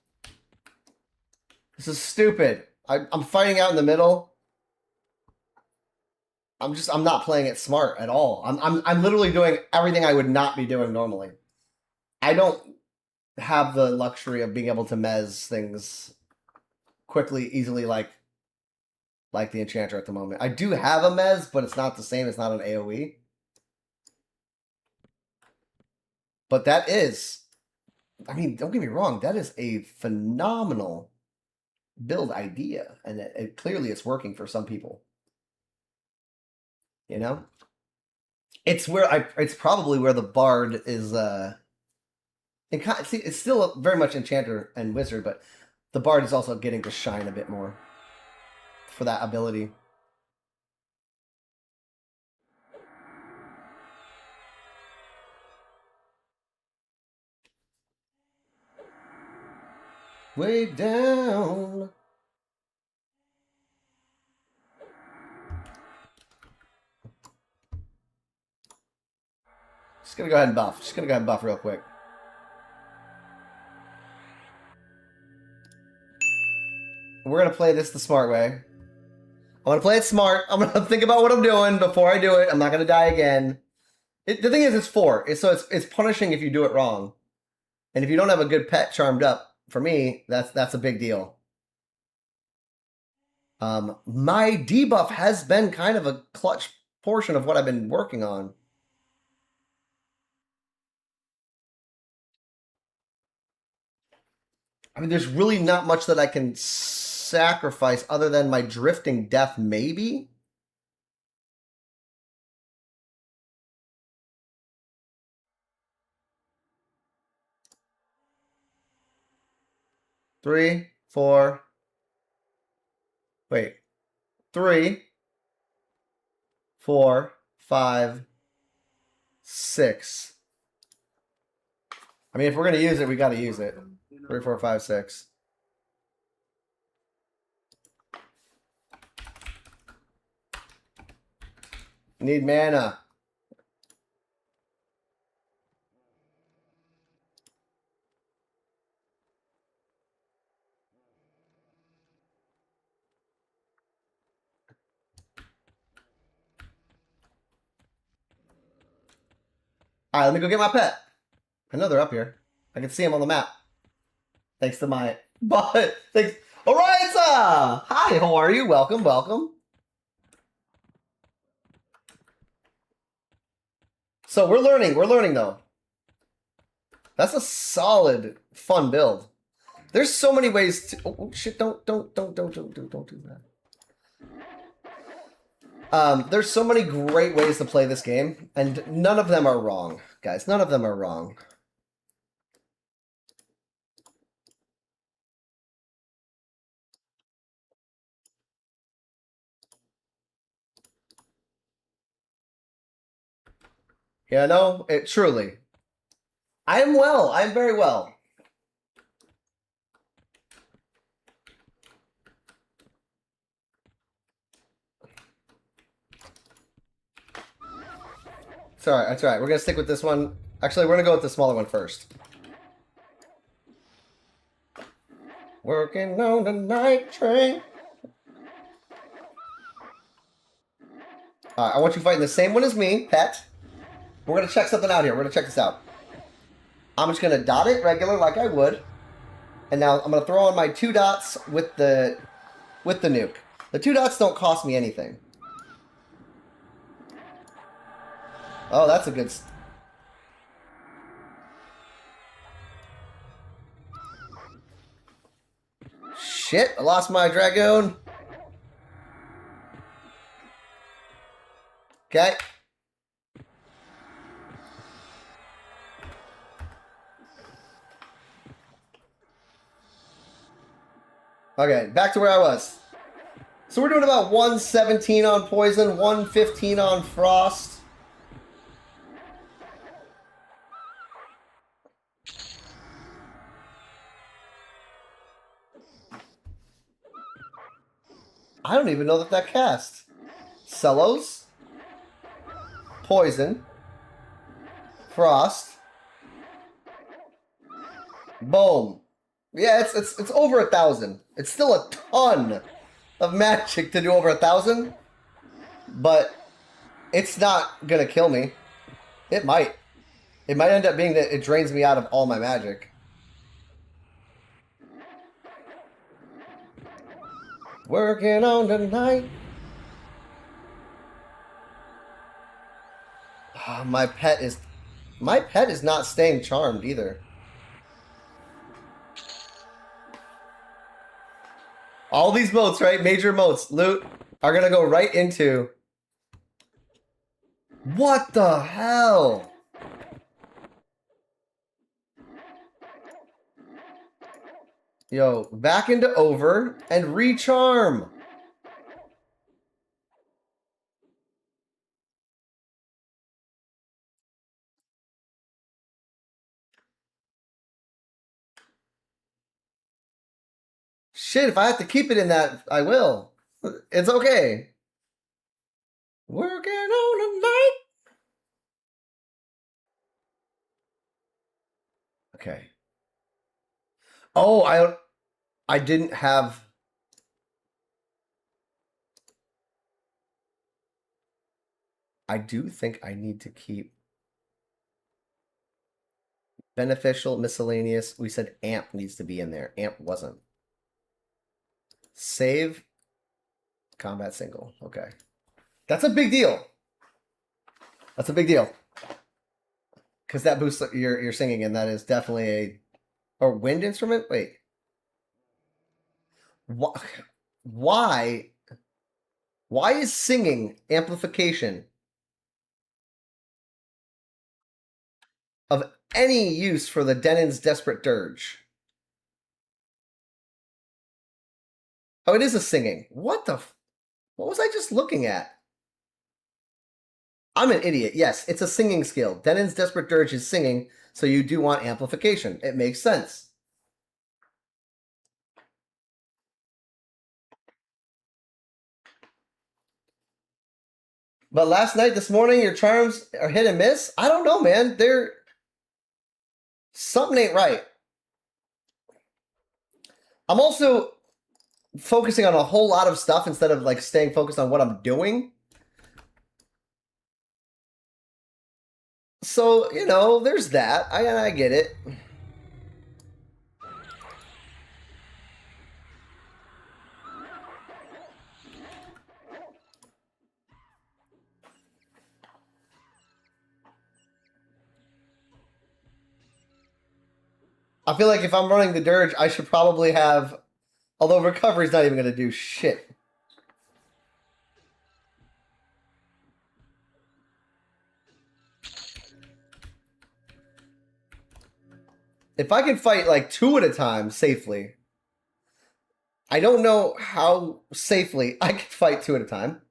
This is stupid. I'm fighting out in the middle. I'm not playing it smart at all. I'm literally doing everything I would not be doing normally. I don't have the luxury of being able to mez things quickly, easily like the Enchanter at the moment. I do have a mez, but it's not the same. It's not an AoE. But that is, I mean, don't get me wrong, that is a phenomenal build idea, and it clearly it's working for some people. You know, it's probably where the Bard is. It's still very much Enchanter and Wizard, but the Bard is also getting to shine a bit more for that ability. Way down. Just gonna go ahead and buff. Just gonna go ahead and buff real quick. We're gonna play this the smart way. I'm gonna play it smart. I'm gonna think about what I'm doing before I do it. I'm not gonna die again. The thing is, it's 4. It's punishing if you do it wrong. And if you don't have a good pet charmed up, for me, that's a big deal. My debuff has been kind of a clutch portion of what I've been working on. I mean, there's really not much that I can sacrifice other than my drifting death, maybe? Three, 4. Wait. 3, 4, 5, 6. I mean, if we're going to use it, we got to use it. 3, 4, 5, 6. Need mana. All right, let me go get my pet. I know they're up here. I can see them on the map. Thanks to my... But, thanks... Oriza! Hi, how are you? Welcome, welcome. So we're learning though. That's a solid, fun build. There's so many ways to... Oh, shit, don't do that. There's so many great ways to play this game, and none of them are wrong, guys. None of them are wrong. Yeah, no, truly. I am well. I am very well. It's alright, that's alright. We're gonna stick with this one. Actually, we're gonna go with the smaller one first. Working on the night train. Alright, I want you fighting the same one as me, pet. We're gonna check something out here. We're gonna check this out. I'm just gonna dot it regular like I would. And now I'm gonna throw on my 2 dots with the nuke. The 2 dots don't cost me anything. Oh, that's a good... Shit, I lost my Dragoon. Okay. Okay, back to where I was. So we're doing about 117 on poison, 115 on frost. I don't even know that cast. Cellos. Poison. Frost. Boom. Yeah, it's over 1,000. It's still a ton of magic to do over 1,000, but it's not gonna kill me. It might. It might end up being that it drains me out of all my magic. Working on the night. Oh, my pet is not staying charmed either. All these moats, right? Major moats, loot, are gonna go right into... What the hell? Yo, back into over and recharm. Shit, if I have to keep it in that, I will. It's okay. Working on the night. Okay. Oh, I didn't have... I do think I need to keep beneficial, miscellaneous. We said amp needs to be in there. Amp wasn't. Save combat single. Okay. That's a big deal. That's a big deal. Because that boosts you're singing, and that is definitely a... Or wind instrument? Wait. Why is singing amplification of any use for the Denon's Desperate Dirge? Oh, it is a singing. What the... What was I just looking at? I'm an idiot. Yes, it's a singing skill. Denon's Desperate Dirge is singing, so you do want amplification. It makes sense. But last night, this morning, your charms are hit and miss? I don't know, man. They're... Something ain't right. I'm also focusing on a whole lot of stuff instead of like staying focused on what I'm doing. So, you know, there's that. I get it. I feel like if I'm running the Dirge, I should probably have... Although recovery's not even going to do shit. If I can fight like 2 at a time safely, I don't know how safely I can fight 2 at a time.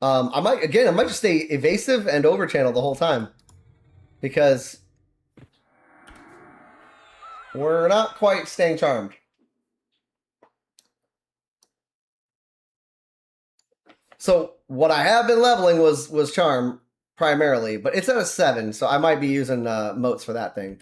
I might just stay evasive and overchannel the whole time. Because we're not quite staying charmed. So what I have been leveling was charm primarily, but it's at a 7, so I might be using motes for that thing.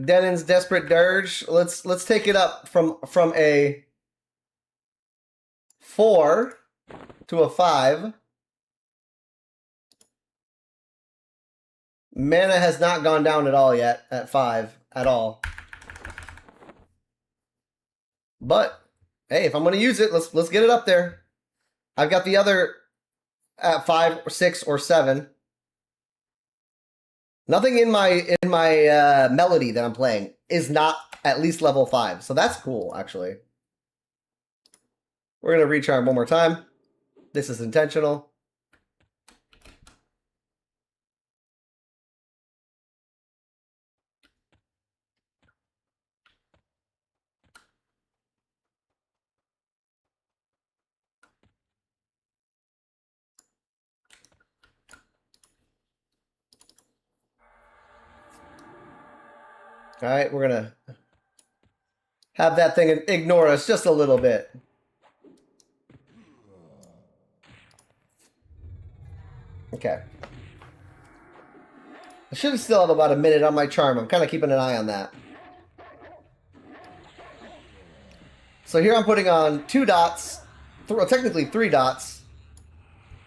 Denon's Desperate Dirge. Let's take it up from a 4 to a 5. Mana has not gone down at all yet at 5 at all. But hey, if I'm going to use it, let's get it up there. I've got the other at 5 or 6 or 7. Nothing in my melody that I'm playing is not at least level 5. So that's cool, actually. We're going to recharm one more time. This is intentional. All right, we're going to have that thing ignore us just a little bit. Okay. I should have still had about a minute on my charm. I'm kind of keeping an eye on that. So here I'm putting on 2 dots, technically 3 dots,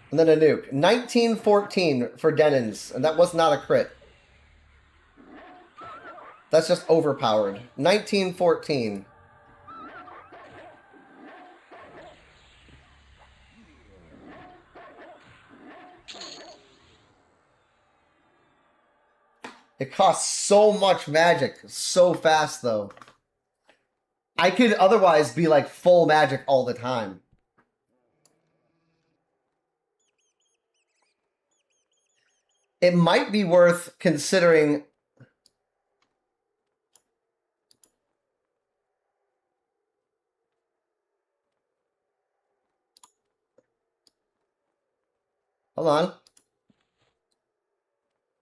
and then a nuke. 1914 for Denon's, and that was not a crit. That's just overpowered. 1914. It costs so much magic so fast, though. I could otherwise be like full magic all the time. It might be worth considering. Hold on.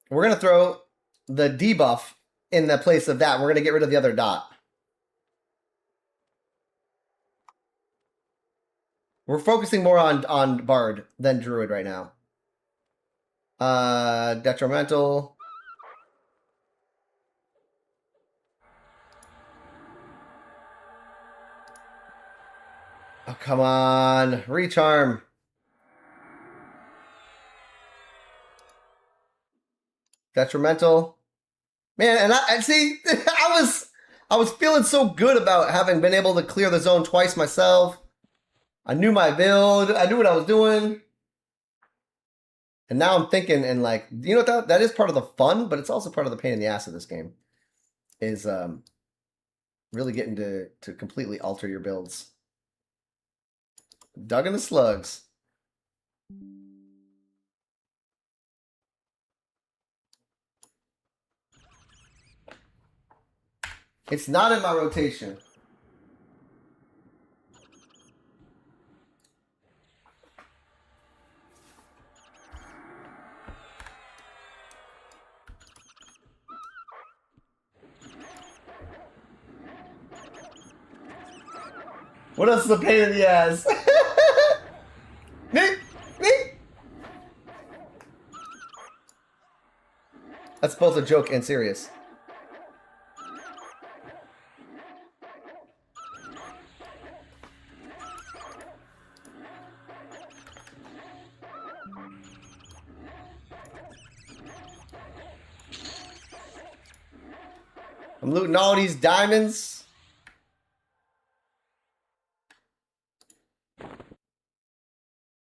We're going to throw the debuff in the place of that. We're going to get rid of the other dot. We're focusing more on Bard than Druid right now. Detrimental. Oh, come on. Recharm. Detrimental. Man, and I see, I was feeling so good about having been able to clear the zone twice myself. I knew my build. I knew what I was doing. And now I'm thinking, and like, you know, that is part of the fun, but it's also part of the pain in the ass of this game. Is really getting to completely alter your builds. Dug in the slugs. It's not in my rotation. What else is a pain in the ass? Me. That's both a joke and serious. I'm looting all these diamonds.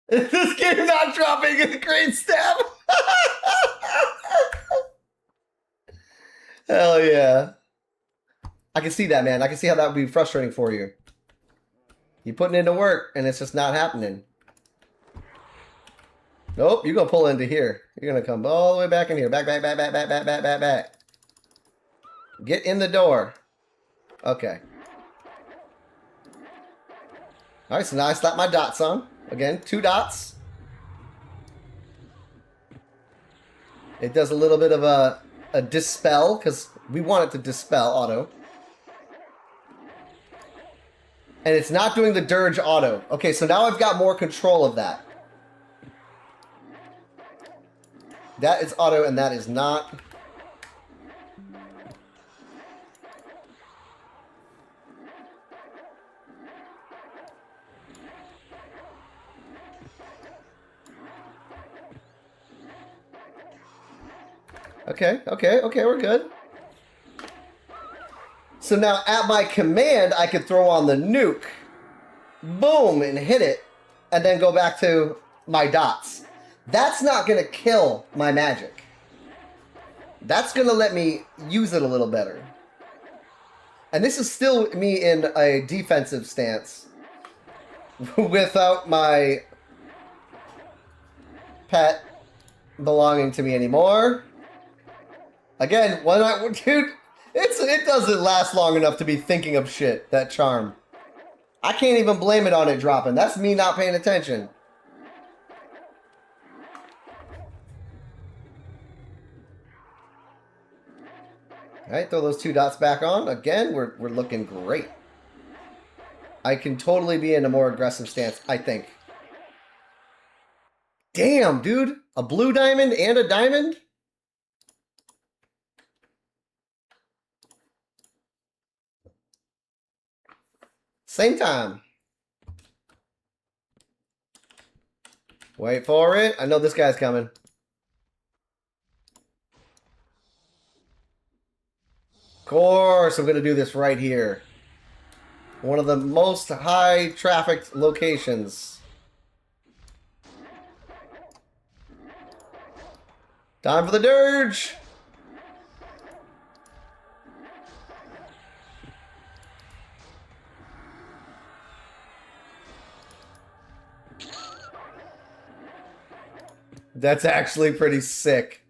Is this game not dropping a great stab? Hell yeah. I can see that, man. I can see how that would be frustrating for you. You're putting into work, and it's just not happening. Nope, you're going to pull into here. You're going to come all the way back in here. Back. Get in the door. Okay. All right, so now I slap my dots on. Again, 2 dots. It does a little bit of a a dispel, because we want it to dispel auto. And it's not doing the dirge auto. Okay, so now I've got more control of that. That is auto and that is not. Okay, we're good. So now at my command, I could throw on the nuke. Boom, and hit it. And then go back to my dots. That's not going to kill my magic. That's going to let me use it a little better. And this is still me in a defensive stance. Without my pet belonging to me anymore. Again, why not, dude? It doesn't last long enough to be thinking of shit, that charm. I can't even blame it on it dropping. That's me not paying attention. Alright, throw those 2 dots back on. Again, we're looking great. I can totally be in a more aggressive stance, I think. Damn, dude. A blue diamond and a diamond? Same time. Wait for it. I know this guy's coming. Of course, I'm going to do this right here. One of the most high-trafficked locations. Time for the dirge! That's actually pretty sick.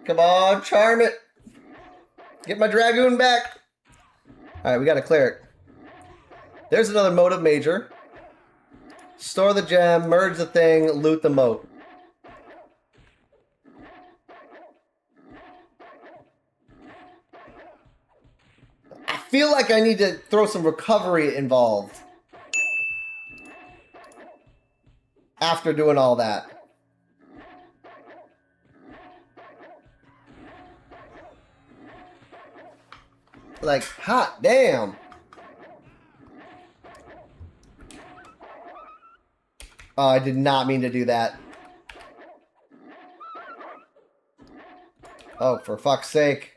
Come on, charm it. Get my Dragoon back. Alright, we gotta clear it. There's another motive major. Store the gem, merge the thing, loot the moat. I feel like I need to throw some recovery involved. After doing all that. Like, hot damn. Oh, I did not mean to do that. Oh, for fuck's sake.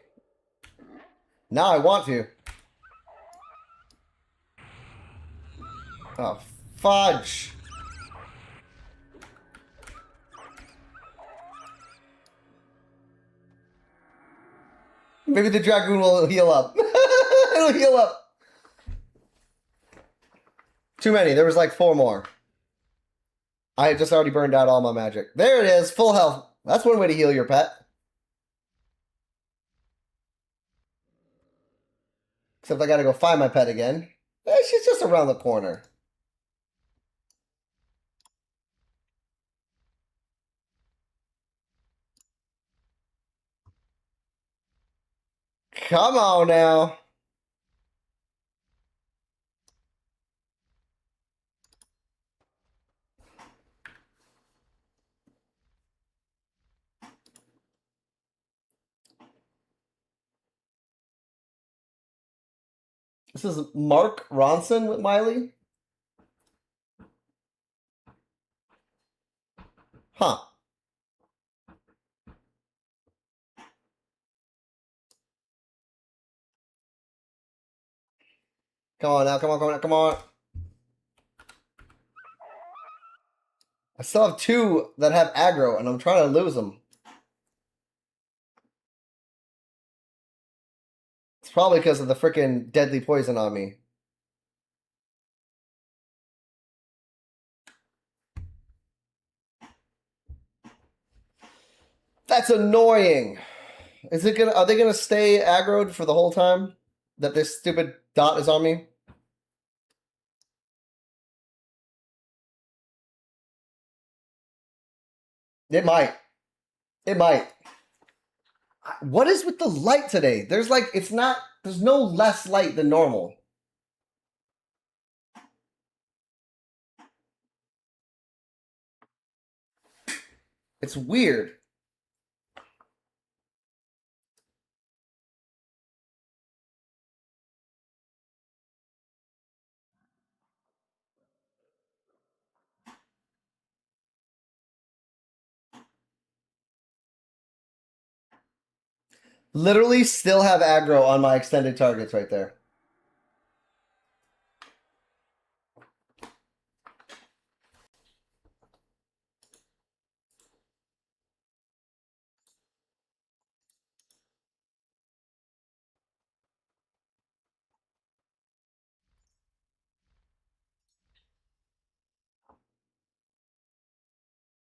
Now I want to. Oh, fudge. Maybe the Dragoon will heal up. It'll heal up. Too many. There was like 4 more. I had just already burned out all my magic. There it is. Full health. That's one way to heal your pet. Except I gotta go find my pet again. She's just around the corner. Come on now. This is Mark Ronson with Miley. Huh. Come on now, come on, come on. I still have 2 that have aggro, and I'm trying to lose them. It's probably because of the freaking deadly poison on me. That's annoying. Is it gonna? Are they gonna stay aggroed for the whole time that this stupid dot is on me? It might. It might. What is with the light today? There's like, it's not. There's no less light than normal. It's weird. Literally still have aggro on my extended targets right there.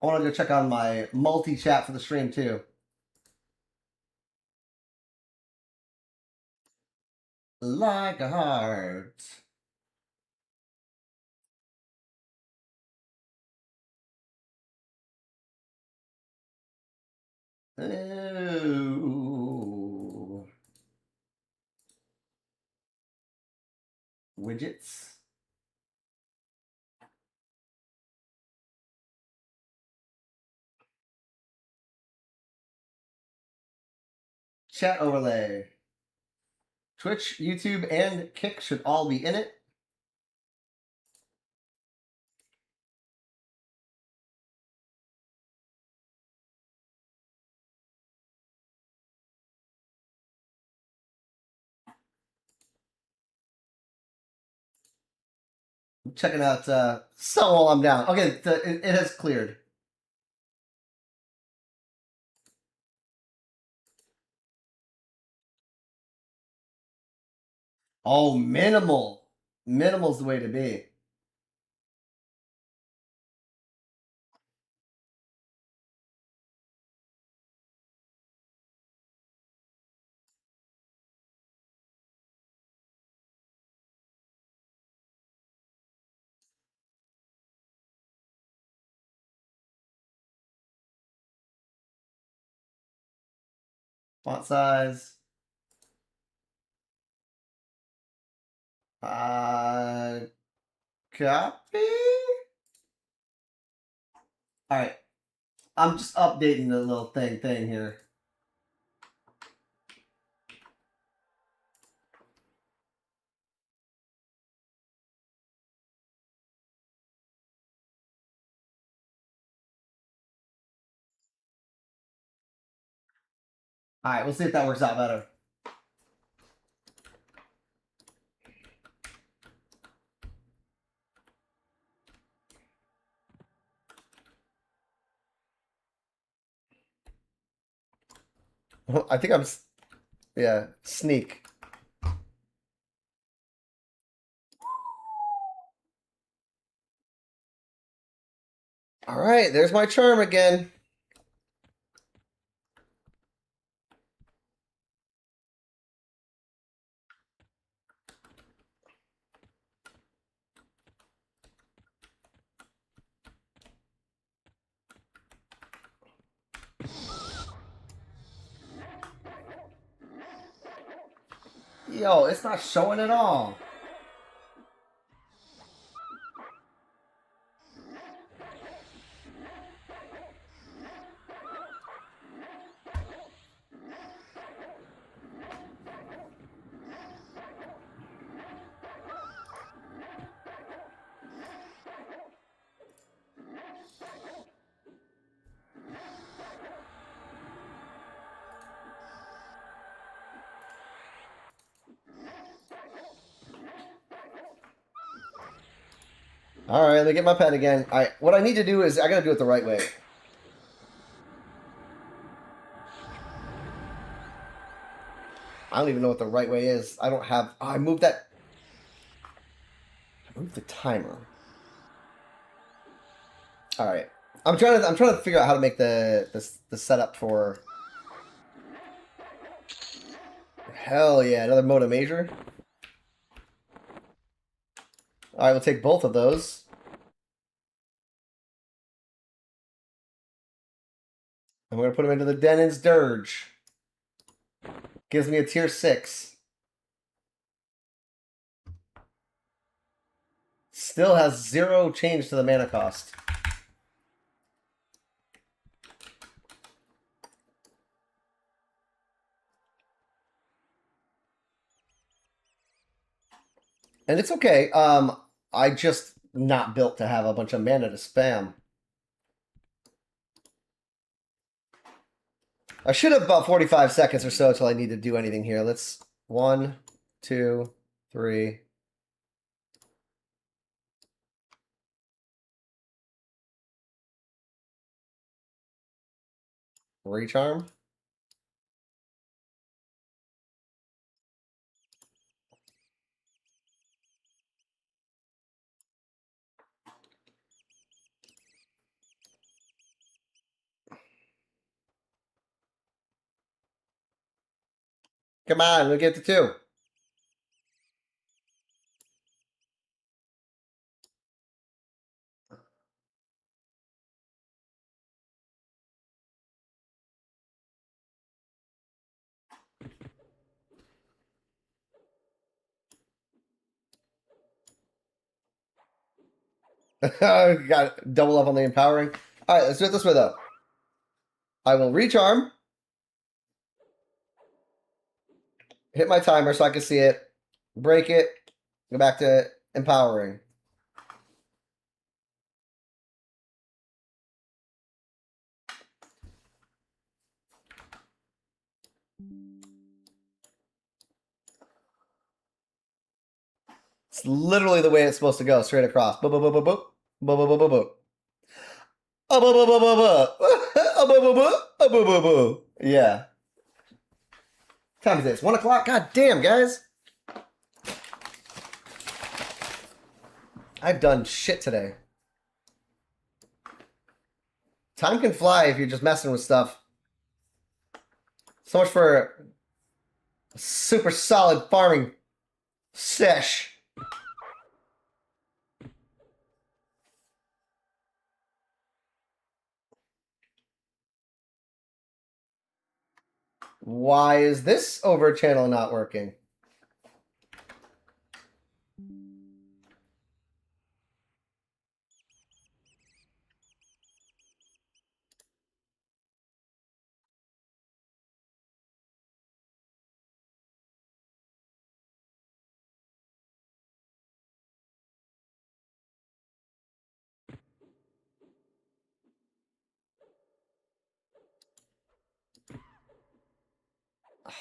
I want to go check on my multi-chat for the stream too. Like a heart. Ooh. Widgets. Chat overlay. Twitch, YouTube, and Kick should all be in it. I'm checking out so while I'm down. Okay, it has cleared. Oh, minimal. Minimal's the way to be. Font size. Copy. All right. I'm just updating the little thing here. All right, we'll see if that works out better. I think I'm, yeah, sneak. All right, there's my charm again. Yo, it's not showing at all. All right, let me get my pen again. What I need to do is I got to do it the right way. I don't even know what the right way is. I don't have. Oh, I moved that. I moved the timer. All right. I'm trying to figure out how to make the setup for. Hell yeah, another Moto Major. All right, we'll take both of those. I'm gonna put them into the Denon's Dirge. Gives me a tier 6. Still has 0 change to the mana cost. And it's okay. I just not built to have a bunch of mana to spam. I should have about 45 seconds or so until I need to do anything here. Let's 1, 2, 3. Recharm. Come on, we'll get to 2. Got double up on the empowering. All right, let's do it this way though. I will recharm. Hit my timer so I can see it. Break it. Go back to empowering. It's literally the way it's supposed to go, straight across. Boop, boop, boop, boop, boop. Boop, boop, boop, boop, boop. Oh, boop, boop, boop, boop, boop. Oh, boop, boop, boop. Oh, boop, boop, boop. Yeah. What time is this? 1 o'clock? God damn, guys. I've done shit today. Time can fly if you're just messing with stuff. So much for a super solid farming sesh. Why is this over channel not working?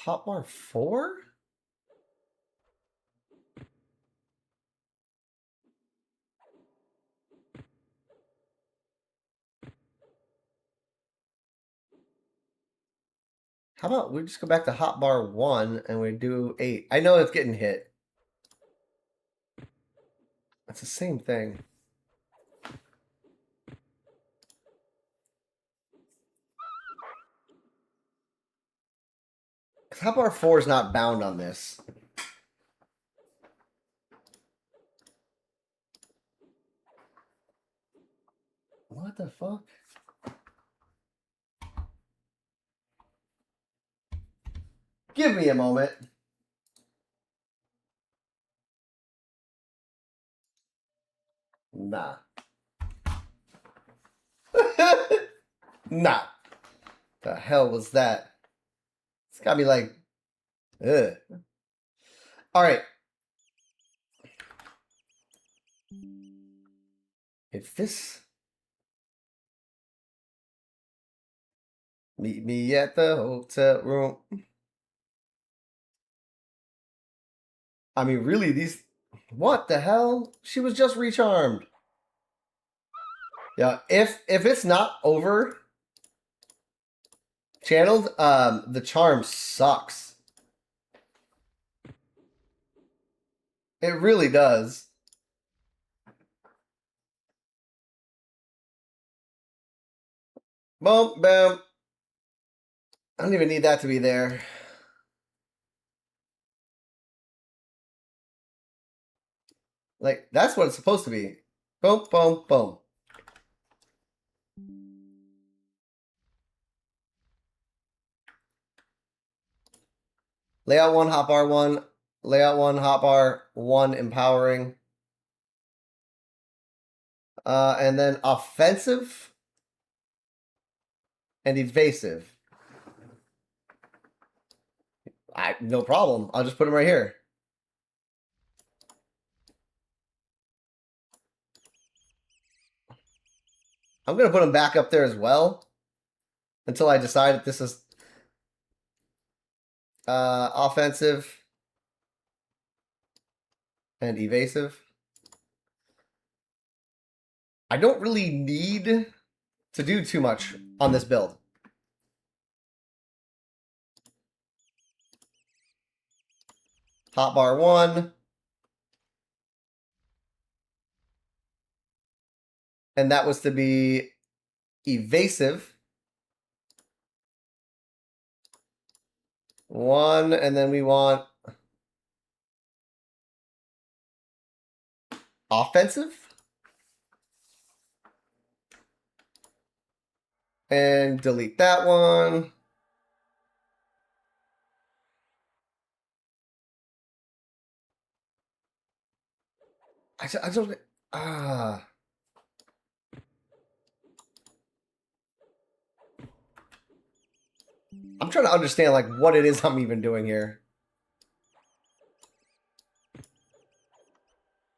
Hotbar 4? How about we just go back to hotbar 1 and we do 8? I know it's getting hit. It's the same thing. Hotbar 4 is not bound on this. What the fuck? Give me a moment. Nah. Nah. The hell was that? It's gotta be like, ugh. All right. If this... Meet me at the hotel room. I mean, really, these... What the hell? She was just recharmed. Yeah, if it's not over channeled, the charm sucks. It really does. Boom, boom. I don't even need that to be there. Like, that's what it's supposed to be. Boom, boom, boom. Layout 1, hotbar 1. Layout 1, hotbar 1, empowering. And then offensive and evasive. No problem. I'll just put them right here. I'm going to put them back up there as well until I decide that this is offensive and evasive. I don't really need to do too much on this build. Hotbar 1. And that was to be evasive. 1, and then we want offensive. And delete that one. I don't... I'm trying to understand, like, what it is I'm even doing here.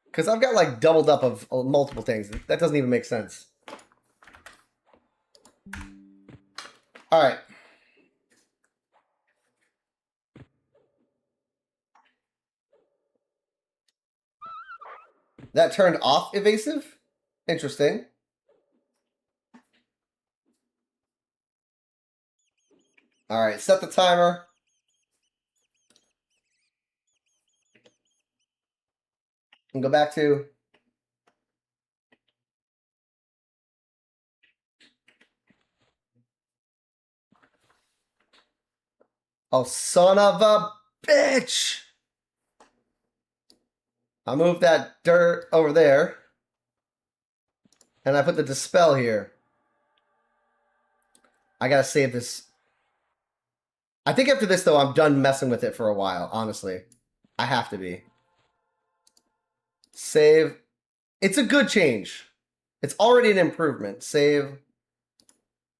Because I've got, like, doubled up of multiple things. That doesn't even make sense. Alright. That turned off evasive? Interesting. Alright, set the timer. And go back to... Oh, son of a bitch! I moved that dirt over there. And I put the dispel here. I gotta save this. I think after this, though, I'm done messing with it for a while, honestly. I have to be. Save. It's a good change. It's already an improvement. Save.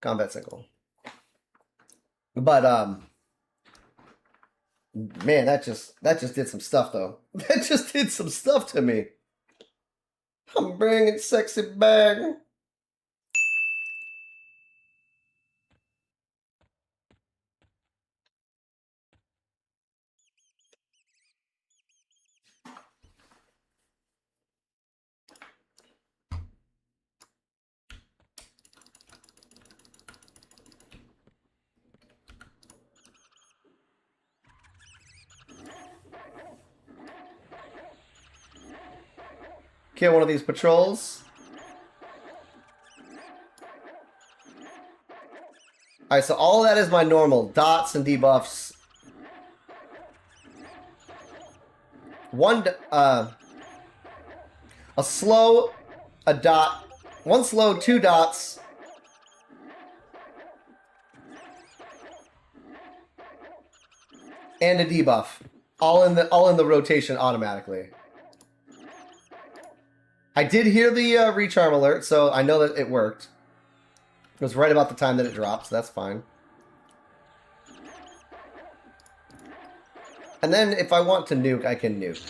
Combat single. But, man, that just did some stuff, though. That just did some stuff to me. I'm bringing sexy back. Kill one of these patrols. Alright, so all that is my normal. Dots and debuffs. A slow, a dot. 1 slow, 2 dots. And a debuff. All in the rotation automatically. I did hear the recharm alert, so I know that it worked. It was right about the time that it dropped, so that's fine. And then if I want to nuke, I can nuke.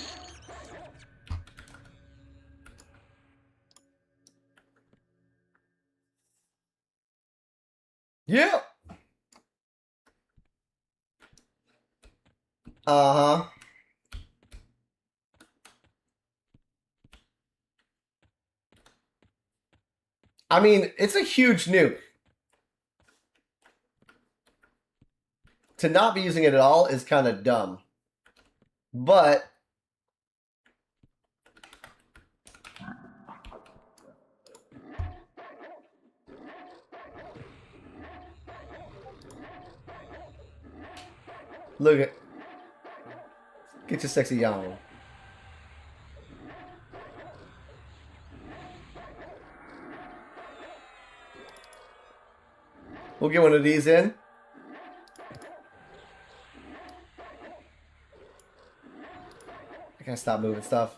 Yeah! Uh-huh. I mean, it's a huge nuke. To not be using it at all is kind of dumb. But... Look at. Get your sexy yawn. We'll get one of these in. I gotta stop moving stuff.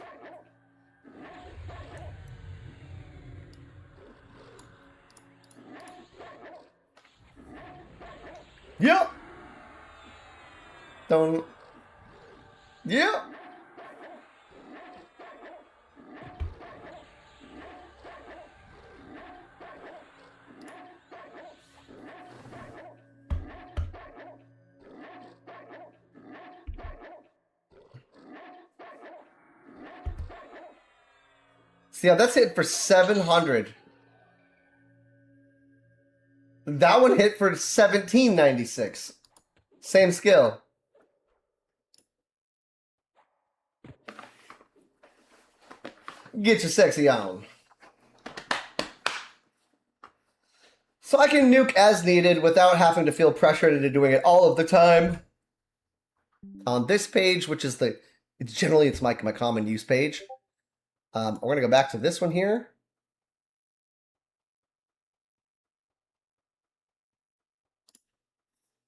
Yep. Don't. Yep. See how that's hit for 700. That one hit for 1796. Same skill. Get your sexy on. So I can nuke as needed without having to feel pressured into doing it all of the time. On this page, which is it's my common use page. We're going to go back to this one here.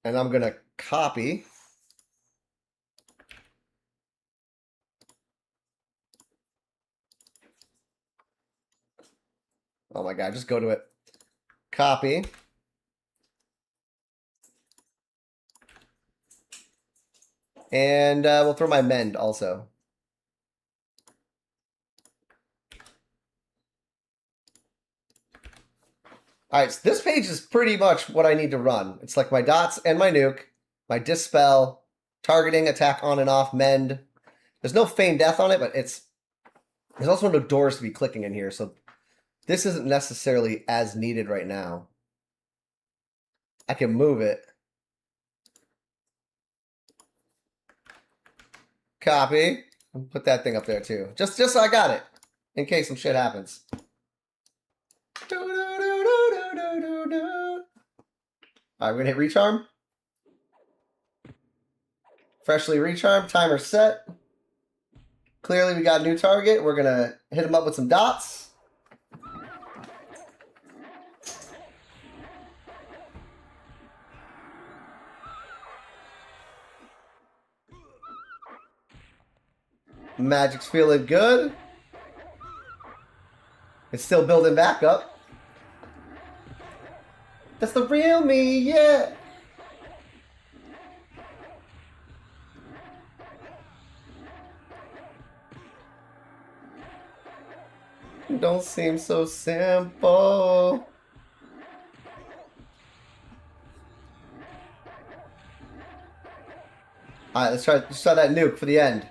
And I'm going to copy. Oh my God, just go to it. Copy. And we'll throw my mend also. Alright, so this page is pretty much what I need to run. It's like my dots and my nuke, my dispel, targeting, attack on and off, mend. There's no feign death on it, but there's also no doors to be clicking in here, so this isn't necessarily as needed right now. I can move it. Copy. And put that thing up there too. Just so I got it. In case some shit happens. Alright, we're gonna hit recharm. Freshly recharmed. Timer set. Clearly we got a new target. We're gonna hit him up with some dots. Magic's feeling good. It's still building back up. That's the real me, yeah. Don't seem so simple. Alright, let's try that nuke for the end.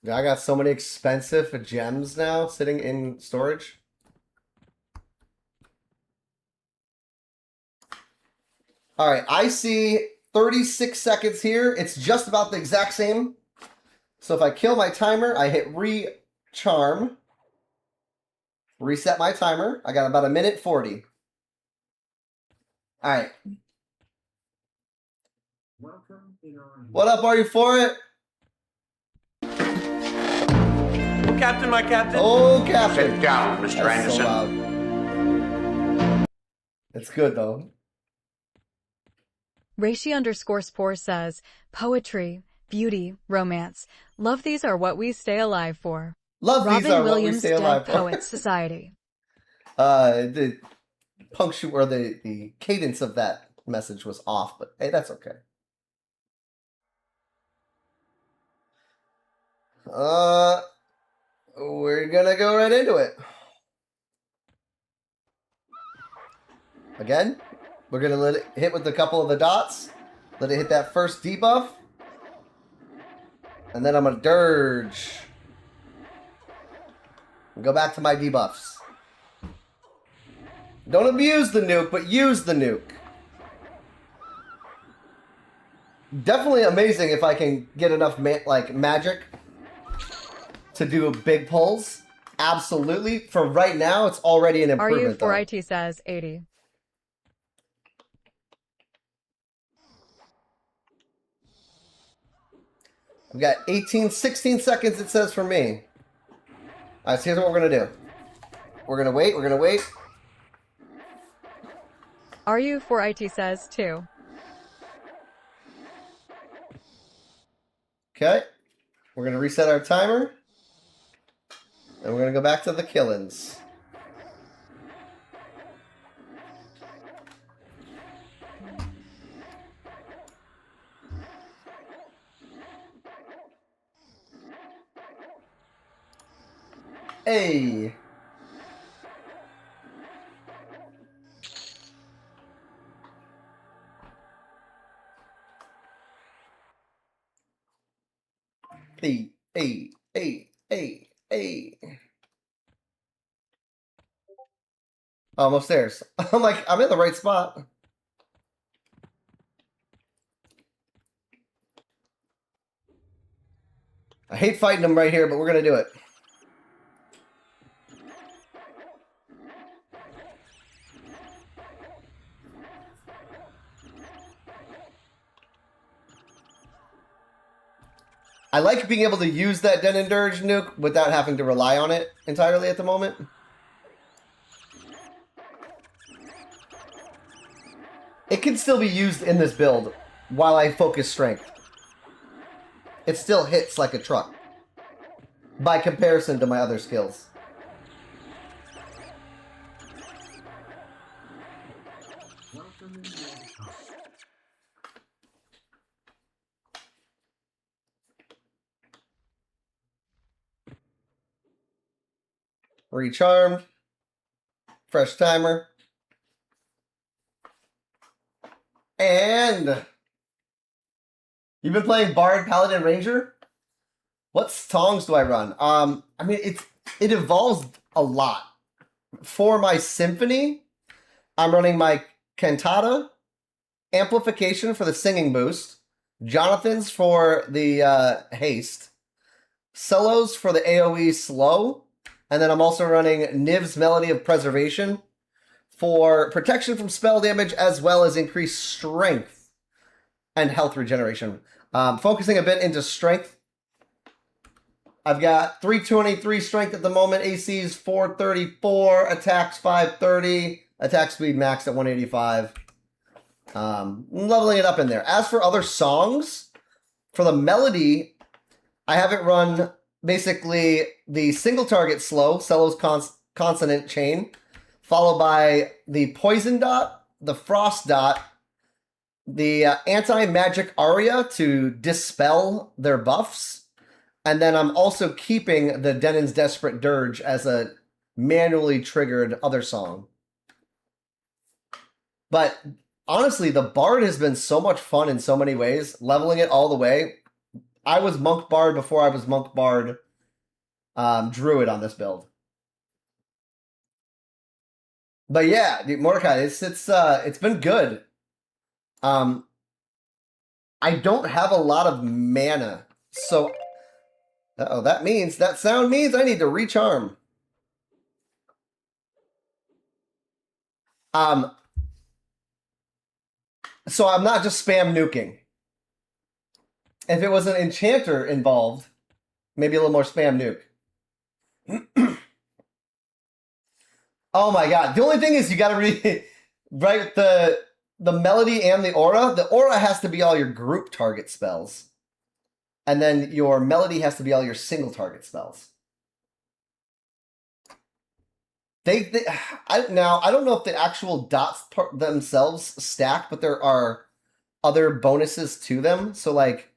I got so many expensive gems now sitting in storage. Alright, I see 36 seconds here. It's just about the exact same. So if I kill my timer, I hit recharm. Reset my timer. I got about 1:40. Alright. What up, are you for it? Oh, Captain, my Captain. Oh, Captain. Sit down, Mr. That's Anderson. so loud. It's good, though. Reishi_Spore says, poetry, beauty, romance. Love these are what we stay alive for. Love these Robin are Williams, what we stay alive Dead for. Poets Society. The or the cadence of that message was off, but hey, that's okay. We're gonna go right into it. Again, we're gonna let it hit with a couple of the dots. Let it hit that first debuff. And then I'm gonna dirge. And go back to my debuffs. Don't abuse the nuke, but use the nuke. Definitely amazing if I can get enough magic to do big pulls. absolutely. For right now, it's already an improvement, though. RU4IT says 80. We've got 16 seconds, it says for me. All right, so here's what we're going to do. We're going to wait. We're going to wait. RU4IT says 2. Okay. We're going to reset our timer. And we're going to go back to the killings. Hey. Hey. Oh, I'm upstairs. I'm like, I'm in the right spot. I hate fighting them right here, but we're going to do it. I like being able to use that Den and Dirge nuke without having to rely on it entirely at the moment. It can still be used in this build while I focus strength. It still hits like a truck by comparison to my other skills. Recharmed. Fresh timer. And you've been playing Bard, Paladin, Ranger? What songs do I run? I mean, it evolves a lot. For my symphony, I'm running my cantata, amplification for the singing boost, Jonathan's for the haste, solos for the AoE slow, and then I'm also running Niv's Melody of Preservation for protection from spell damage as well as increased strength and health regeneration. Focusing a bit into strength. I've got 323 strength at the moment, AC's 434, attacks 530, attack speed maxed at 185. Leveling it up in there. As for other songs, for the melody, I have it run basically the single target slow, Cello's consonant chain, followed by the poison dot, the frost dot, the anti-magic aria to dispel their buffs, and then I'm also keeping the Denon's Desperate Dirge as a manually triggered other song. But honestly, the Bard has been so much fun in so many ways, leveling it all the way. I was Monk Bard before I was Monk Bard Druid on this build. But yeah, Mordecai, it's been good. I don't have a lot of mana, so that sound means I need to recharm. So I'm not just spam nuking. If it was an enchanter involved, maybe a little more spam nuke. Oh my god. The only thing is you gotta write the melody and the aura. The aura has to be all your group target spells. And then your melody has to be all your single target spells. Now, I don't know if the actual dots themselves stack, but there are other bonuses to them. So, like,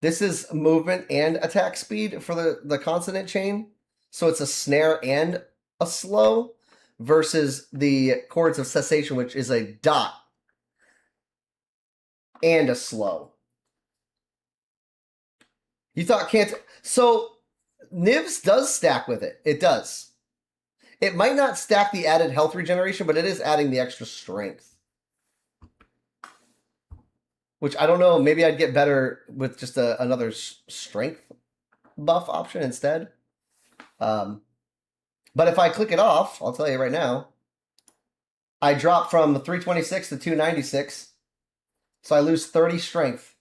this is movement and attack speed for the consonant chain. So it's a snare and a slow versus the chords of cessation, which is a dot and a slow. You thought can't... So, Nivs does stack with it. It does. It might not stack the added health regeneration, but it is adding the extra strength. Which, I don't know, maybe I'd get better with just another strength buff option instead. But if I click it off, I'll tell you right now, I drop from 326 to 296. So I lose 30 strength.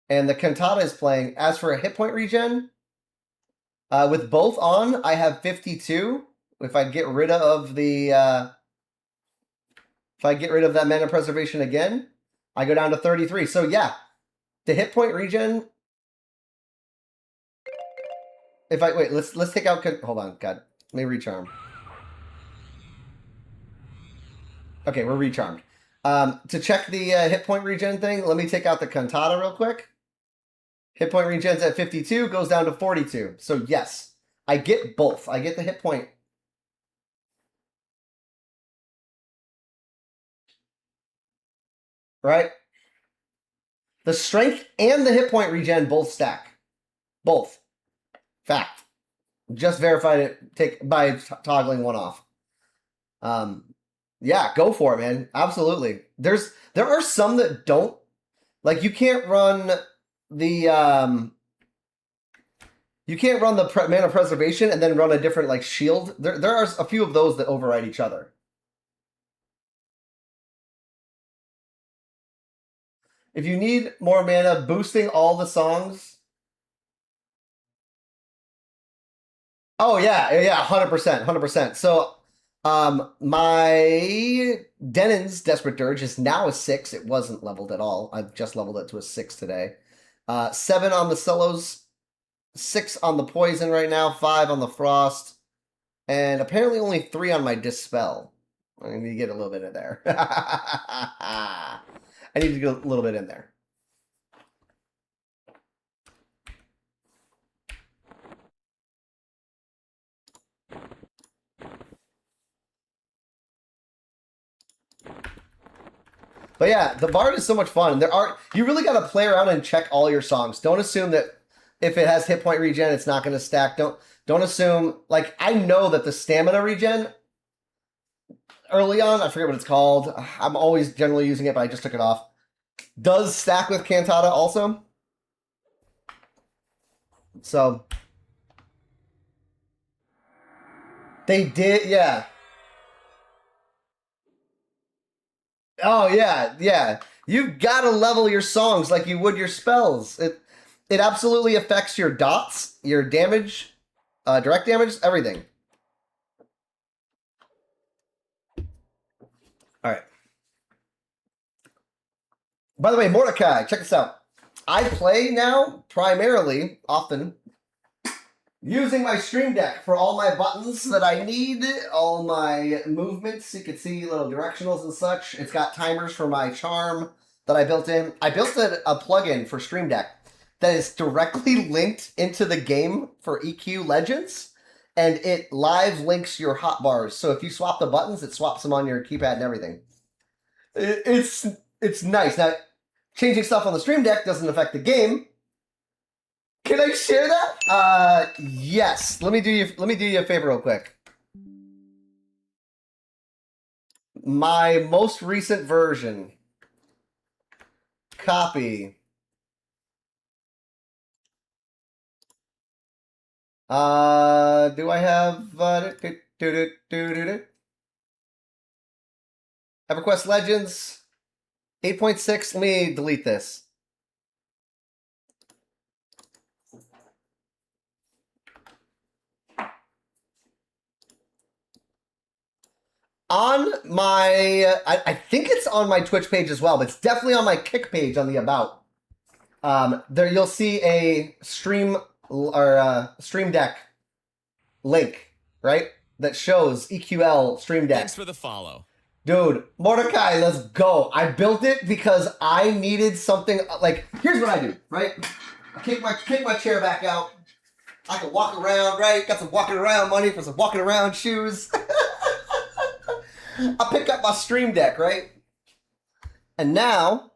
And the Cantata is playing. As for a hit point regen, with both on, I have 52. If I get rid of the if I get rid of that mana preservation again, I go down to 33. So yeah, the hit point regen. If I wait, let's take out. Hold on, God, let me recharm. Okay, we're recharmed. To check the hit point regen thing, let me take out the Cantata real quick. Hit point regen's at 52, goes down to 42. So yes, I get both. I get the hit point. Right? The strength and the hit point regen both stack. Both. Fact. Just verified it by toggling one off. Yeah, go for it, man. Absolutely. There are some that don't. Like, you can't run the mana preservation and then run a different like shield. There are a few of those that override each other. If you need more mana, boosting all the songs. Oh yeah, 100%. So my Denon's Desperate Dirge is now a 6. It wasn't leveled at all. I've just leveled it to a 6 today. 7 on the Celos, 6 on the Poison right now, 5 on the Frost, and apparently only 3 on my Dispel. I need to get a little bit in there. I need to get a little bit in there. But yeah, the Bard is so much fun. You really got to play around and check all your songs. Don't assume that if it has hit point regen, it's not going to stack. Don't assume, like, I know that the stamina regen early on, I forget what it's called. I'm always generally using it, but I just took it off. Does stack with Cantata also. So they did, yeah. Oh yeah. You've got to level your songs like you would your spells. It absolutely affects your dots, your damage, direct damage, everything. All right. By the way, Mordecai, check this out. I play now primarily, often, using my Stream Deck for all my buttons that I need, all my movements. You can see little directionals and such. It's got timers for my charm that I built in. I built a plugin for Stream Deck that is directly linked into the game for EQ Legends, and it live links your hotbars. So if you swap the buttons, it swaps them on your keypad and everything. It's nice. Now, changing stuff on the Stream Deck doesn't affect the game. Can I share that? Yes. Let me do you a favor real quick. My most recent version. Copy. Do I have EverQuest Legends 8.6? Let me delete this. On my, I think it's on my Twitch page as well, but it's definitely on my Kick page on the About. There you'll see a Stream Deck link, right? That shows EQL Stream Deck. Thanks for the follow. Dude, Mordecai, let's go. I built it because I needed something, like, here's what I do, right? I kick my chair back out. I can walk around, right? Got some walking around money for some walking around shoes. I pick up my Stream Deck, right? And now,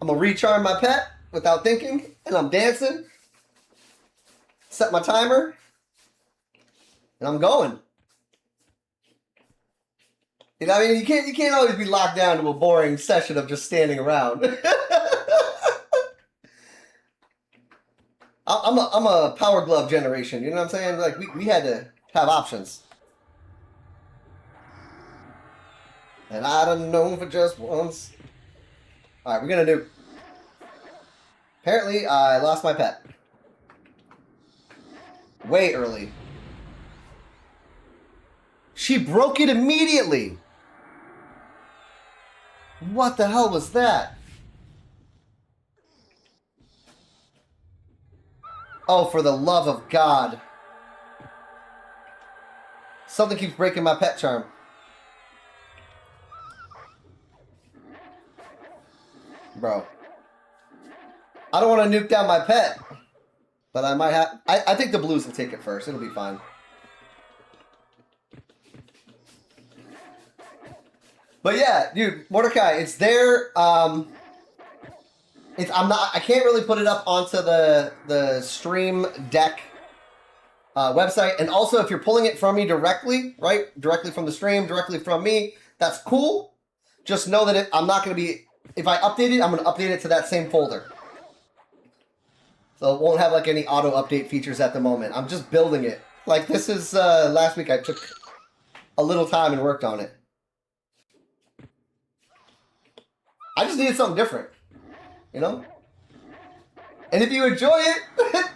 I'm going to recharm my pet without thinking, and I'm dancing. Set my timer, and I'm going. You know what I mean? You can't always be locked down to a boring session of just standing around. I'm a power glove generation. You know what I'm saying? Like we had to have options. And I don't know for just once. All right, we're gonna do. Apparently, I lost my pet. Way early. She broke it immediately. What the hell was that? Oh, for the love of God. Something keeps breaking my pet charm. Bro. I don't want to nuke down my pet. But I might have... I think the blues will take it first. It'll be fine. But yeah, dude, Mordecai, it's there. I can't really put it up onto the Stream Deck website. And also, if you're pulling it from me directly, right? Directly from the stream, directly from me, that's cool. Just know that I'm not going to be... If I update it, I'm going to update it to that same folder. So it won't have like any auto update features at the moment. I'm just building it. Like this is last week I took a little time and worked on it. I just needed something different, you know? And if you enjoy it,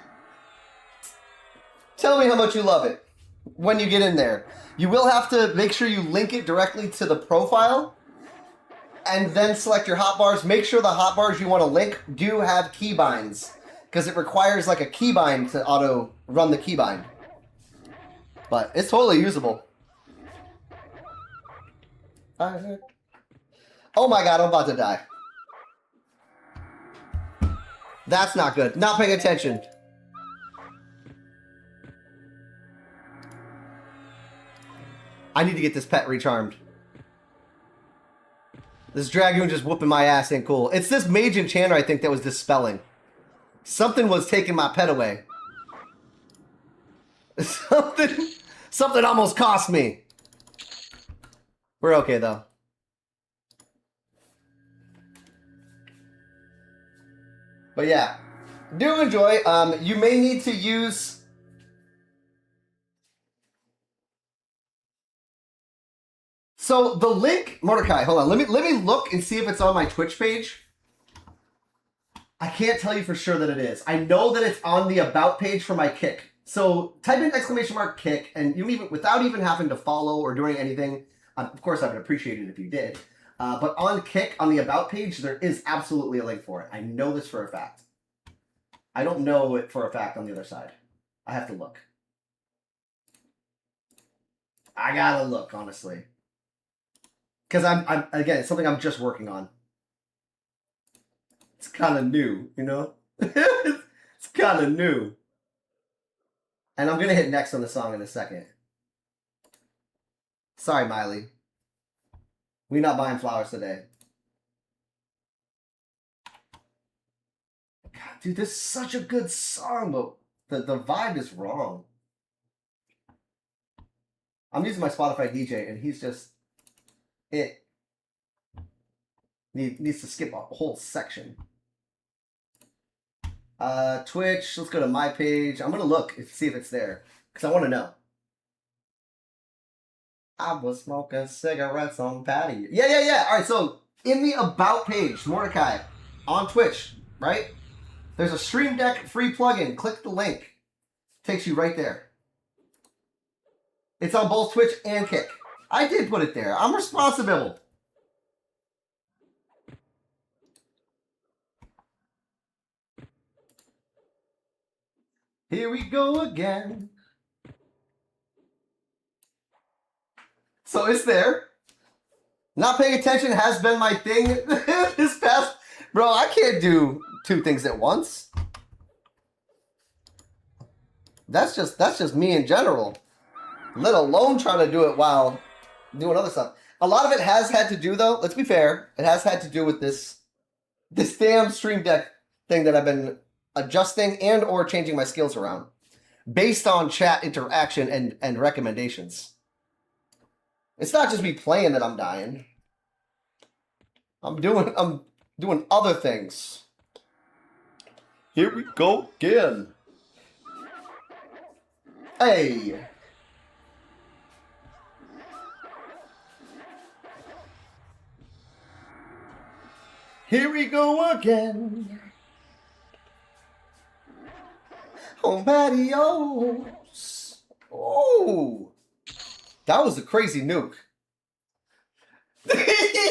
tell me how much you love it when you get in there. You will have to make sure you link it directly to the profile and then select your hotbars. Make sure the hotbars you want to link do have keybinds because it requires like a keybind to auto run the keybind. But it's totally usable. Oh my God, I'm about to die. That's not good. Not paying attention. I need to get this pet recharmed. This Dragoon just whooping my ass ain't cool. It's this mage enchanter, I think, that was dispelling. Something was taking my pet away. Something almost cost me. We're okay, though. But yeah, do enjoy. You may need to use... So the link, Mordecai, hold on. Let me look and see if it's on my Twitch page. I can't tell you for sure that it is. I know that it's on the about page for my Kick. So type in !Kick, and you even without even having to follow or doing anything. Of course, I would appreciate it if you did. But on Kick, on the about page, there is absolutely a link for it. I know this for a fact. I don't know it for a fact on the other side. I have to look. I gotta look, honestly. Because I'm again, it's something I'm just working on. It's kind of new, you know? It's kind of new. And I'm going to hit next on the song in a second. Sorry, Miley. We're not buying flowers today. God, dude, this is such a good song, but the vibe is wrong. I'm using my Spotify DJ, and he's just... It needs to skip a whole section. Twitch, let's go to my page. I'm going to look and see if it's there, because I want to know. I was smoking cigarettes on patio. Yeah. All right, so in the About page, Mordecai, on Twitch, right? There's a Stream Deck free plugin. Click the link. Takes you right there. It's on both Twitch and Kick. I did put it there. I'm responsible. Here we go again. So it's there. Not paying attention has been my thing this past... Bro, I can't do two things at once. That's just me in general. Let alone trying to do it while doing other stuff. A lot of it has had to do, though, let's be fair, it has had to do with this damn Stream Deck thing that I've been adjusting and or changing my skills around based on chat interaction and recommendations. It's not just me playing that I'm dying. I'm doing other things. Here we go again. Hey. Here we go again. On patios. Oh. That was a crazy nuke.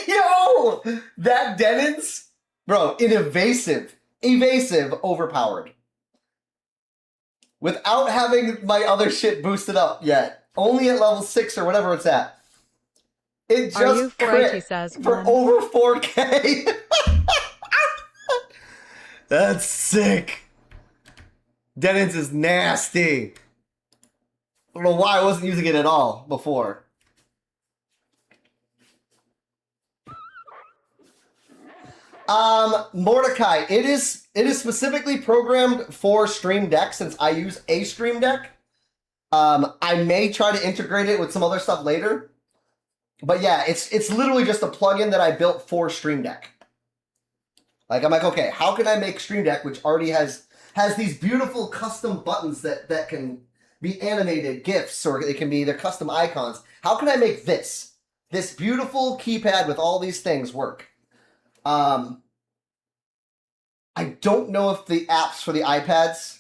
Yo! That Denon's, bro, evasive, overpowered. Without having my other shit boosted up yet. Only at level 6 or whatever it's at. It Are you just right, he crit says, for one. over 4K. That's sick. Denon's is nasty. I don't know why I wasn't using it at all before. Mordecai, it is specifically programmed for Stream Deck since I use a Stream Deck. I may try to integrate it with some other stuff later. But yeah, it's literally just a plugin that I built for Stream Deck. Like, I'm like, okay, how can I make Stream Deck, which already has these beautiful custom buttons that can be animated GIFs, or it can be their custom icons. How can I make this beautiful keypad with all these things work? I don't know if the apps for the iPads,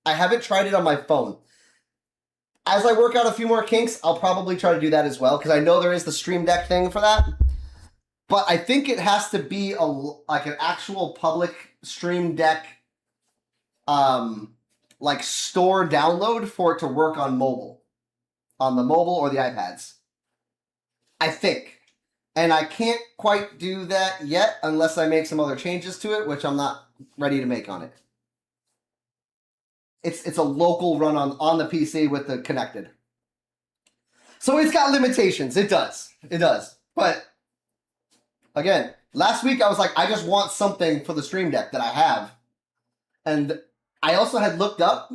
I haven't tried it on my phone. As I work out a few more kinks, I'll probably try to do that as well, because I know there is the Stream Deck thing for that. But I think it has to be like an actual public Stream Deck like store download for it to work on mobile. On the mobile or the iPads. I think. And I can't quite do that yet unless I make some other changes to it, which I'm not ready to make on it. It's a local run on the PC with the connected. So it's got limitations. It does. It does. But again, last week I was like, I just want something for the Stream Deck that I have. And I also had looked up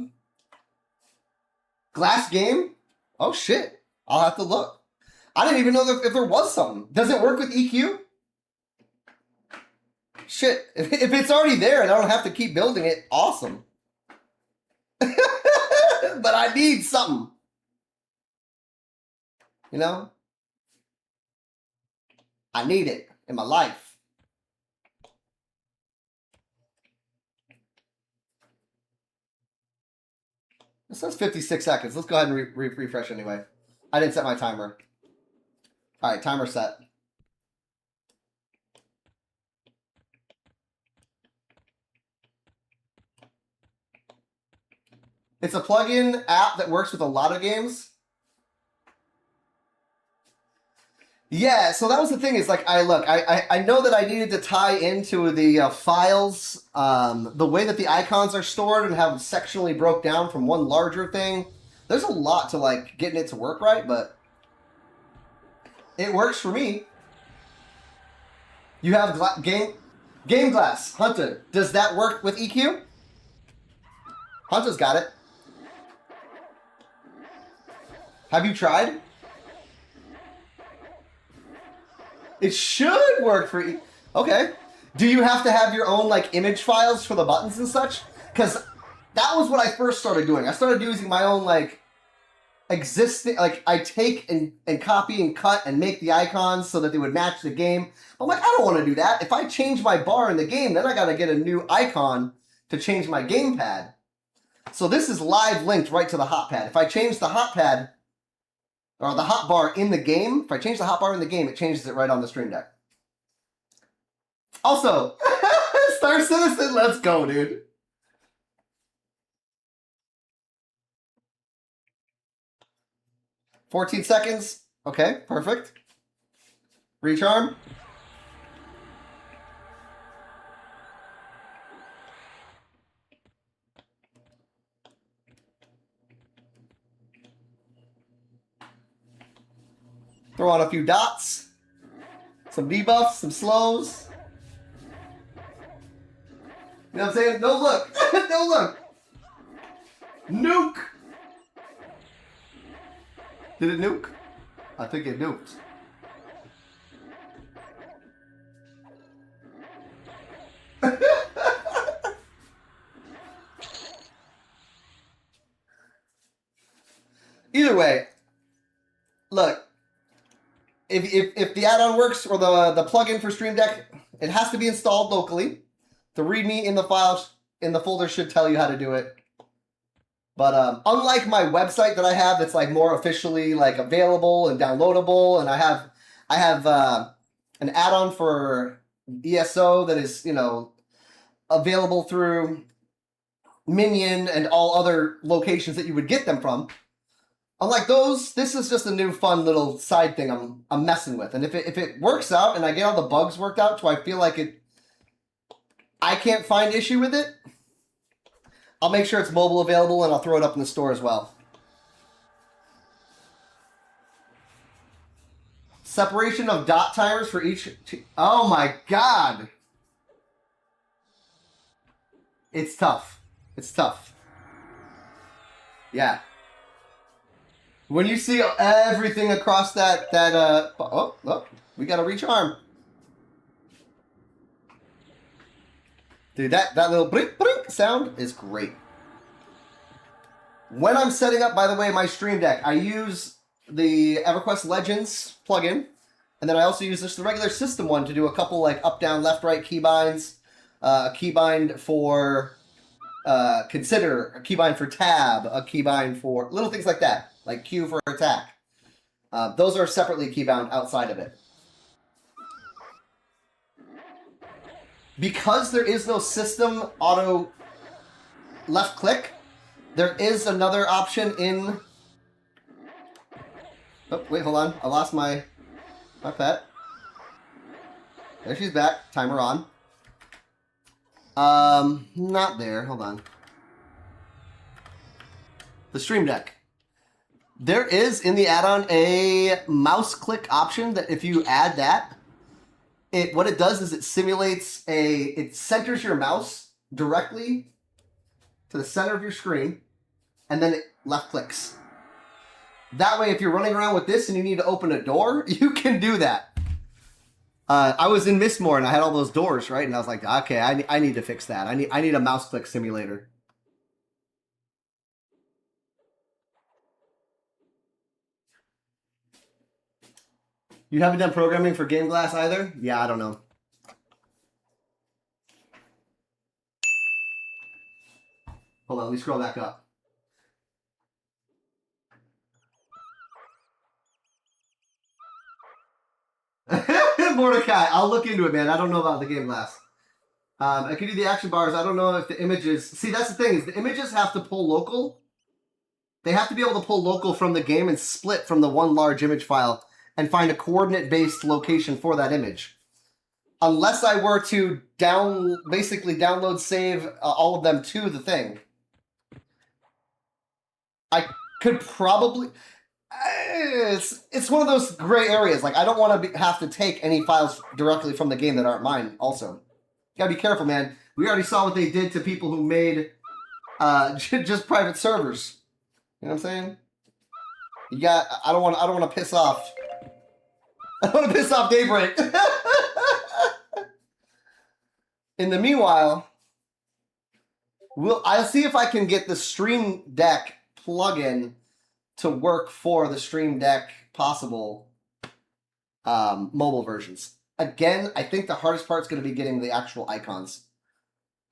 Glass Game. Oh shit. I'll have to look. I didn't even know if there was something. Does it work with EQ? Shit. If it's already there and I don't have to keep building it, awesome. But I need something. You know? I need it in my life. It says 56 seconds. Let's go ahead and refresh anyway. I didn't set my timer. All right, timer set. It's a plugin app that works with a lot of games. Yeah, so that was the thing. Is like, I know that I needed to tie into the files, the way that the icons are stored and have them sectionally broke down from one larger thing. There's a lot to like getting it to work right, but it works for me. You have Game Glass Hunter. Does that work with EQ? Hunter's got it. Have you tried? It should work for you. Okay. Do you have to have your own like image files for the buttons and such? Because that was what I first started doing. I started using my own like existing, like I take and copy and cut and make the icons so that they would match the game. I'm like, I don't want to do that. If I change my bar in the game, then I got to get a new icon to change my gamepad. So this is live linked right to the hotpad. If I change the hotpad, or the hotbar in the game, if I change the hotbar in the game, it changes it right on the Stream Deck. Also, Star Citizen, let's go, dude. $14 seconds. Okay, perfect. Recharm. Throw on a few dots. Some debuffs, some slows. You know what I'm saying? No look. No look. Nuke. Did it nuke? I think it nuked. Either way, look, if the add-on works or the plugin for Stream Deck, it has to be installed locally. The README in the files in the folder should tell you how to do it. But unlike my website that I have, that's like more officially like available and downloadable, and I have an add-on for ESO that is available through Minion and all other locations that you would get them from. Unlike those, this is just a new fun little side thing I'm messing with, and if it works out and I get all the bugs worked out, so I feel like I can't find issue with it, I'll make sure it's mobile available and I'll throw it up in the store as well. Separation of dot timers for each. Oh my god! It's tough. It's tough. Yeah. When you see everything across that oh, look, we got a reach arm. Dude, that little blink blink sound is great. When I'm setting up, by the way, my Stream Deck, I use the EverQuest Legends plugin, and then I also use the regular system one to do a couple like up, down, left, right keybinds, a keybind for consider, a keybind for tab, a keybind for little things like that, like Q for attack. Those are separately keybound outside of it. Because there is no system auto left click, there is another option in... Oh, wait, hold on. I lost my pet. There she's back. Timer on. Not there. Hold on. The Stream Deck. There is in the add-on a mouse click option that if you add that, what it does is it simulates it centers your mouse directly to the center of your screen, and then it left clicks. That way, if you're running around with this and you need to open a door, you can do that. I was in Mistmore and I had all those doors, right? And I was like, okay, I need to fix that. I need a mouse click simulator. You haven't done programming for Game Glass either? Yeah, I don't know. Hold on, let me scroll back up. Mordecai, I'll look into it, man. I don't know about the Game Glass. I can do the action bars. I don't know if the images... See, that's the thing, is the images have to pull local. They have to be able to pull local from the game and split from the one large image file and find a coordinate-based location for that image. Unless I were to basically download, save all of them to the thing. I could probably... It's one of those gray areas. Like, I don't want to have to take any files directly from the game that aren't mine also. You gotta be careful, man. We already saw what they did to people who made just private servers. You know what I'm saying? I don't want to piss off. I don't want to piss off Daybreak. In the meanwhile, I'll see if I can get the Stream Deck plugin to work for the Stream Deck possible mobile versions. Again, I think the hardest part is going to be getting the actual icons.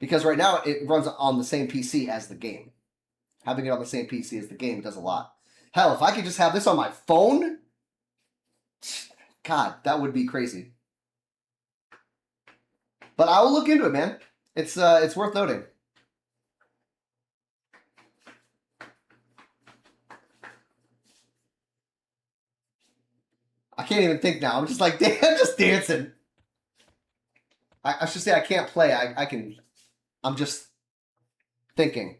Because right now, it runs on the same PC as the game. Having it on the same PC as the game does a lot. Hell, if I could just have this on my phone... God, that would be crazy. But I will look into it, man. It's worth noting. I can't even think now. I'm just like, I'm just dancing. I should say I can't play. I'm just thinking.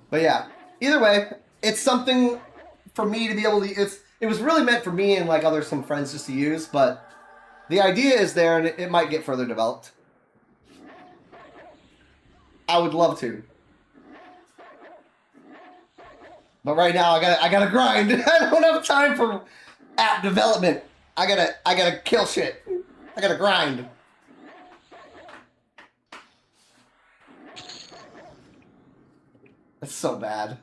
But yeah, either way, it's something for me to be able to... It was really meant for me and like some friends just to use, but the idea is there and it might get further developed. I would love to. But right now, I gotta grind. I don't have time for app development. I gotta kill shit. I gotta grind. That's so bad.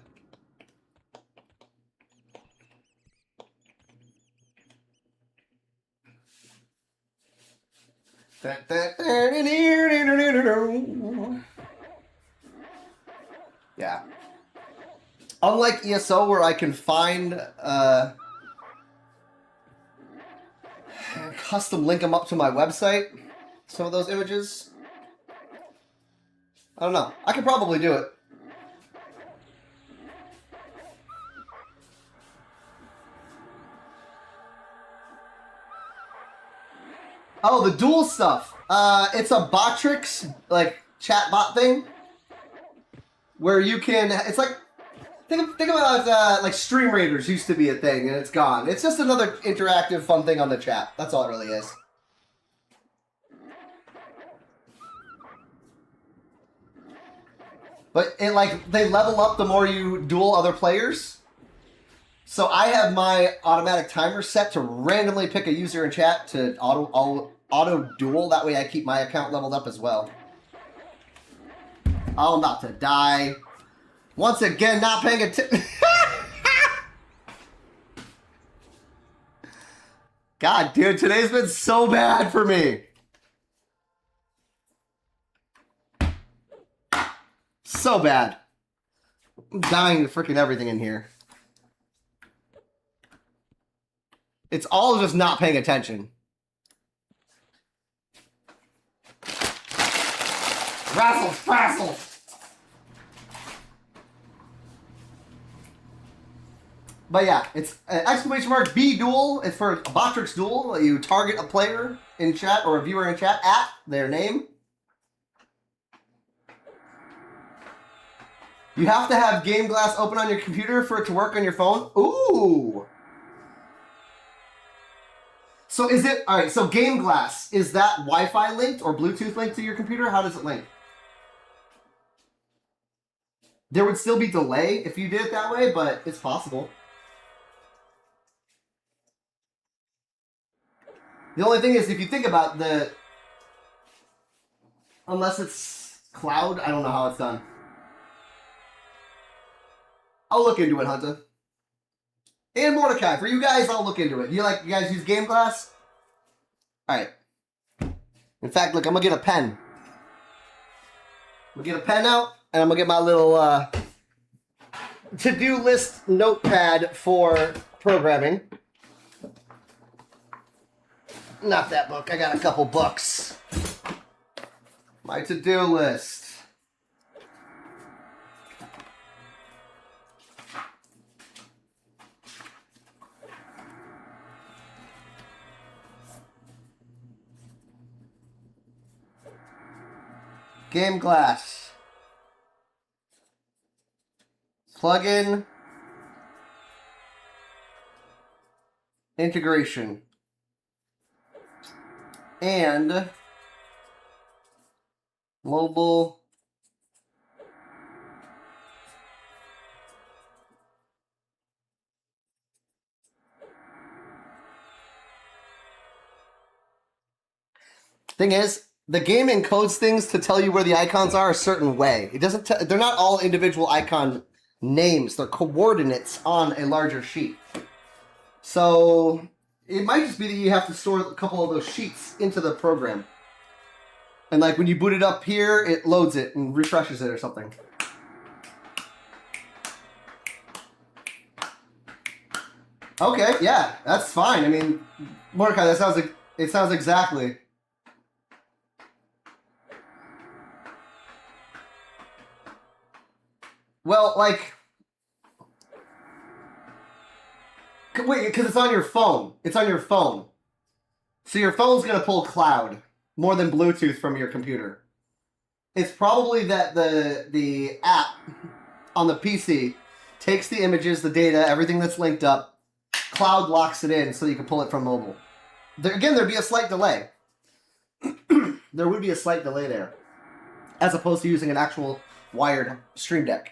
Yeah. Unlike ESO, where I can find custom link them up to my website, some of those images. I don't know. I could probably do it. Oh, the dual stuff. It's a Botrix, like, chat bot thing. Where you can, it's like, think about like Stream Raiders used to be a thing, and it's gone. It's just another interactive, fun thing on the chat. That's all it really is. But it, like, they level up the more you duel other players. So I have my automatic timer set to randomly pick a user in chat to auto duel. That way I keep my account leveled up as well. Oh, I'm about to die. Once again, not paying attention. God, dude, today's been so bad for me. So bad. I'm dying to freaking everything in here. It's all just not paying attention. Razzle. But yeah, it's exclamation mark B duel. It's for Botrix duel. You target a player in chat or a viewer in chat at their name. You have to have Game Glass open on your computer for it to work on your phone. Ooh. So is it, all right, so Game Glass, is that Wi-Fi linked or Bluetooth linked to your computer? How does it link? There would still be delay if you did it that way, but it's possible. The only thing is, if you think about unless it's cloud, I don't know how it's done. I'll look into it, Hunter. And Mordecai, for you guys, I'll look into it. You guys use Game Glass? Alright. In fact, look, I'm gonna get a pen. I'm gonna get a pen out, and I'm gonna get my little to-do list notepad for programming. Not that book, I got a couple books. My to-do list. Game Glass. Plugin. Integration. And mobile. Thing is, the game encodes things to tell you where the icons are a certain way. It doesn't. They're not all individual icon names. They're coordinates on a larger sheet. So it might just be that you have to store a couple of those sheets into the program. And like when you boot it up here, it loads it and refreshes it or something. Okay, yeah, that's fine. I mean, Mordecai, that sounds like it sounds exactly. Well, like, wait, because it's on your phone. It's on your phone. So your phone's going to pull cloud more than Bluetooth from your computer. It's probably that the app on the PC takes the images, the data, everything that's linked up, cloud locks it in so you can pull it from mobile. Again, there'd be a slight delay. There would be a slight delay there, as opposed to using an actual wired Stream Deck.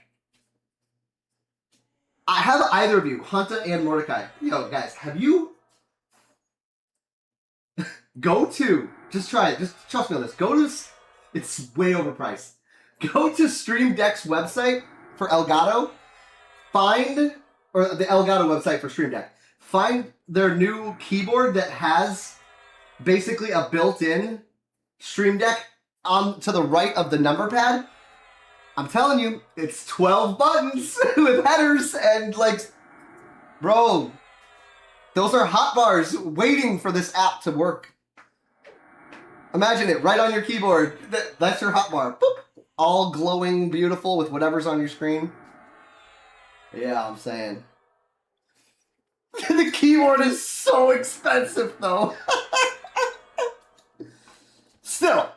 I have either of you, Hunta and Mordecai. Yo, guys, have you... Go to... Just try it. Just trust me on this. Go to... It's way overpriced. Go to Stream Deck's website for Elgato. Find... Or the Elgato website for Stream Deck. Find their new keyboard that has basically a built-in Stream Deck on to the right of the number pad. I'm telling you, it's 12 buttons with headers and like, bro, those are hotbars waiting for this app to work. Imagine it right on your keyboard. That's your hotbar. Boop. All glowing, beautiful with whatever's on your screen. Yeah, I'm saying. The keyboard is so expensive though. Still,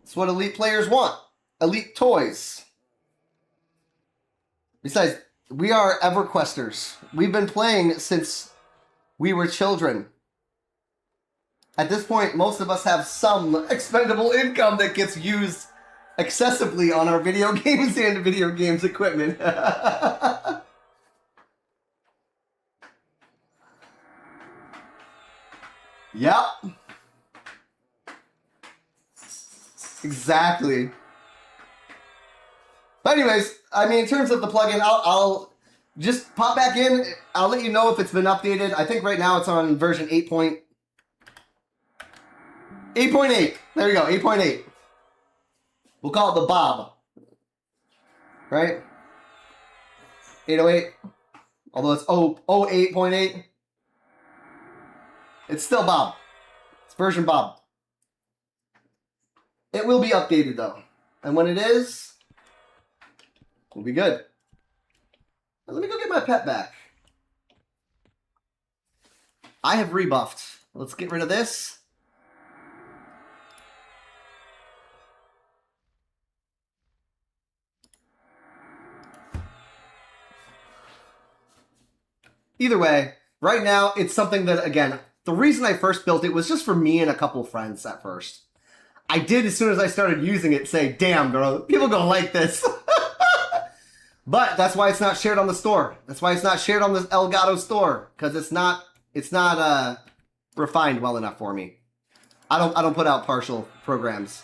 it's what elite players want. Elite toys. Besides, we are EverQuesters. We've been playing since we were children. At this point, most of us have some expendable income that gets used excessively on our video games and video games equipment. Yep. Exactly. But anyways, I mean, in terms of the plugin, I'll just pop back in. I'll let you know if it's been updated. I think right now it's on version 8.8. There you go, 8.8. We'll call it the Bob. Right? 808. Although it's 08.8. It's still Bob. It's version Bob. It will be updated though. And when it is, we'll be good. Now, let me go get my pet back. I have rebuffed. Let's get rid of this. Either way, right now, it's something that, again, the reason I first built it was just for me and a couple friends at first. I did, as soon as I started using it, say, damn, girl, people gonna like this. But that's why it's not shared on the store. That's why it's not shared on the Elgato store, because it's not refined well enough for me. I don't put out partial programs.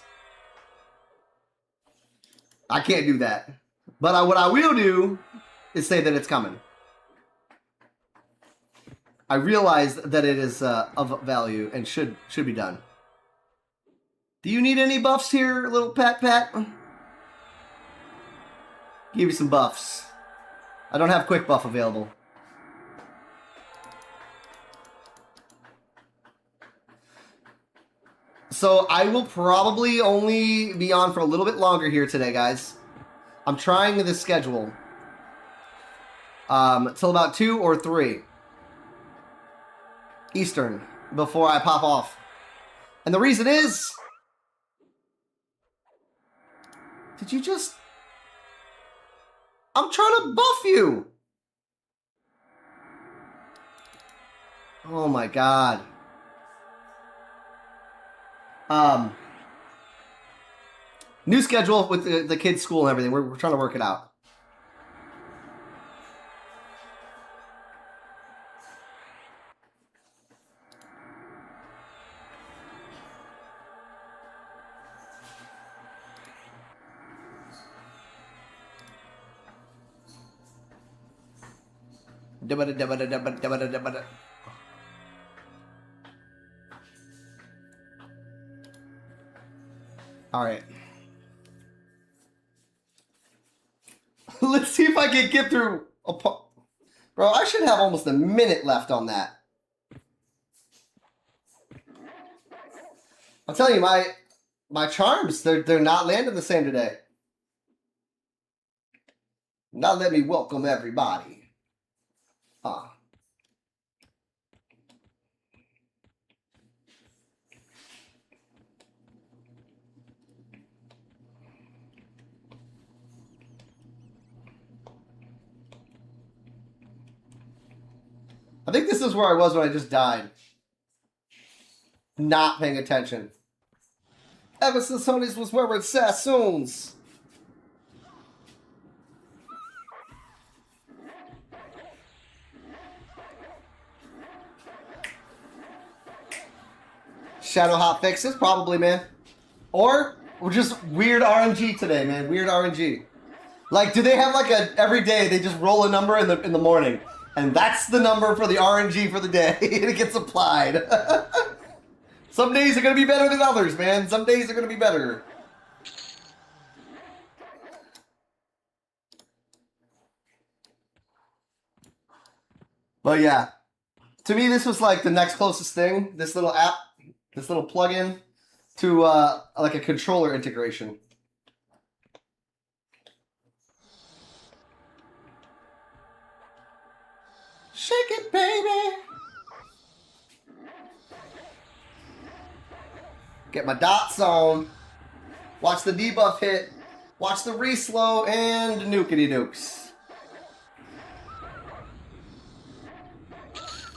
I can't do that. But what I will do is say that it's coming. I realize that it is of value and should be done. Do you need any buffs here, little Pat? Give you some buffs. I don't have quick buff available. So I will probably only be on for a little bit longer here today, guys. I'm trying this schedule. Till about 2 or 3 Eastern before I pop off. And the reason is... Did you just... I'm trying to buff you! Oh my god. New schedule with the kids' school and everything. We're trying to work it out. All right. Let's see if I can get through. Bro, I should have almost a minute left on that. I'll tell you, my charms, they're not landing the same today. Now let me welcome everybody. I think this is where I was when I just died. Not paying attention. Ever since Honey's was wearing Sassoons. Shadow hot fixes, probably, man. Or we're just weird RNG today, man. Weird RNG. Like, do they have like a every day they just roll a number in the morning, and that's the number for the RNG for the day, and it gets applied. Some days are gonna be better than others, man. Some days are gonna be better. But yeah, to me, this was like the next closest thing. This little app, this little plugin to like a controller integration. Shake it, baby. Get my dots on. Watch the debuff hit. Watch the reslow and nukety nukes.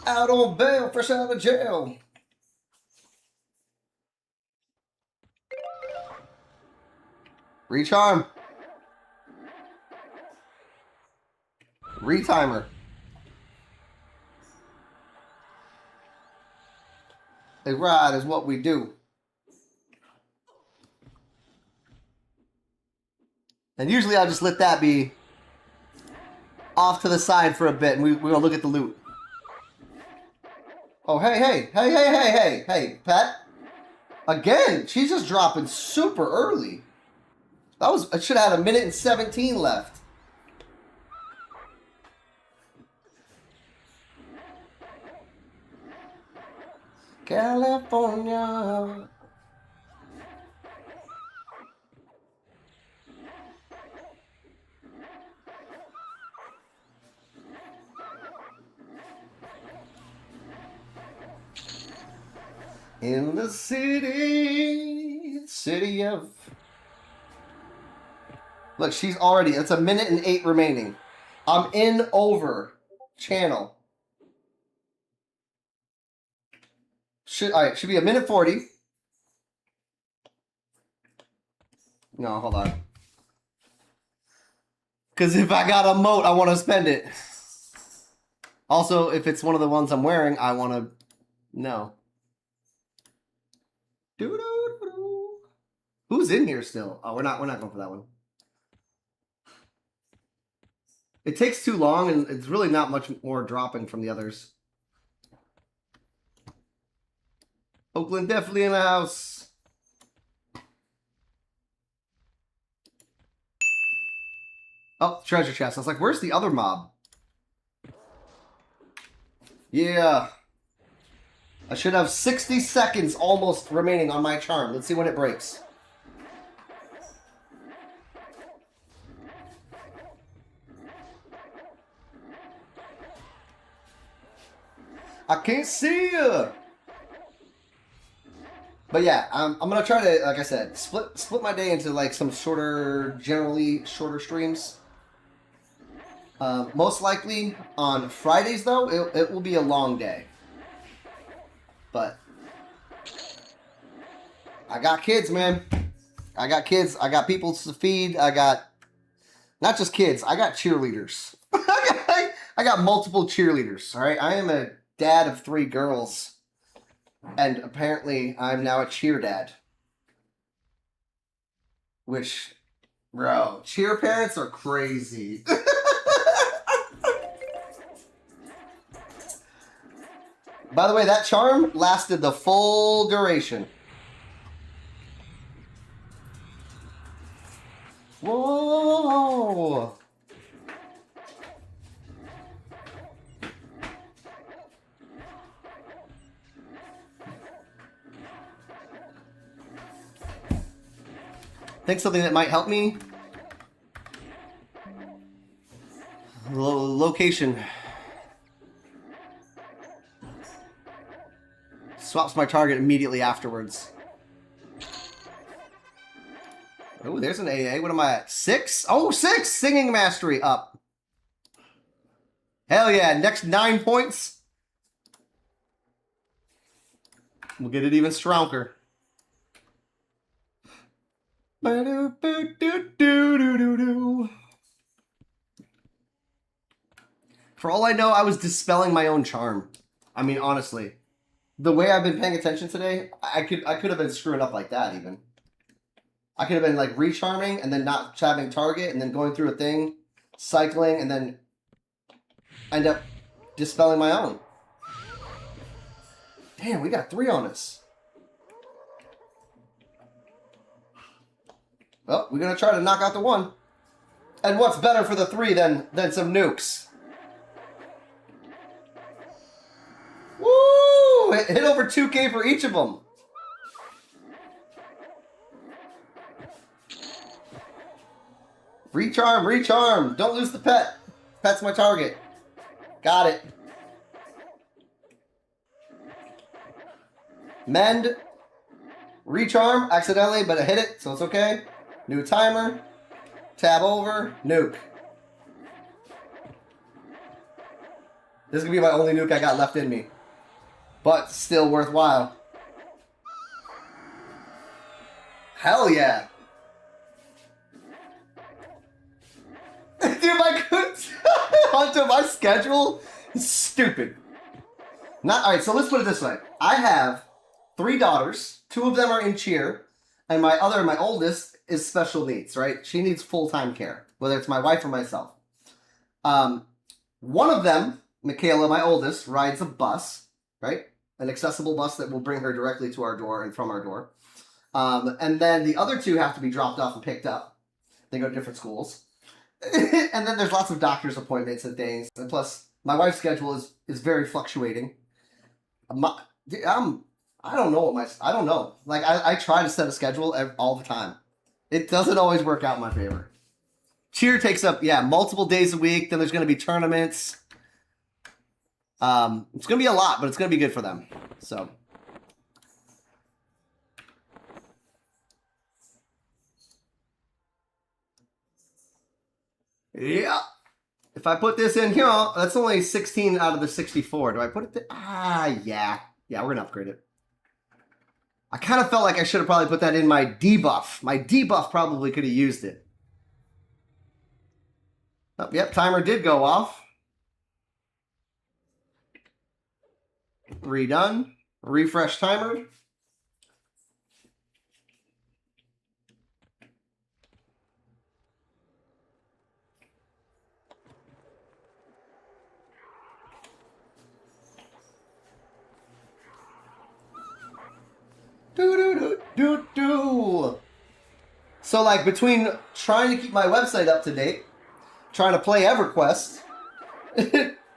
Out on bail, fresh out of jail. Recharm. Retimer. A ride is what we do. And usually I'll just let that be off to the side for a bit, and we're going to look at the loot. Oh, hey, pet. Again, she's just dropping super early. I should have had 1 minute and 17 left. California. In the city of... Look, she's already... It's 1 minute and 8 remaining. I'm in over channel. Alright, should be 1 minute 40. No, hold on. Because if I got a moat, I want to spend it. Also, if it's one of the ones I'm wearing, I want to... No. Doo-doo-doo-doo. Who's in here still? Oh, we're not going for that one. It takes too long, and it's really not much more dropping from the others. Oakland definitely in the house. Oh, treasure chest. I was like, where's the other mob? Yeah. I should have 60 seconds almost remaining on my charm. Let's see when it breaks. I can't see you. But yeah, I'm gonna try to, like I said, split my day into like some generally shorter streams. Most likely on Fridays though, it will be a long day. But I got kids, man. I got kids. I got people to feed. I got not just kids. I got cheerleaders. I got multiple cheerleaders. All right. I am a dad of 3 girls, and apparently I'm now a cheer dad. Which, bro, cheer parents are crazy. By the way, that charm lasted the full duration. Whoa! Think something that might help me? Location. Swaps my target immediately afterwards. Oh, there's an AA. What am I at? 6? Oh, 6! Singing mastery up. Hell yeah. Next 9 points. We'll get it even stronger. For all I know, I was dispelling my own charm. I mean, honestly. the way I've been paying attention today, I could have been screwing up like that even. I could have been like recharming and then not having target and then going through a thing, cycling, and then end up dispelling my own. Damn, we got 3 on us. Well, we're gonna try to knock out the 1. And what's better for the 3 than some nukes? Woo! Hit over 2K for each of them. Recharm, recharm. Don't lose the pet. Pet's my target. Got it. Mend. Recharm accidentally, but I hit it, so it's okay. New timer. Tab over. Nuke. This is going to be my only nuke I got left in me. But still worthwhile. Hell yeah. Dude, my schedule is stupid. Alright, so let's put it this way. I have 3 daughters. 2 of them are in cheer. And my oldest, is special needs, right? She needs full-time care, whether it's my wife or myself. One of them, Michaela, my oldest, rides a bus, right? An accessible bus that will bring her directly to our door and from our door. And then the other 2 have to be dropped off and picked up. They go to different schools. And then there's lots of doctor's appointments and things. And plus, my wife's schedule is very fluctuating. I don't know. Like, I try to set a schedule all the time. It doesn't always work out in my favor. Cheer takes up, multiple days a week. Then there's going to be tournaments. It's going to be a lot, but it's going to be good for them. So. Yeah. If I put this in here, that's only 16 out of the 64. Do I put it there? Yeah. Yeah, we're going to upgrade it. I kind of felt like I should have probably put that in my debuff. My debuff probably could have used it. Oh, yep, timer did go off. Redone. Refresh timer. Do. So, like, between trying to keep my website up to date, trying to play EverQuest,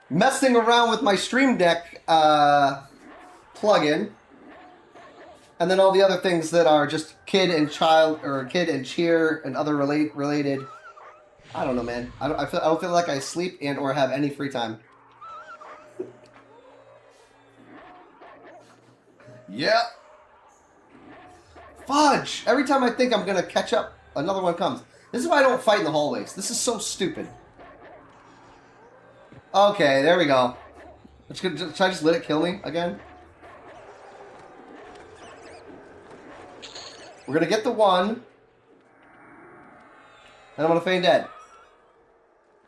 messing around with my Stream Deck plugin, and then all the other things that are just kid and cheer and other related. I don't know, man. I don't feel like I sleep and or have any free time. Yep. Fudge! Every time I think I'm gonna catch up, another one comes. This is why I don't fight in the hallways. This is so stupid. Okay, there we go. Should I just let it kill me again? We're gonna get the 1. And I'm gonna feign dead.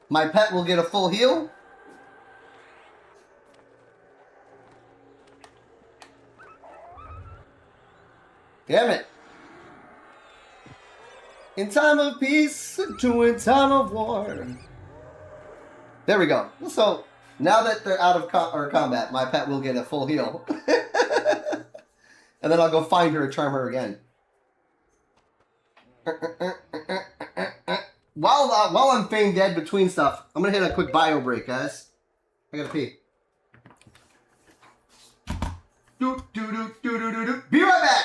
My pet will get a full heal. Damn it. In time of peace to in time of war. There we go. So, now that they're out of combat, my pet will get a full heal. And then I'll go find her and charm her again. While I'm feigned dead between stuff, I'm going to hit a quick bio break, guys. I gotta pee. Be right back!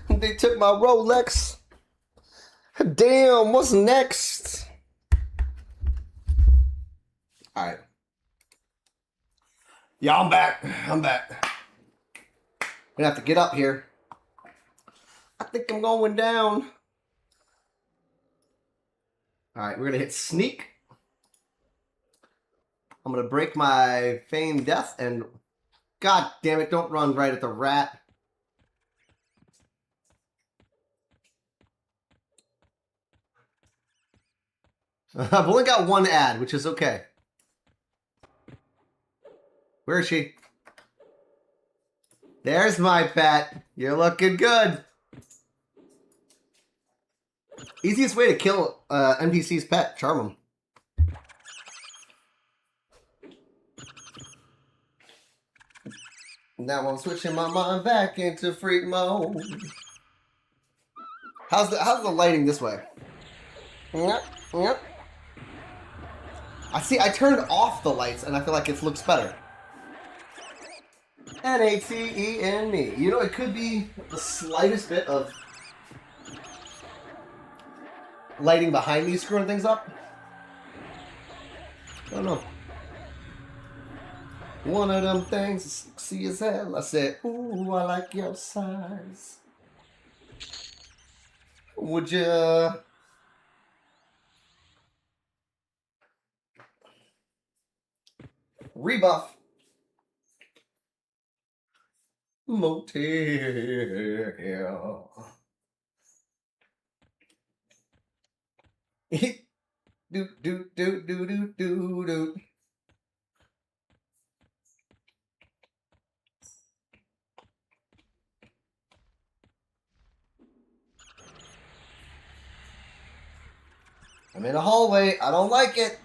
They took my Rolex. Damn, what's next? Alright. Yeah, I'm back. I'm back. I'm gonna have to get up here. I think I'm going down. Alright, we're gonna hit sneak. I'm gonna break my feigned death and God damn it, don't run right at the rat. I've only got one ad, which is okay. Where is she? There's my pet. You're looking good. Easiest way to kill NPC's pet. Charm him. Now I'm switching my mind back into freak mode. How's the lighting this way? Yep, yep. I turned off the lights and I feel like it looks better. N-A-T-E-N-E. You know, it could be the slightest bit of lighting behind me screwing things up. I don't know. One of them things is sexy as hell. I said, ooh, I like your size. Would you... rebuff. Motel. do do do do do do do. I'm in a hallway. I don't like it.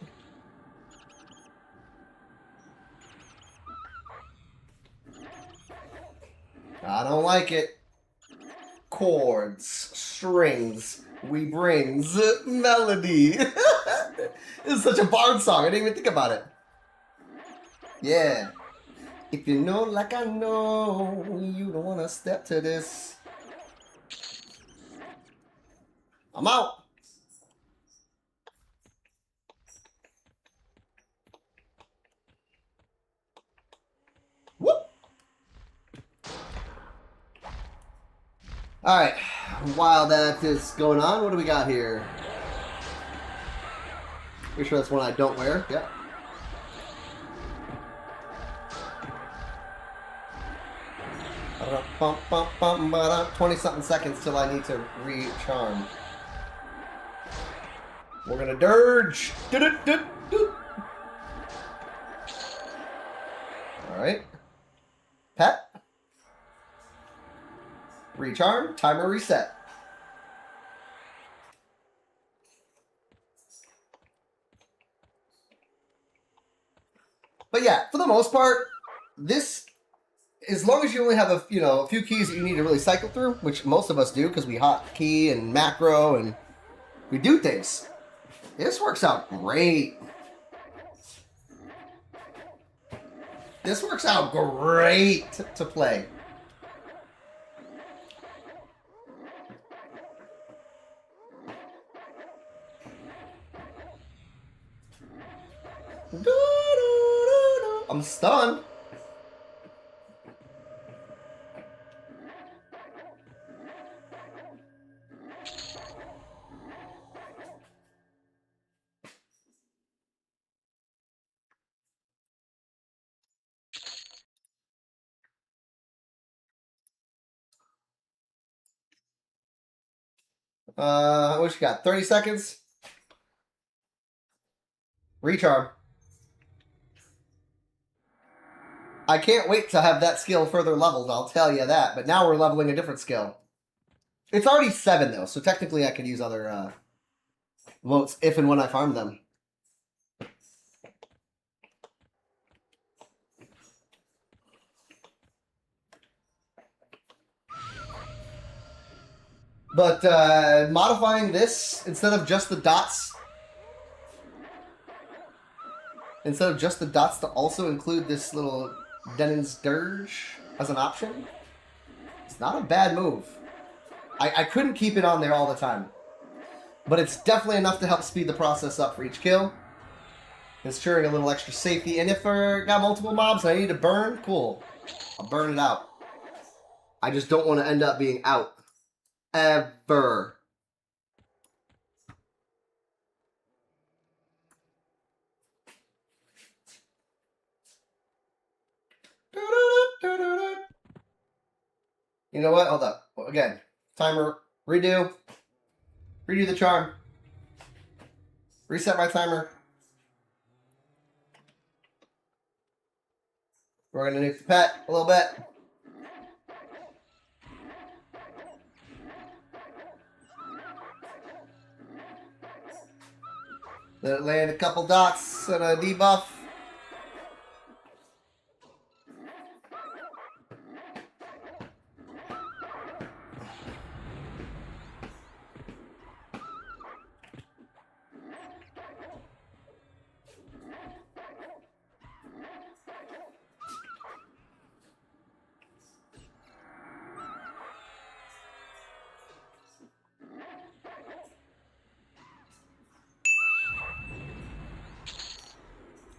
I don't like it. Chords, strings, we brings melody. This is such a bard song. I didn't even think about it. Yeah. If you know like I know, you don't want to step to this. I'm out. Whoop. Alright, while that is going on, what do we got here? Pretty sure that's one I don't wear. Yep. Bum, bum, bum, 20-something seconds till I need to re-charm. We're gonna dirge. Alright. Pet. Recharm. Timer reset. But yeah, for the most part, this, as long as you only have a few keys that you need to really cycle through, which most of us do because we hotkey and macro and we do things, this works out great. This works out great to play. I'm stunned. What you got? 30 seconds? Recharm. I can't wait to have that skill further leveled, I'll tell you that. But now we're leveling a different skill. It's already 7, though, so technically I could use other votes if and when I farm them. But modifying this, instead of just the dots, to also include this little Denon's Dirge as an option, it's not a bad move. I couldn't keep it on there all the time. But it's definitely enough to help speed the process up for each kill. Ensuring a little extra safety. And if I got multiple mobs and I need to burn, cool. I'll burn it out. I just don't want to end up being out. Ever. You know what? Hold up. Again. Timer. Redo. Redo the charm. Reset my timer. We're going to nuke the pet a little bit. Let it land a couple dots and a debuff.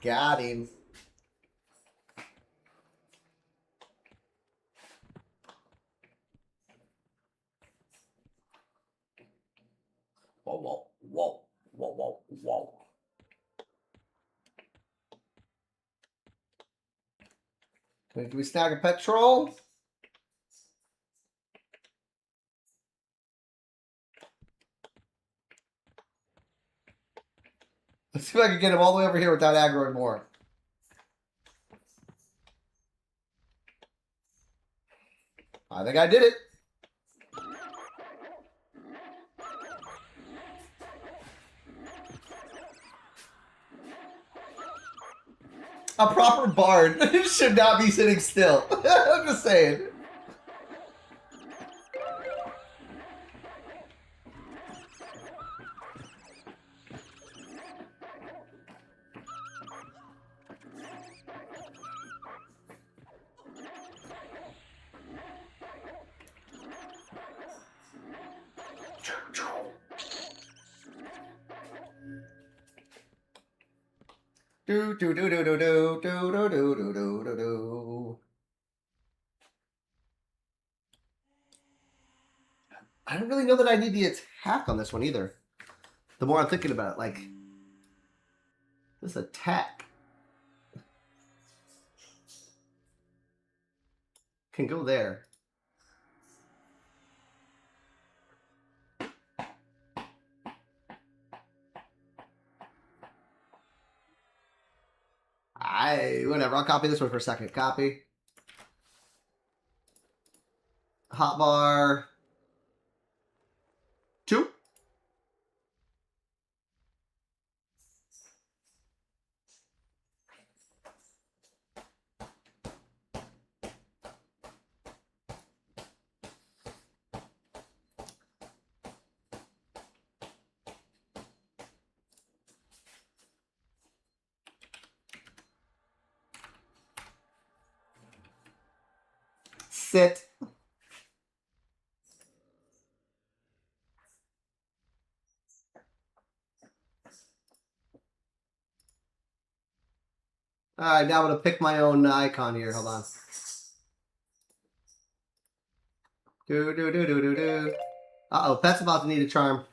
Got him. Whoa, whoa, whoa, whoa, whoa, whoa. Can we snag a petrol? Let's see if I can get him all the way over here without aggroing more. I think I did it. A proper bard should not be sitting still. I'm just saying. Do do do do do do do do do do do do do. I don't really know that I need the attack on this one either. The more I'm thinking about it, like this attack can go there. Whatever. I'll copy this one for a second. Copy. Hotbar 2. Sit. Alright, now I'm going to pick my own icon here. Hold on. Do, do, do, do, do, do. Uh-oh, pet's about to need a charm.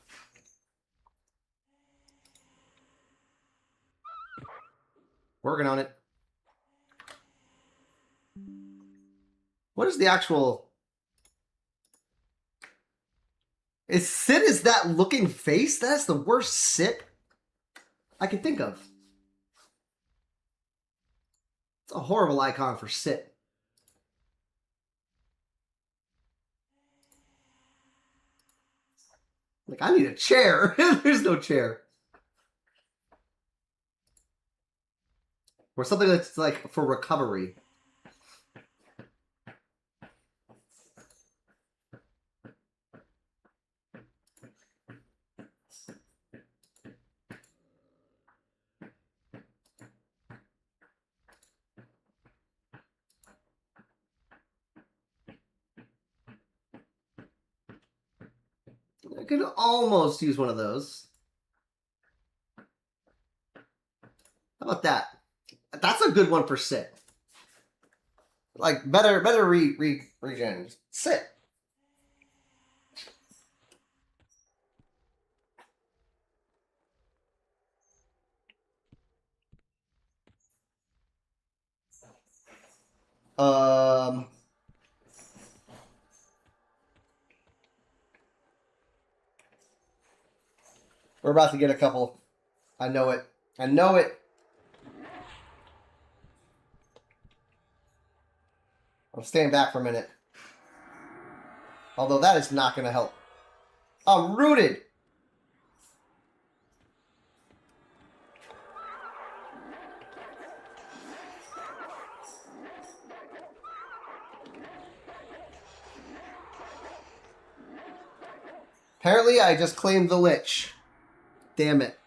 Working on it. What is the actual... Is Sit is that looking face? That's the worst Sit I can think of. It's a horrible icon for Sit. Like, I need a chair. There's no chair. Or something that's like for recovery. I could almost use one of those. How about that? That's a good one for sit. Like, better regen. Sit. We're about to get a couple. I know it. I know it. I'm staying back for a minute. Although that is not going to help. I'm rooted. Apparently, I just claimed the Lich. Damn it.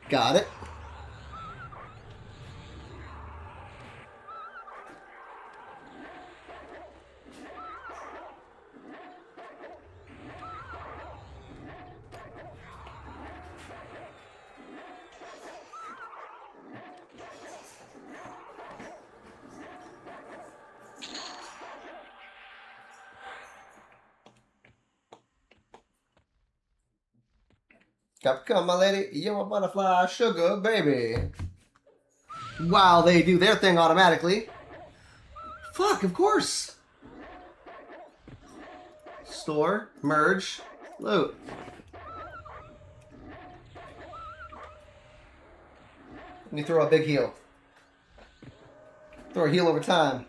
Got it. Come, my lady. You're a butterfly, sugar baby. Wow, they do their thing automatically. Fuck, of course. Store, merge, loot. Let me throw a big heal. Throw a heal over time.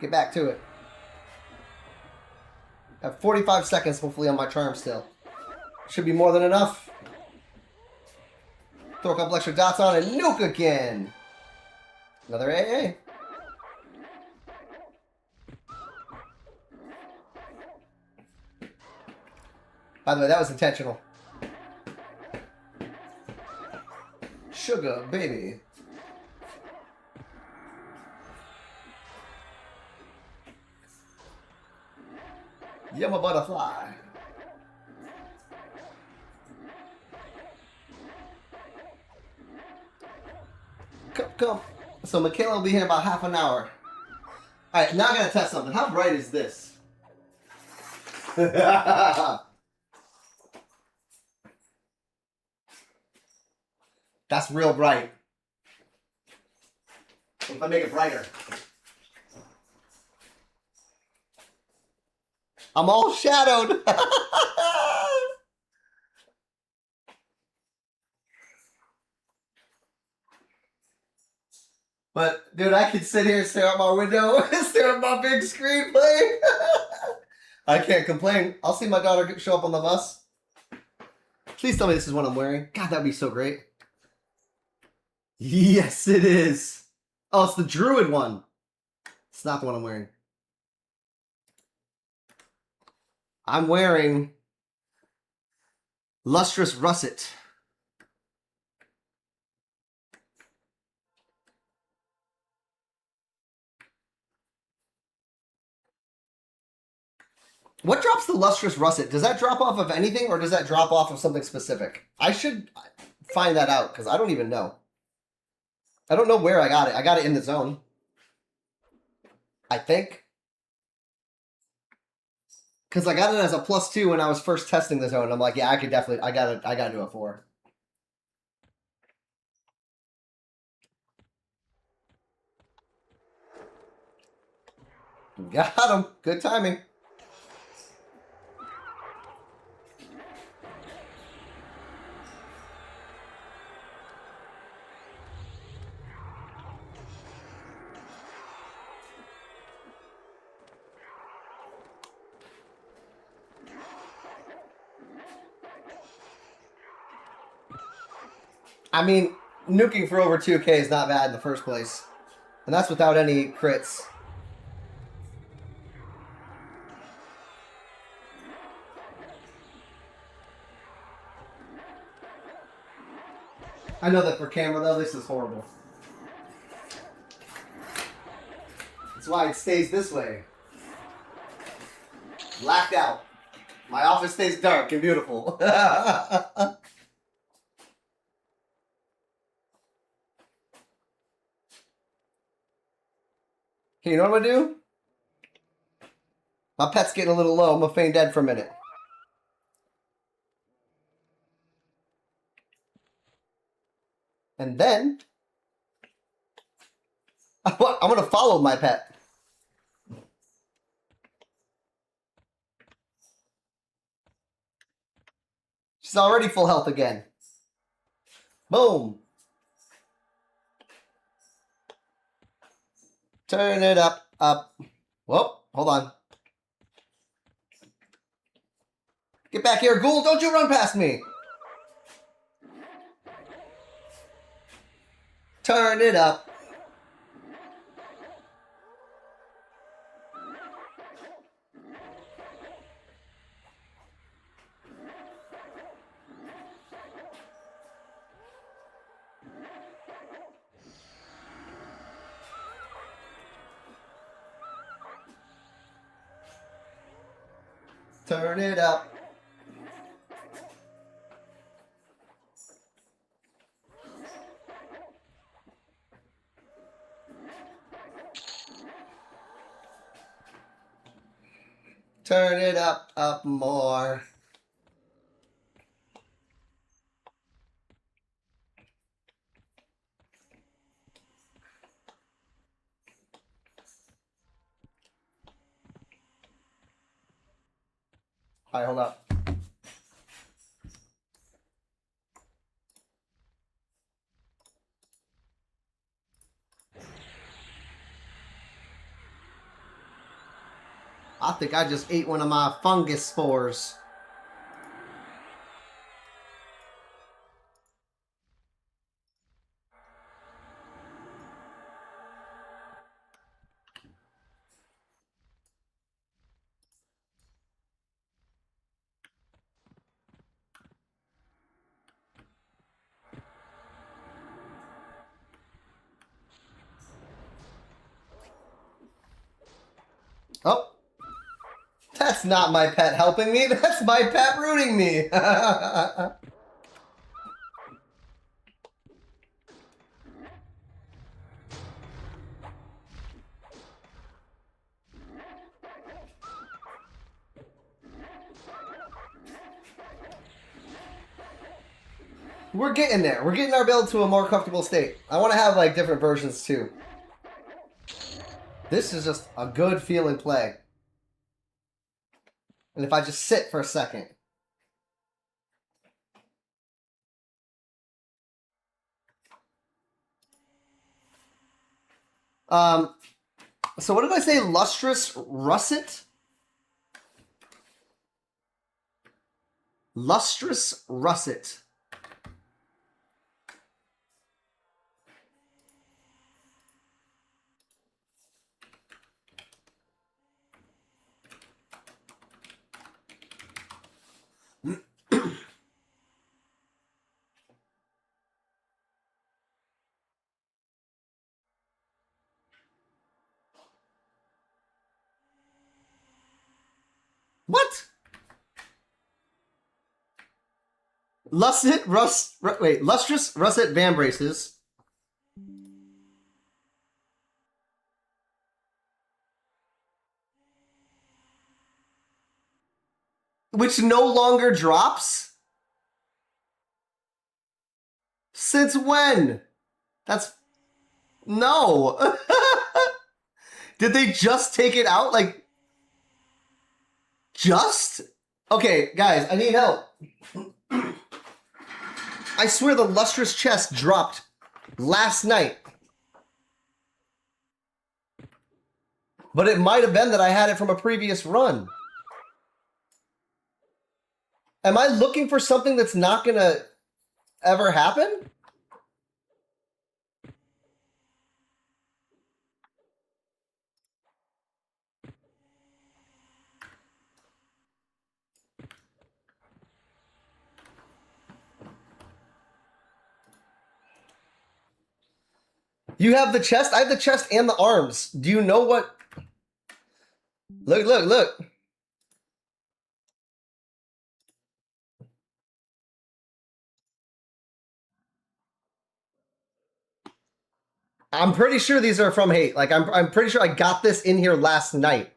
Get back to it. I have 45 seconds, hopefully, on my charm still. Should be more than enough. Throw a couple extra dots on and nuke again. Another AA. By the way, that was intentional. Sugar, baby. I'm a butterfly. Come. So Michaela will be here in about half an hour. Alright, now I gotta test something. How bright is this? That's real bright. What if I make it brighter? I'm all shadowed. But, dude, I could sit here and stare out my window and stare at my big screen playing. I can't complain. I'll see my daughter show up on the bus. Please tell me this is what I'm wearing. God, that'd be so great. Yes, it is. Oh, it's the Druid one. It's not the one I'm wearing. I'm wearing Lustrous Russet. What drops the Lustrous Russet? Does that drop off of anything, or does that drop off of something specific? I should find that out, because I don't even know. I don't know where I got it. I got it in the zone. I think. Because I got it as a +2 when I was first testing the zone. I'm like, yeah, I could definitely, I gotta do a 4. Got him. Good timing. I mean, nuking for over 2k is not bad in the first place. And that's without any crits. I know that for camera though, this is horrible. That's why it stays this way. Blacked out. My office stays dark and beautiful. Okay, you know what I'm gonna do? My pet's getting a little low. I'm gonna feign dead for a minute. And then I'm gonna follow my pet. She's already full health again. Boom. Turn it up, up. Whoa, hold on. Get back here, ghoul. Don't you run past me. Turn it up. Turn it up. Turn it up, up more. All right, hold up. I think I just ate one of my fungus spores. Oh, that's not my pet helping me. That's my pet rooting me. We're getting there. We're getting our build to a more comfortable state. I want to have like different versions too. This is just a good feeling play. And if I just sit for a second. So what did I say? Lustrous russet? Lustrous russet. What? Lustrous russet van braces. Which no longer drops? Since when? That's... No. Did they just take it out? Like... Just? Okay, guys, I need help. I swear the lustrous chest dropped last night. But it might have been that I had it from a previous run. Am I looking for something that's not going to ever happen? You have the chest? I have the chest and the arms. Do you know what... Look, look, look. I'm pretty sure these are from Hate. Like, I'm pretty sure I got this in here last night.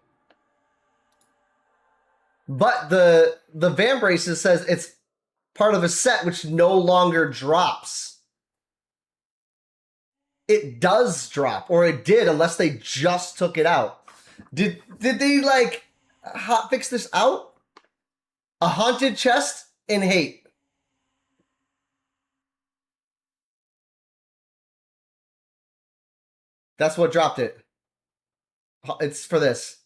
But the Vambraces says it's part of a set which no longer drops. It does drop, or it did, unless they just took it out. Did they, like, hotfix this out? A haunted chest in Hate. That's what dropped it. It's for this.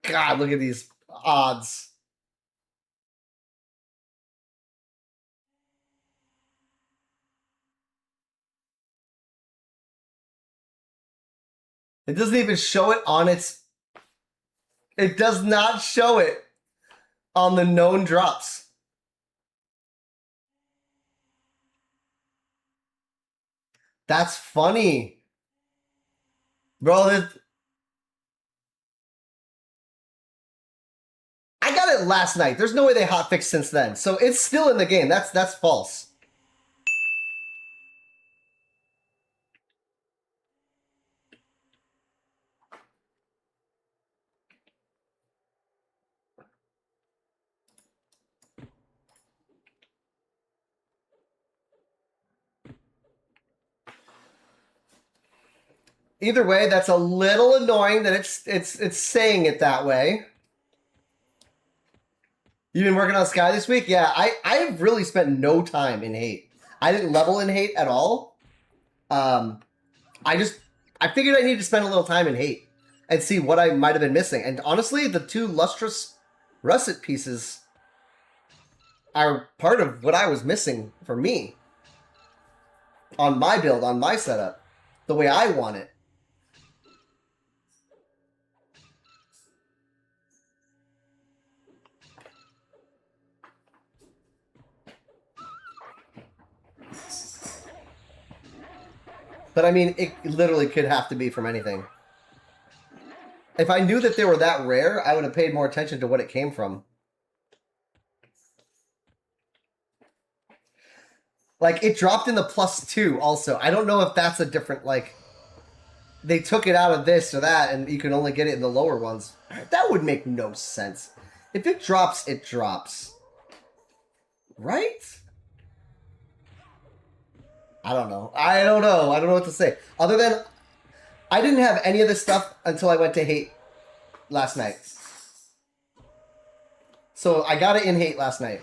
God, look at these odds. It doesn't even show it on its... It does not show it on the known drops. That's funny. Bro, I got it last night. There's no way they hotfixed since then. So it's still in the game. That's false. Either way, that's a little annoying that it's saying it that way. You've been working on Sky this week? Yeah, I've really spent no time in Hate. I didn't level in Hate at all. I figured I needed to spend a little time in Hate and see what I might have been missing. And honestly, the 2 lustrous russet pieces are part of what I was missing for me. On my build, on my setup. The way I want it. But I mean, it literally could have to be from anything. If I knew that they were that rare, I would have paid more attention to what it came from. Like, it dropped in the +2 also. I don't know if that's a different, like... They took it out of this or that, and you can only get it in the lower ones. That would make no sense. If it drops, it drops. Right? I don't know. I don't know. I don't know what to say. Other than, I didn't have any of this stuff until I went to Hate last night. So I got it in Hate last night.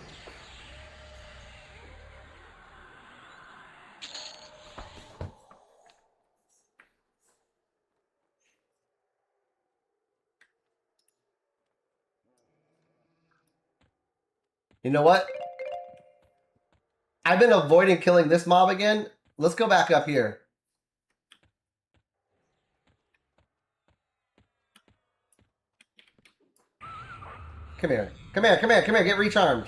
You know what? I've been avoiding killing this mob again. Let's go back up here. Come here. Come here, come here, come here. Get recharmed.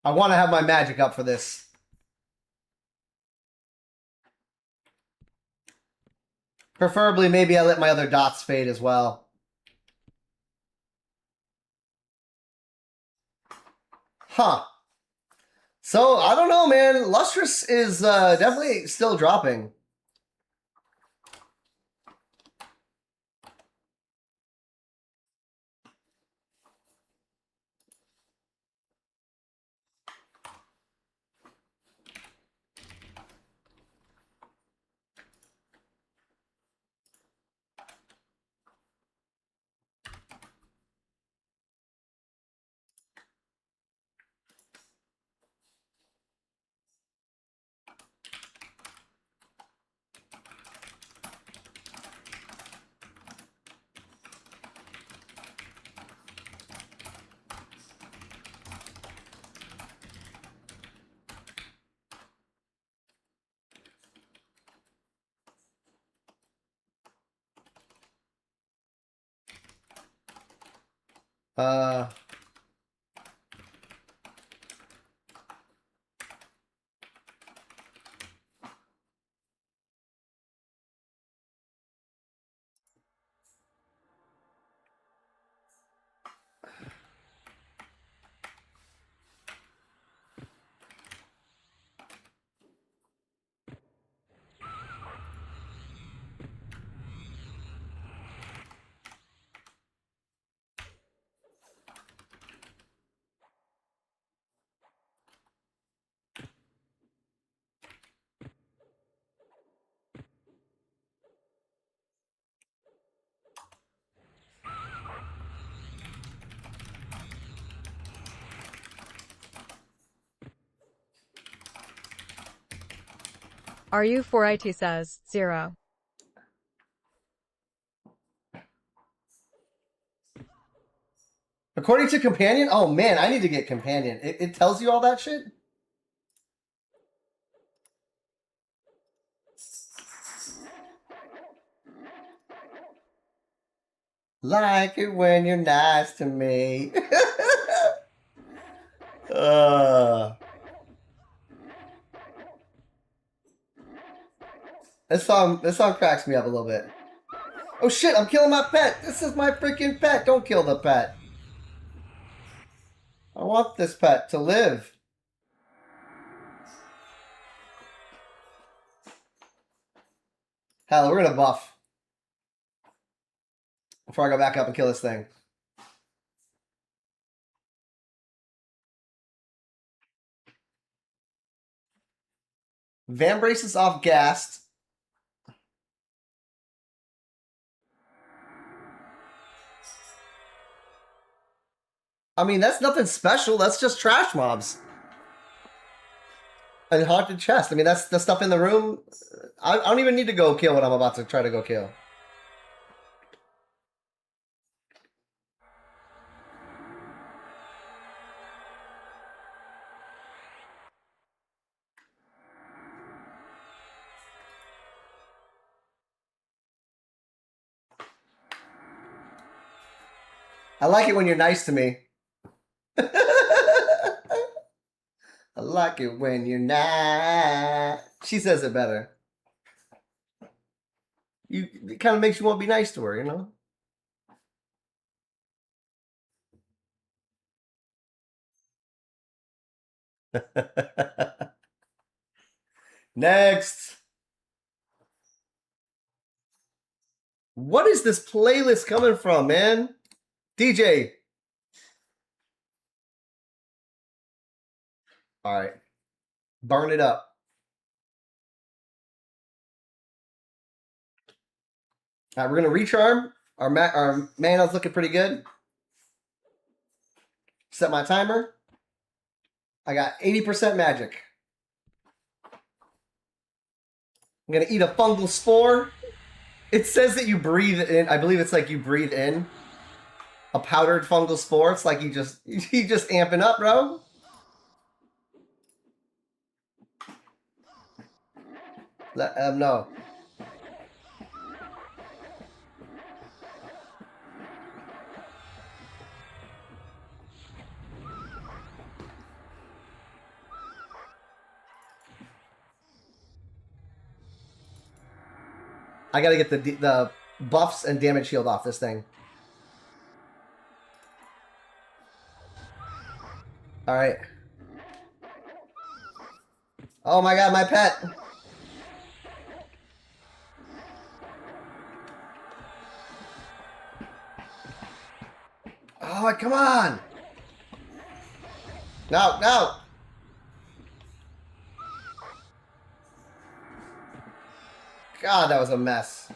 I want to have my magic up for this. Preferably, maybe I let my other dots fade as well. Huh. So, I don't know, man. Lustrous is definitely still dropping. Uh... Are you 4IT says 0. According to Companion? Oh man, I need to get Companion. It tells you all that shit? Like it when you're nice to me. This song cracks me up a little bit. Oh shit, I'm killing my pet. This is my freaking pet. Don't kill the pet. I want this pet to live. Hell, we're gonna buff before I go back up and kill this thing. Van Braces off gassed. I mean, that's nothing special. That's just trash mobs. And haunted chest. I mean, that's the stuff in the room. I don't even need to go kill what I'm about to try to go kill. I like it when you're nice to me. I like it when you're nice. She says it better. It kind of makes you want to be nice to her, you know? Next. What is this playlist coming from, man? DJ. All right. Burn it up. All right, we're going to recharm. Our mana's looking pretty good. Set my timer. I got 80% magic. I'm going to eat a fungal spore. It says that you breathe in. I believe it's like you breathe in a powdered fungal spore. It's like you just amping up, bro. Let them know. I gotta get the buffs and damage shield off this thing. All right. Oh my god, my pet. Oh, come on. No, no. God, that was a mess.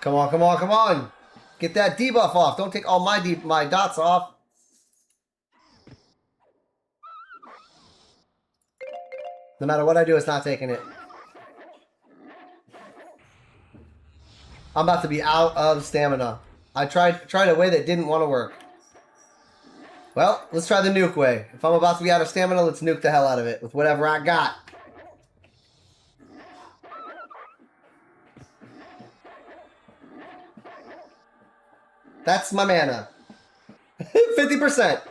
Come on, come on, come on. Get that debuff off. Don't take all my dots off. No matter what I do, it's not taking it. I'm about to be out of stamina. I tried a way that didn't want to work. Well, let's try the nuke way. If I'm about to be out of stamina, let's nuke the hell out of it with whatever I got. That's my mana. 50%.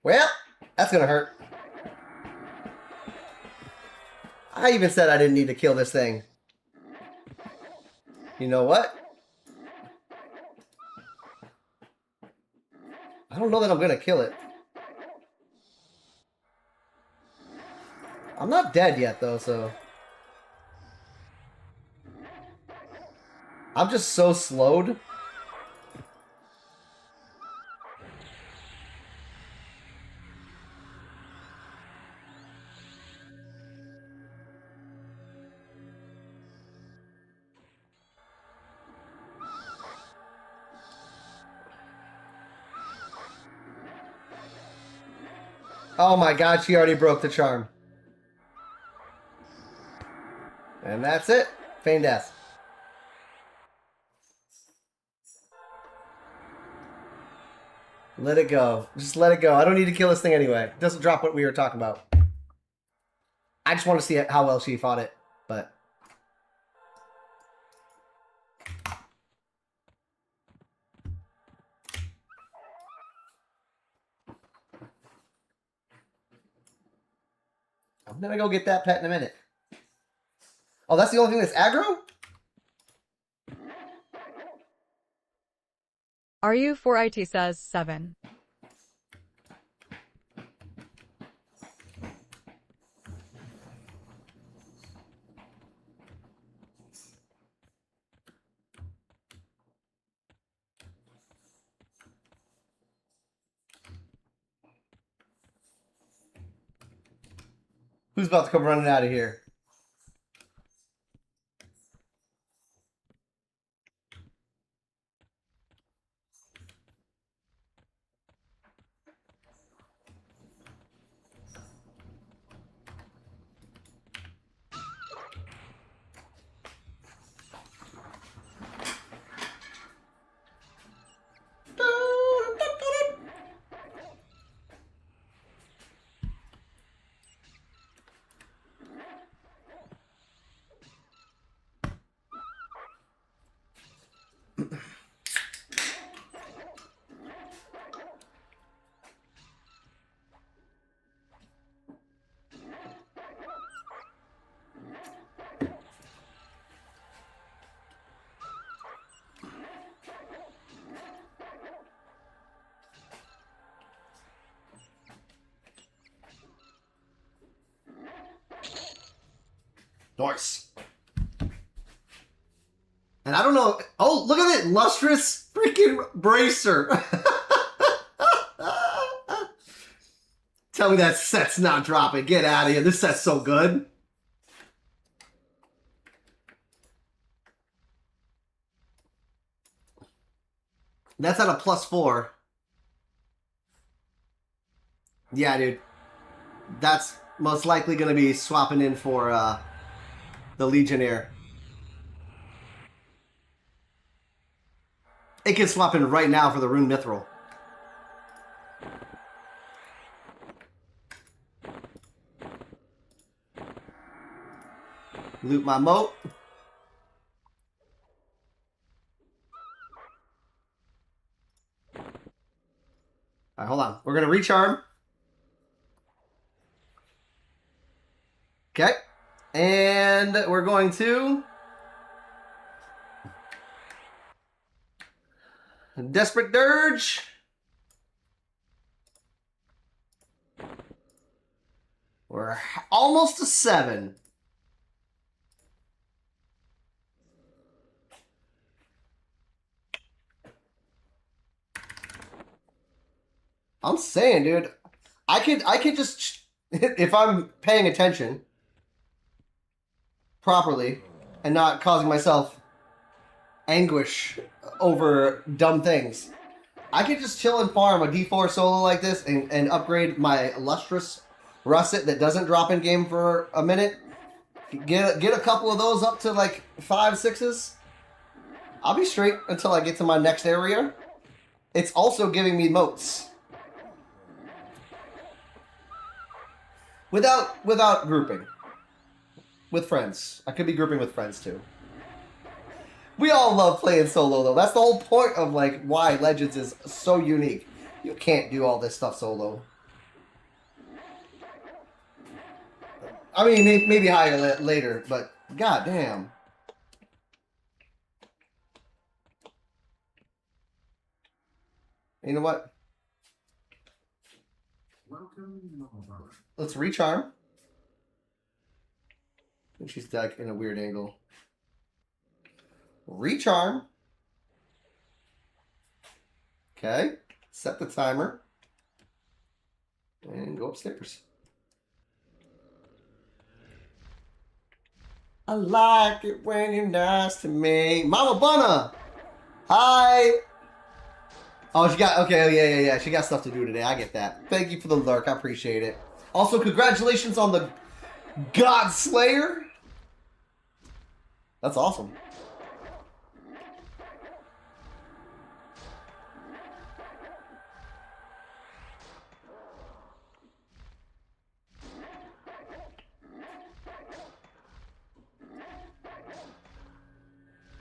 Well, that's gonna hurt. I even said I didn't need to kill this thing. You know what? I don't know that I'm gonna kill it. I'm not dead yet though, so... I'm just so slowed. Oh my god, she already broke the charm. And that's it. Feign death. Let it go. Just let it go. I don't need to kill this thing anyway. It doesn't drop what we were talking about. I just want to see how well she fought it, but... I'm gonna go get that pet in a minute. Oh, that's the only thing that's aggro? RU4IT says 7. Who's about to come running out of here? Nice. And I don't know. Oh, look at it. Lustrous freaking bracer. Tell me that set's not dropping. Get out of here. This set's so good. That's at a +4. Yeah, dude. That's most likely going to be swapping in for the Legionnaire. It can swap in right now for the Rune Mithril. Loot my moat. Alright, hold on. We're going to recharm. Okay. And we're going to... Desperate Dirge. We're almost to 7. I'm saying, dude, I could just, if I'm paying attention properly and not causing myself anguish over dumb things, I could just chill and farm a D4 solo like this and upgrade my Lustrous Russet that doesn't drop in game for a minute. Get a couple of those up to like 5, 6s. I'll be straight until I get to my next area. It's also giving me moats. Without grouping. With friends. I could be grouping with friends too. We all love playing solo though. That's the whole point of like why Legends is so unique. You can't do all this stuff solo. I mean, maybe higher later, but goddamn. You know what? Let's recharm. And she's like in a weird angle. Recharm. Okay. Set the timer. And go upstairs. I like it when you're nice to me. Mama Bunna! Hi! Oh, she got... Okay, yeah. She got stuff to do today. I get that. Thank you for the lurk. I appreciate it. Also, congratulations on the God Slayer. That's awesome.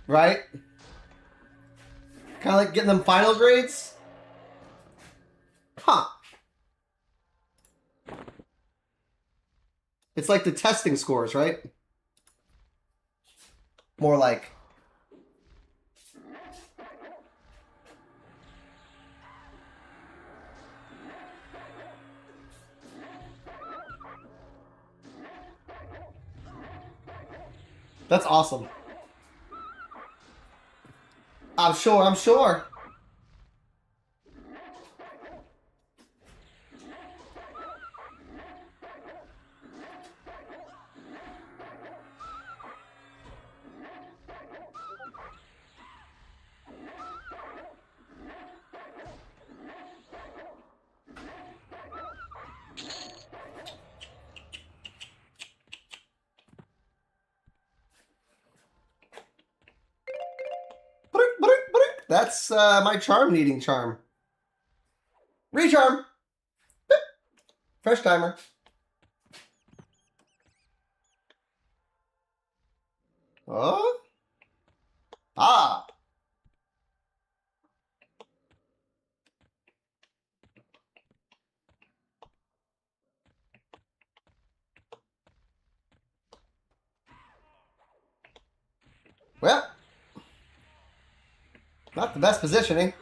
Right? Kind of like getting them final grades? Huh. It's like the testing scores, right? More like... That's awesome. I'm sure. That's my charm needing charm. Recharm. Beep. Fresh timer. Oh. Ah. Well. Not the best positioning.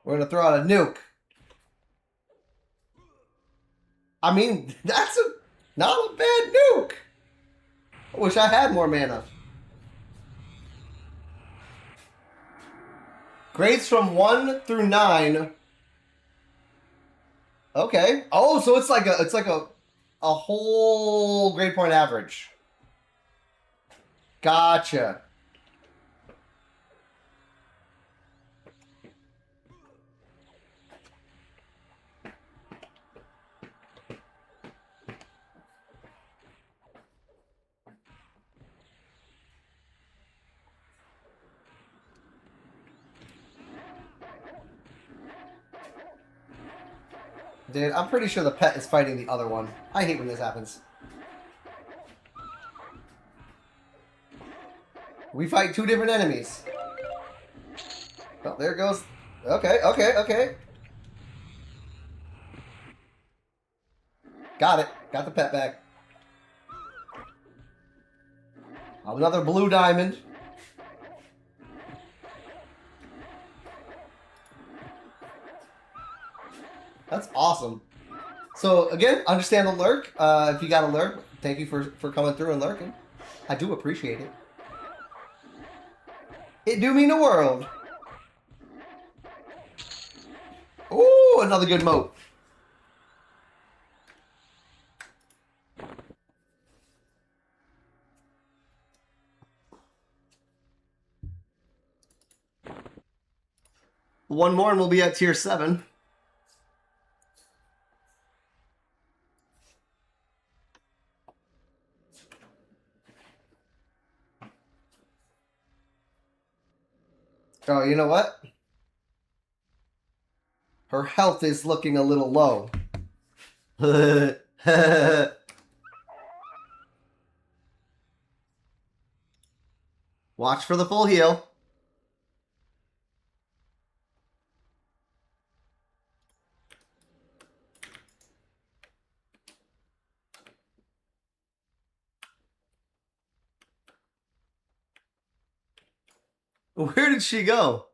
We're going to throw out a nuke. I mean, that's not a bad nuke. I wish I had more mana. Grades from 1 through 9. Okay. Oh, so it's like a whole grade point average. Gotcha. Dude, I'm pretty sure the pet is fighting the other one. I hate when this happens. We fight two different enemies. Oh, there it goes. Okay. Got it. Got the pet back. Another blue diamond. That's awesome. So again, understand the lurk. If you got a lurk, thank you for coming through and lurking. I do appreciate it. It do mean the world. Ooh, another good moat. One more and we'll be at tier 7. Oh, you know what? Her health is looking a little low. Watch for the full heal. Where did she go?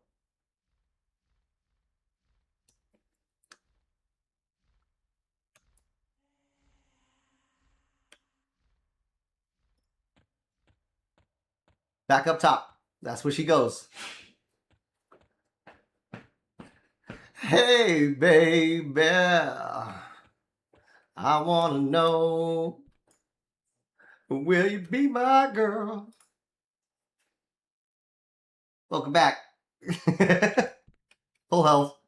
Back up top. That's where she goes. Hey, baby. I want to know, will you be my girl? Welcome back. Full health.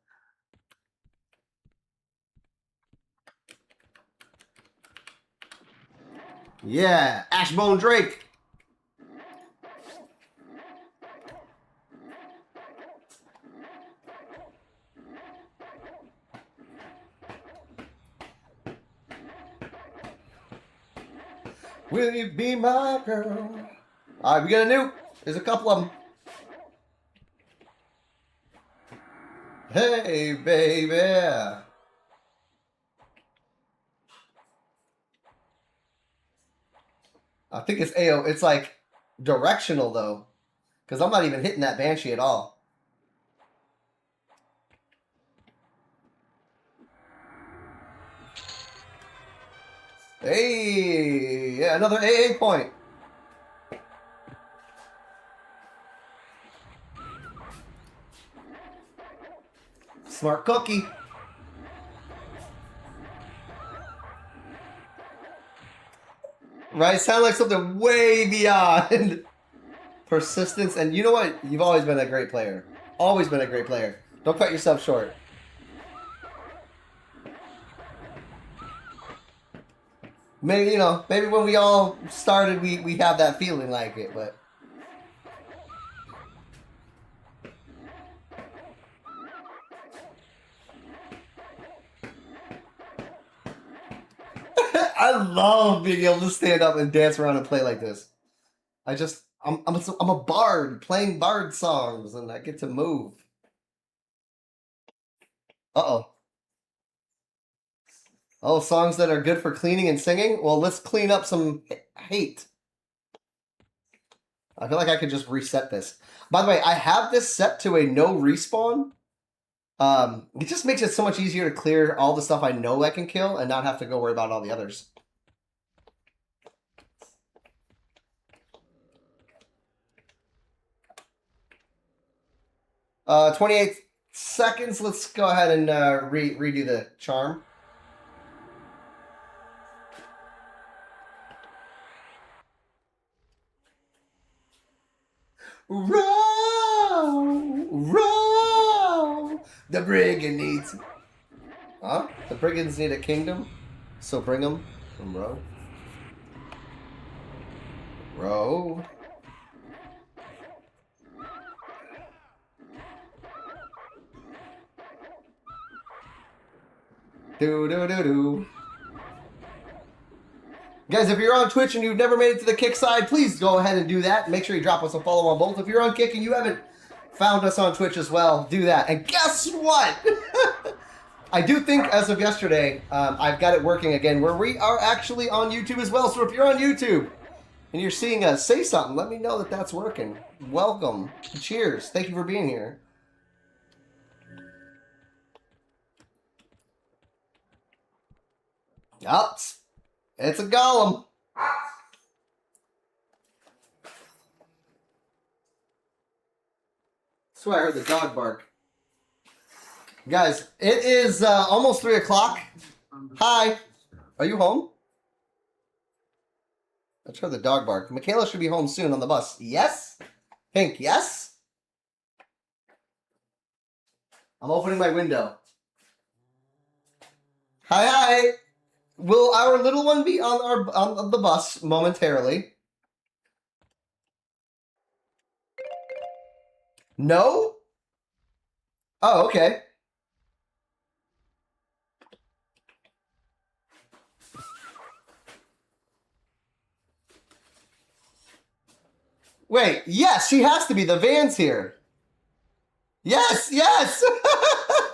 Yeah, Ashbone Drake. Will you be my girl? All right, we got a nuke. There's a couple of them. Hey, baby. I think it's AO. It's like directional though, because I'm not even hitting that Banshee at all. Hey, yeah, another AA point. Smart cookie. Right? Sound like something way beyond persistence. And you know what? You've always been a great player. Always been a great player. Don't cut yourself short. Maybe, you know, maybe when we all started, we have that feeling like it, but... I love being able to stand up and dance around and play like this. I'm a bard playing bard songs, and I get to move. Uh-oh. Oh, songs that are good for cleaning and singing? Well, let's clean up some hate. I feel like I could just reset this. By the way, I have this set to a no respawn. It just makes it so much easier to clear all the stuff I know I can kill and not have to go worry about all the others. 28 seconds. Let's go ahead and redo the charm. Row, row. The brigand needs. Huh? The brigands need a kingdom, so bring them from row. Row. Do. Guys, if you're on Twitch and you've never made it to the Kick side, please go ahead and do that. Make sure you drop us a follow on both. If you're on Kick and you haven't found us on Twitch as well, do that. And guess what? I do think, as of yesterday, I've got it working again, where we are actually on YouTube as well. So if you're on YouTube and you're seeing us, say something. Let me know that that's working. Welcome. Cheers. Thank you for being here. Yup. It's a golem. That's why I heard the dog bark. Guys, it is almost 3 o'clock. Hi. Are you home? Let's hear the dog bark. Michaela should be home soon on the bus. Yes? Pink, yes? I'm opening my window. Hi, hi. Will our little one be on the bus momentarily? No? Oh, okay. Wait, yes, she has to be. The van's here. Yes, yes!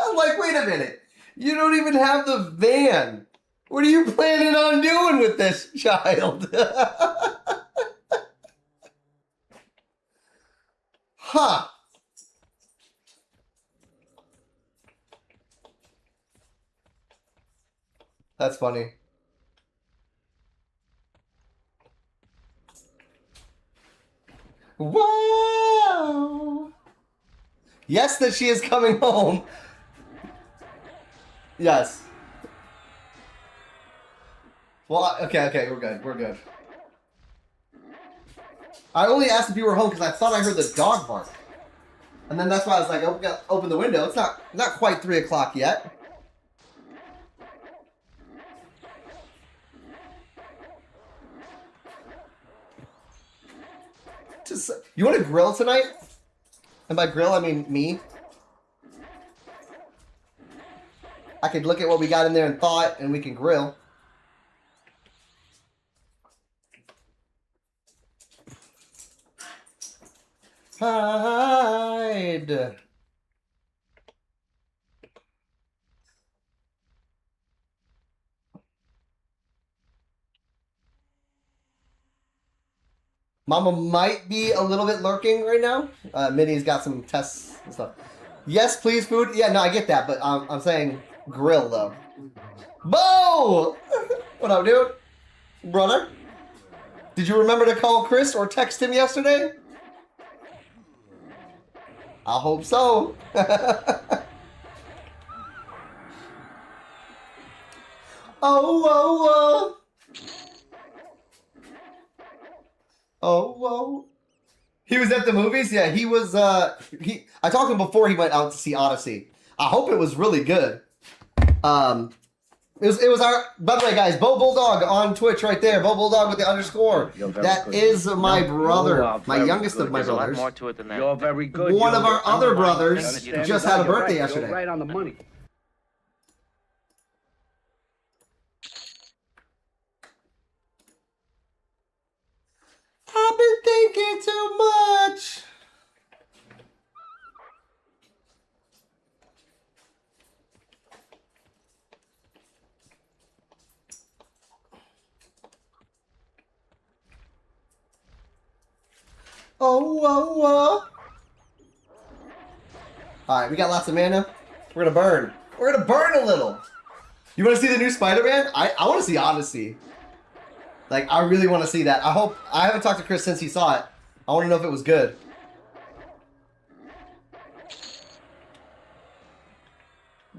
I'm like, wait a minute. You don't even have the van. What are you planning on doing with this child? Huh. That's funny. Wow! Yes, that she is coming home. Yes. Well, okay, we're good. We're good. I only asked if you were home because I thought I heard the dog bark. And then that's why I was like, open the window. It's not quite 3 o'clock yet. You want to grill tonight? And by grill, I mean me. I could look at what we got in there and thought, and we can grill. Hide. Mama might be a little bit lurking right now. Minnie's got some tests and stuff. Yes, please, food. Yeah, no, I get that, but I'm saying grill, though. Bo! What up, dude? Brother? Did you remember to call Chris or text him yesterday? I hope so. Oh. He was at the movies? Yeah, he was, I talked to him before he went out to see Odyssey. I hope it was really good. It was our, by the way, guys, Bo Bulldog on Twitch right there. Bo Bulldog with the underscore. That is my brother, my youngest of my brothers. More to it than that. You're very good. One of our other brothers just had a birthday yesterday. You're right on the money. I've been thinking too much. Oh. Alright, we got lots of mana. We're gonna burn. We're gonna burn a little. You wanna see the new Spider-Man? I wanna see Odyssey. Like, I really wanna see that. I haven't talked to Chris since he saw it. I wanna know if it was good.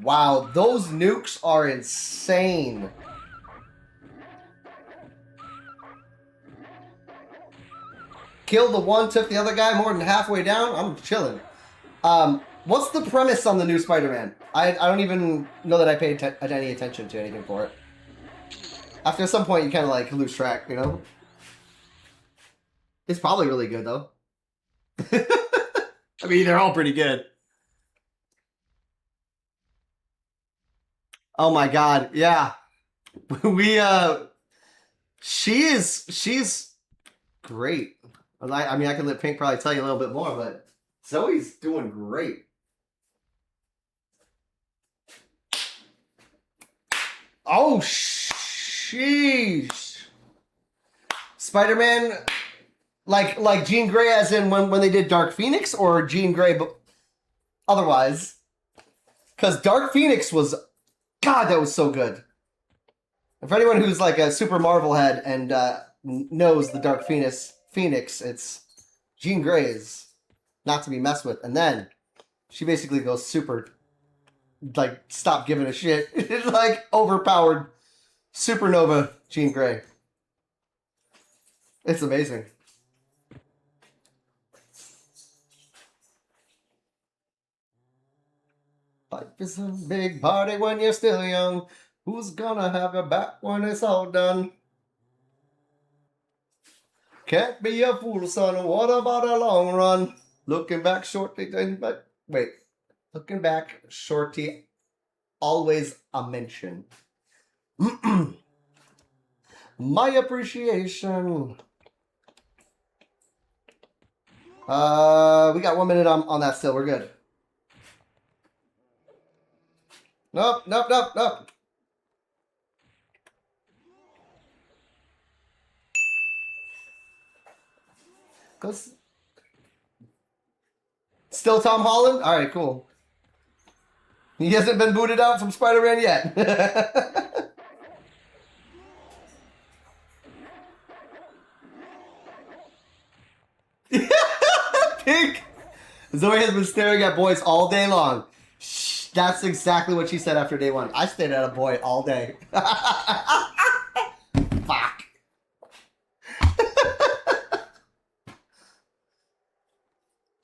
Wow, those nukes are insane. Killed the one, took the other guy more than halfway down. I'm chilling. What's the premise on the new Spider-Man? I don't even know that I paid any attention to anything for it. After some point, you kind of like lose track, you know? It's probably really good, though. I mean, they're all pretty good. Oh my god, yeah. She's great. I mean, I can let Pink probably tell you a little bit more, but Zoe's doing great. Oh, sheesh. Spider-Man, like Jean Grey as in when they did Dark Phoenix, or Jean Grey but otherwise? Because Dark Phoenix was, God, that was so good. And for anyone who's like a super Marvel head and knows the Dark Phoenix, it's Jean Grey is not to be messed with. And then she basically goes super, like, stop giving a shit. It's like overpowered supernova Jean Grey. It's amazing. Life is a big party when you're still young. Who's gonna have your back when it's all done? Can't be a fool, son. What about a long run? Looking back shortly, but wait. Looking back shorty, always a mention. My appreciation. We got 1 minute on that still. We're good. Nope. Cause still Tom Holland? Alright, cool. He hasn't been booted out from Spider-Man yet. Pink! Zoe has been staring at boys all day long. Shh, that's exactly what she said after day 1. I stared at a boy all day. Fuck.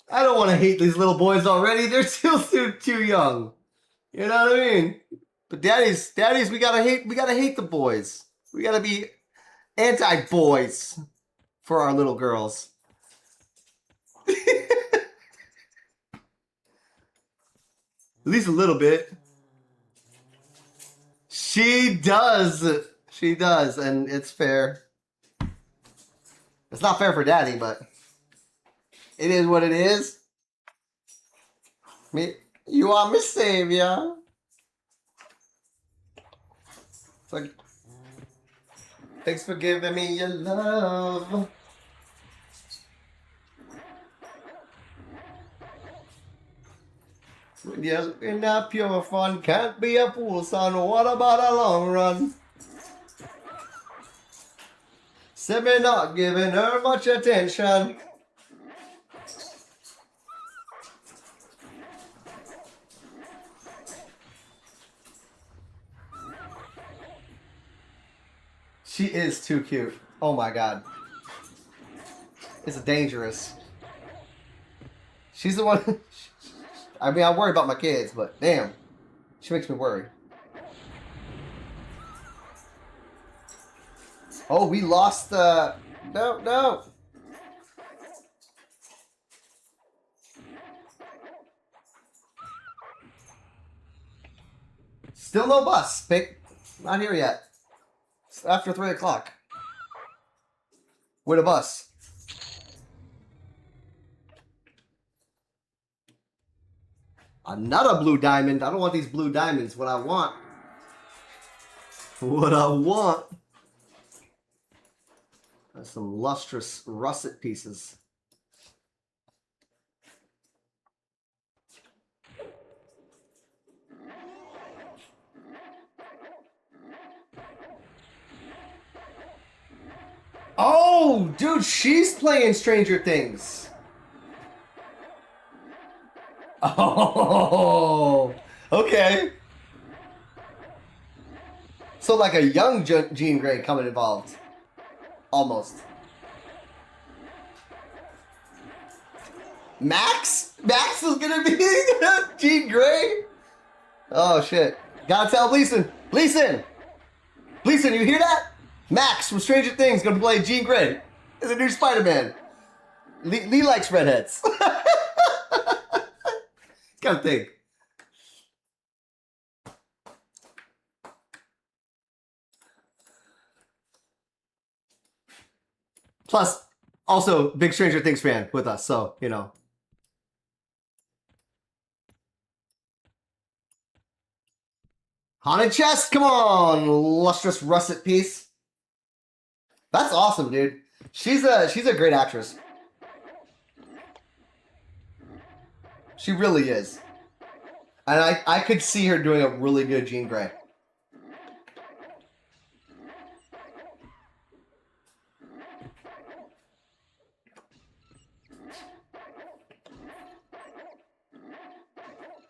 I don't want to hate these little boys already. They're still too young. You know what I mean? But daddies, we gotta hate the boys. We gotta be anti-boys for our little girls. At least a little bit. She does, and it's fair. It's not fair for daddy, but it is what it is. You are my savior. It's like, thanks for giving me your love. Yes, in that pure fun, can't be a fool, son. What about a long run? Said me not giving her much attention. She is too cute. Oh my god. It's dangerous. She's the one... I mean, I worry about my kids, but damn. She makes me worry. Oh, we lost the... No. Still no bus. Not here yet. It's after 3 o'clock. With a bus. Another blue diamond. I don't want these blue diamonds. What I want are some lustrous russet pieces. Oh, dude, she's playing Stranger Things. Oh, okay. So like a young Jean Grey coming involved. Almost. Max? Max is gonna be Jean Grey? Oh shit. Gotta tell Gleason. Gleason, you hear that? Max from Stranger Things gonna play Jean Grey in the new Spider-Man. Lee likes redheads. Gotta think. Plus, also big Stranger Things fan with us, so you know. Haunted chest, come on, lustrous russet piece. That's awesome, dude. She's a great actress. She really is. And I could see her doing a really good Jean Grey.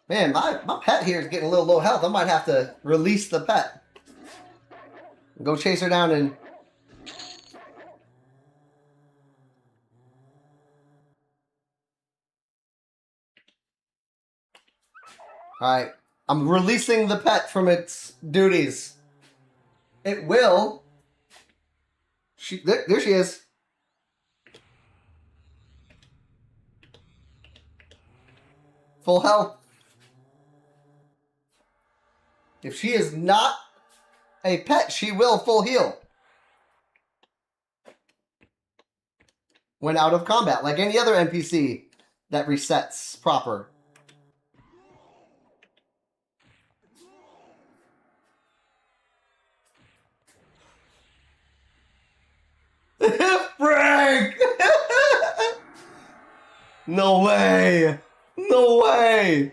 Man, my pet here is getting a little low health. I might have to release the pet. Go chase her down and... Alright. I'm releasing the pet from its duties. It will. There she is. Full health. If she is not a pet, she will full heal when out of combat, like any other NPC that resets proper. Frank! No way! No way!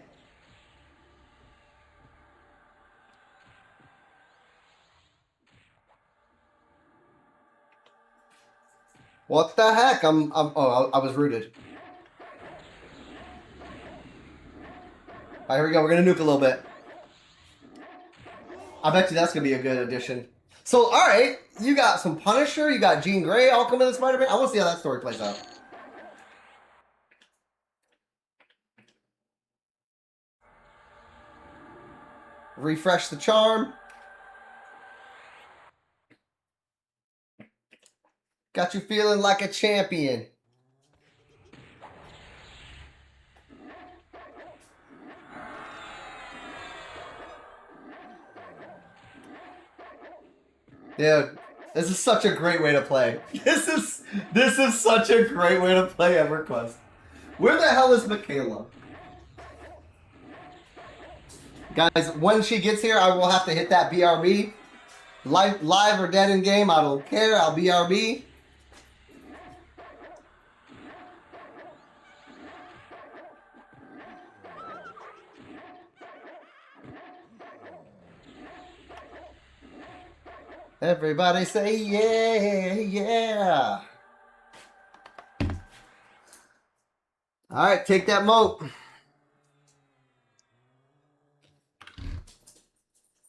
What the heck? I was rooted. Alright, here we go. We're gonna nuke a little bit. I bet you that's gonna be a good addition. So, alright, you got some Punisher, you got Jean Grey all coming in Spider-Man. I want to see how that story plays out. Refresh the charm. Got you feeling like a champion. Dude, this is such a great way to play. This is such a great way to play EverQuest. Where the hell is Michaela? Guys, when she gets here, I will have to hit that BRB. Live or dead in game, I don't care. I'll BRB. Everybody say yeah, yeah. All right, take that moat.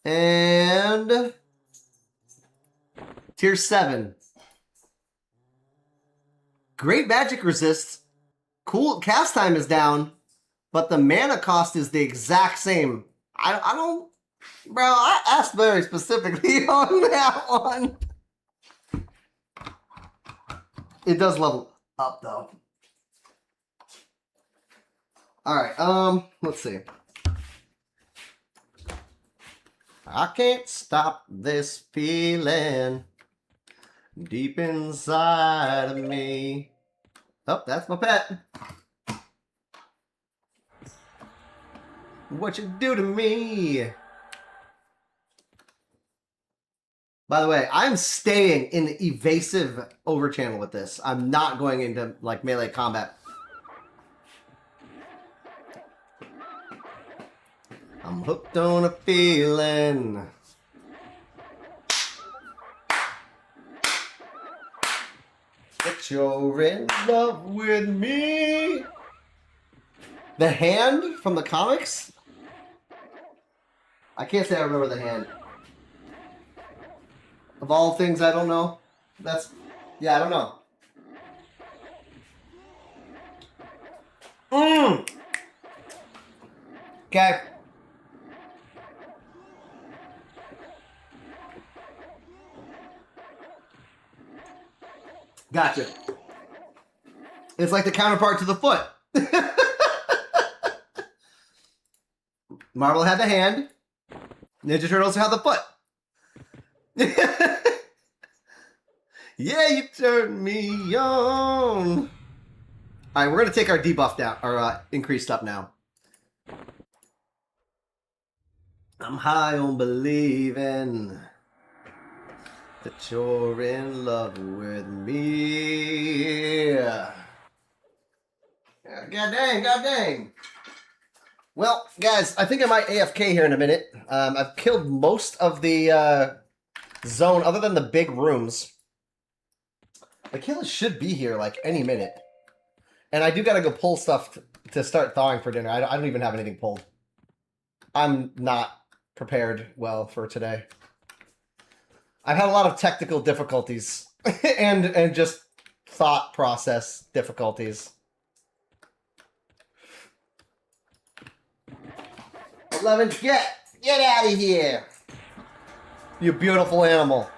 And tier 7. Great magic resist. Cool cast time is down, but the mana cost is the exact same. I don't... Bro, I asked very specifically on that one. It does level up, though. Alright, let's see. I can't stop this feeling deep inside of me. Oh, that's my pet. What you do to me? By the way, I'm staying in the evasive overchannel with this. I'm not going into like melee combat. I'm hooked on a feeling. That you're in love with me. The Hand from the comics? I can't say I remember the Hand. Of all things I don't know. Yeah, I don't know. Okay. Gotcha. It's like the counterpart to the foot. Marvel had the hand. Ninja Turtles had the foot. Yeah, you turned me on. Alright, we're going to take our debuff down, or increased up now. I'm high on believing that you're in love with me. God dang. Well, guys, I think I might AFK here in a minute. I've killed most of the zone other than the big rooms. Michaela should be here like any minute. And I do gotta go pull stuff to start thawing for dinner. I don't even have anything pulled. I'm not prepared well for today. I've had a lot of technical difficulties and just thought process difficulties. Levin, get out of here. You beautiful animal.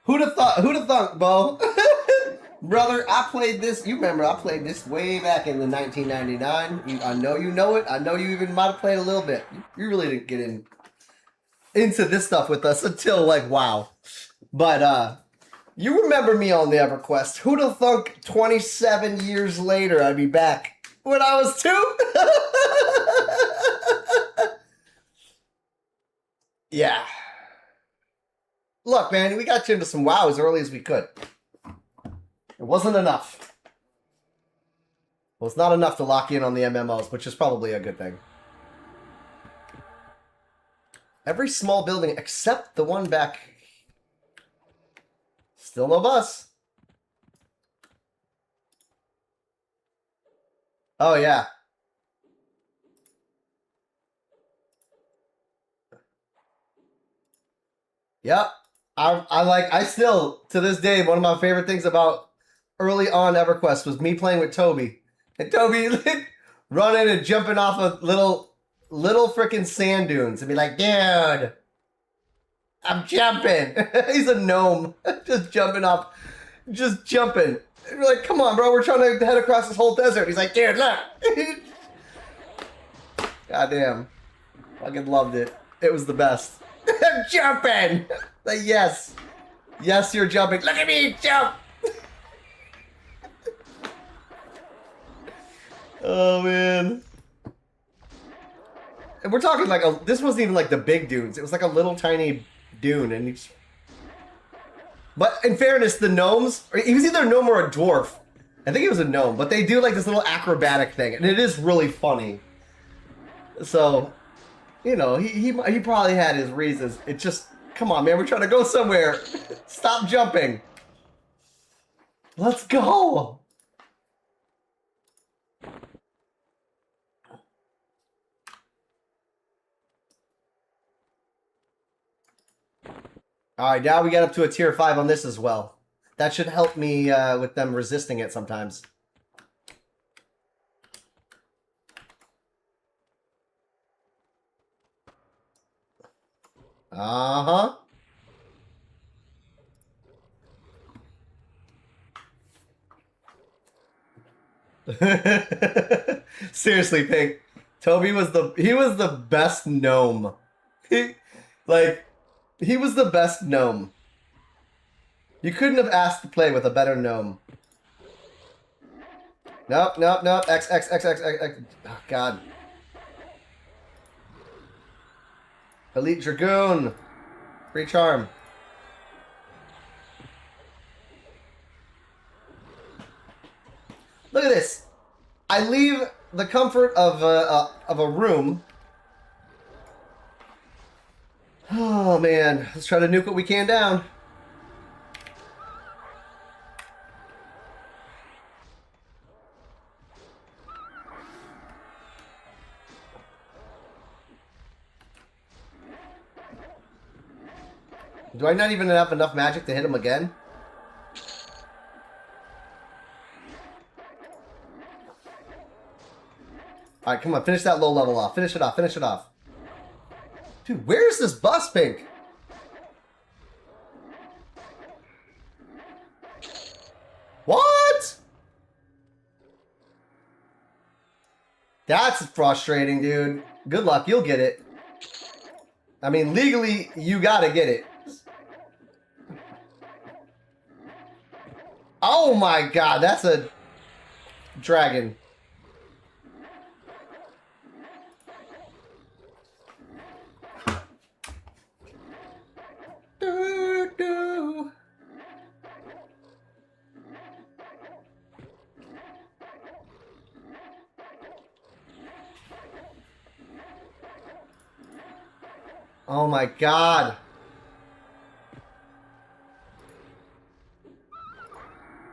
Who'd have thought, Bo? Brother, I played this. You remember I played this way back in the 1999. I know you know it. I know you even might have played a little bit. You really didn't get into this stuff with us until like wow. But you remember me on the EverQuest. Who'd have thunk 27 years later I'd be back when I was 2? Yeah. Look, man, we got you into some WoW as early as we could. It wasn't enough. Well, it's not enough to lock you in on the MMOs, which is probably a good thing. Every small building except the one back. Still no bus. Oh, yeah. Yep. I still, to this day, one of my favorite things about early on EverQuest was me playing with Toby. And Toby like, running and jumping off of little freaking sand dunes and be like, dude, I'm jumping. He's a gnome. Just jumping off. Just jumping. And we're like, come on, bro. We're trying to head across this whole desert. He's like, dude, look. Goddamn. Fucking loved it. It was the best. I'm jumping. Like, yes. Yes, you're jumping. Look at me, jump. Oh, man. And we're talking like this wasn't even like the big dunes. It was like a little tiny dune. And but in fairness, the gnomes, he was either a gnome or a dwarf. I think he was a gnome, but they do like this little acrobatic thing. And it is really funny. So, you know, he probably had his reasons. It just, come on, man. We're trying to go somewhere. Stop jumping. Let's go. Alright, now we get up to a tier 5 on this as well. That should help me with them resisting it sometimes. Uh-huh. Seriously, Pink. Toby was the best gnome. He was the best gnome. You couldn't have asked to play with a better gnome. Nope. X. Oh, God. Elite Dragoon. Free charm. Look at this. I leave the comfort of a room. Oh, man. Let's try to nuke what we can down. Do I not even have enough magic to hit him again? Alright, come on. Finish that low level off. Finish it off. Dude, where is this bus, Pink? What? That's frustrating, dude. Good luck. You'll get it. I mean, legally, you gotta get it. Oh my god, that's a dragon. Oh my god.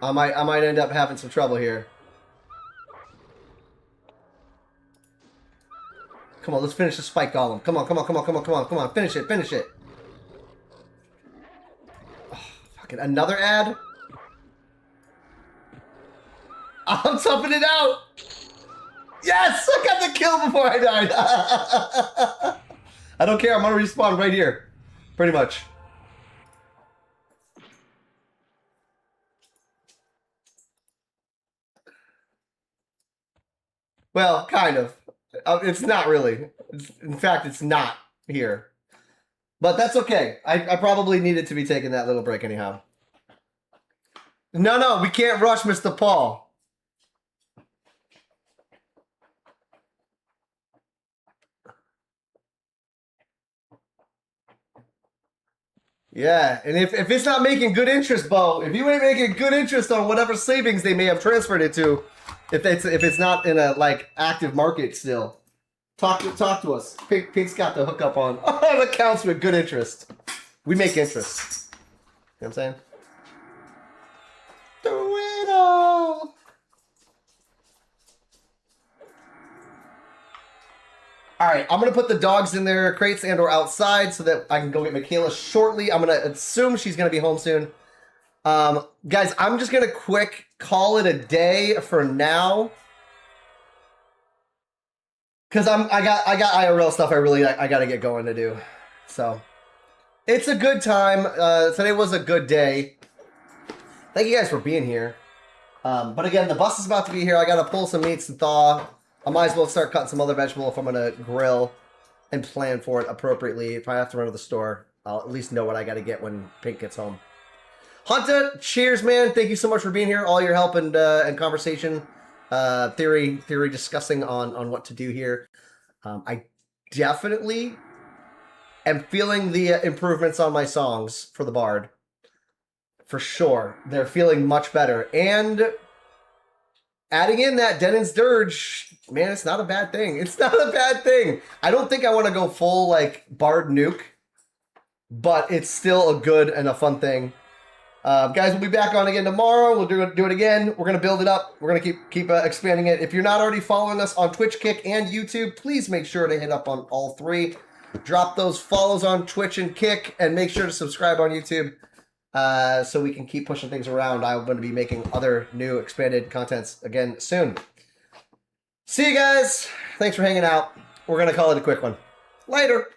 I might end up having some trouble here. Come on, let's finish the spike golem. Come on, come on, come on, come on, come on, come on. Finish it, finish it. Oh, fucking another ad? I'm toughen it out. Yes, I got the kill before I died. I don't care. I'm gonna respawn right here, pretty much. Well, kind of. It's not really. In fact, it's not here. But that's okay. I probably needed to be taking that little break anyhow. No, we can't rush Mr. Paul. Yeah, and if it's not making good interest, Bo, if you ain't making good interest on whatever savings they may have transferred it to, if it's not in a like active market still, talk to us. Pink's got the hookup on all accounts with good interest. We make interest. You know what I'm saying? Do it all. All right, I'm going to put the dogs in their crates and or outside so that I can go get Michaela shortly. I'm going to assume she's going to be home soon. Guys, I'm just going to quick call it a day for now. Because I got IRL stuff I got to get going to do. So, it's a good time. Today was a good day. Thank you guys for being here. But again, the bus is about to be here. I got to pull some meats and thaw. I might as well start cutting some other vegetable if I'm going to grill and plan for it appropriately. If I have to run to the store, I'll at least know what I got to get when Pink gets home. Hunter, cheers, man. Thank you so much for being here. All your help and conversation, theory discussing on what to do here. I definitely am feeling the improvements on my songs for the Bard. For sure. They're feeling much better. And adding in that Denon's Dirge, man, it's not a bad thing. It's not a bad thing. I don't think I want to go full, like, Bard nuke, but it's still a good and a fun thing. Guys, we'll be back on again tomorrow. We'll do it again. We're going to build it up. We're going to keep expanding it. If you're not already following us on Twitch, Kick, and YouTube, please make sure to hit up on all three. Drop those follows on Twitch and Kick, and make sure to subscribe on YouTube. So we can keep pushing things around. I'm going to be making other new expanded contents again soon. See you guys. Thanks for hanging out. We're going to call it a quick one. Later.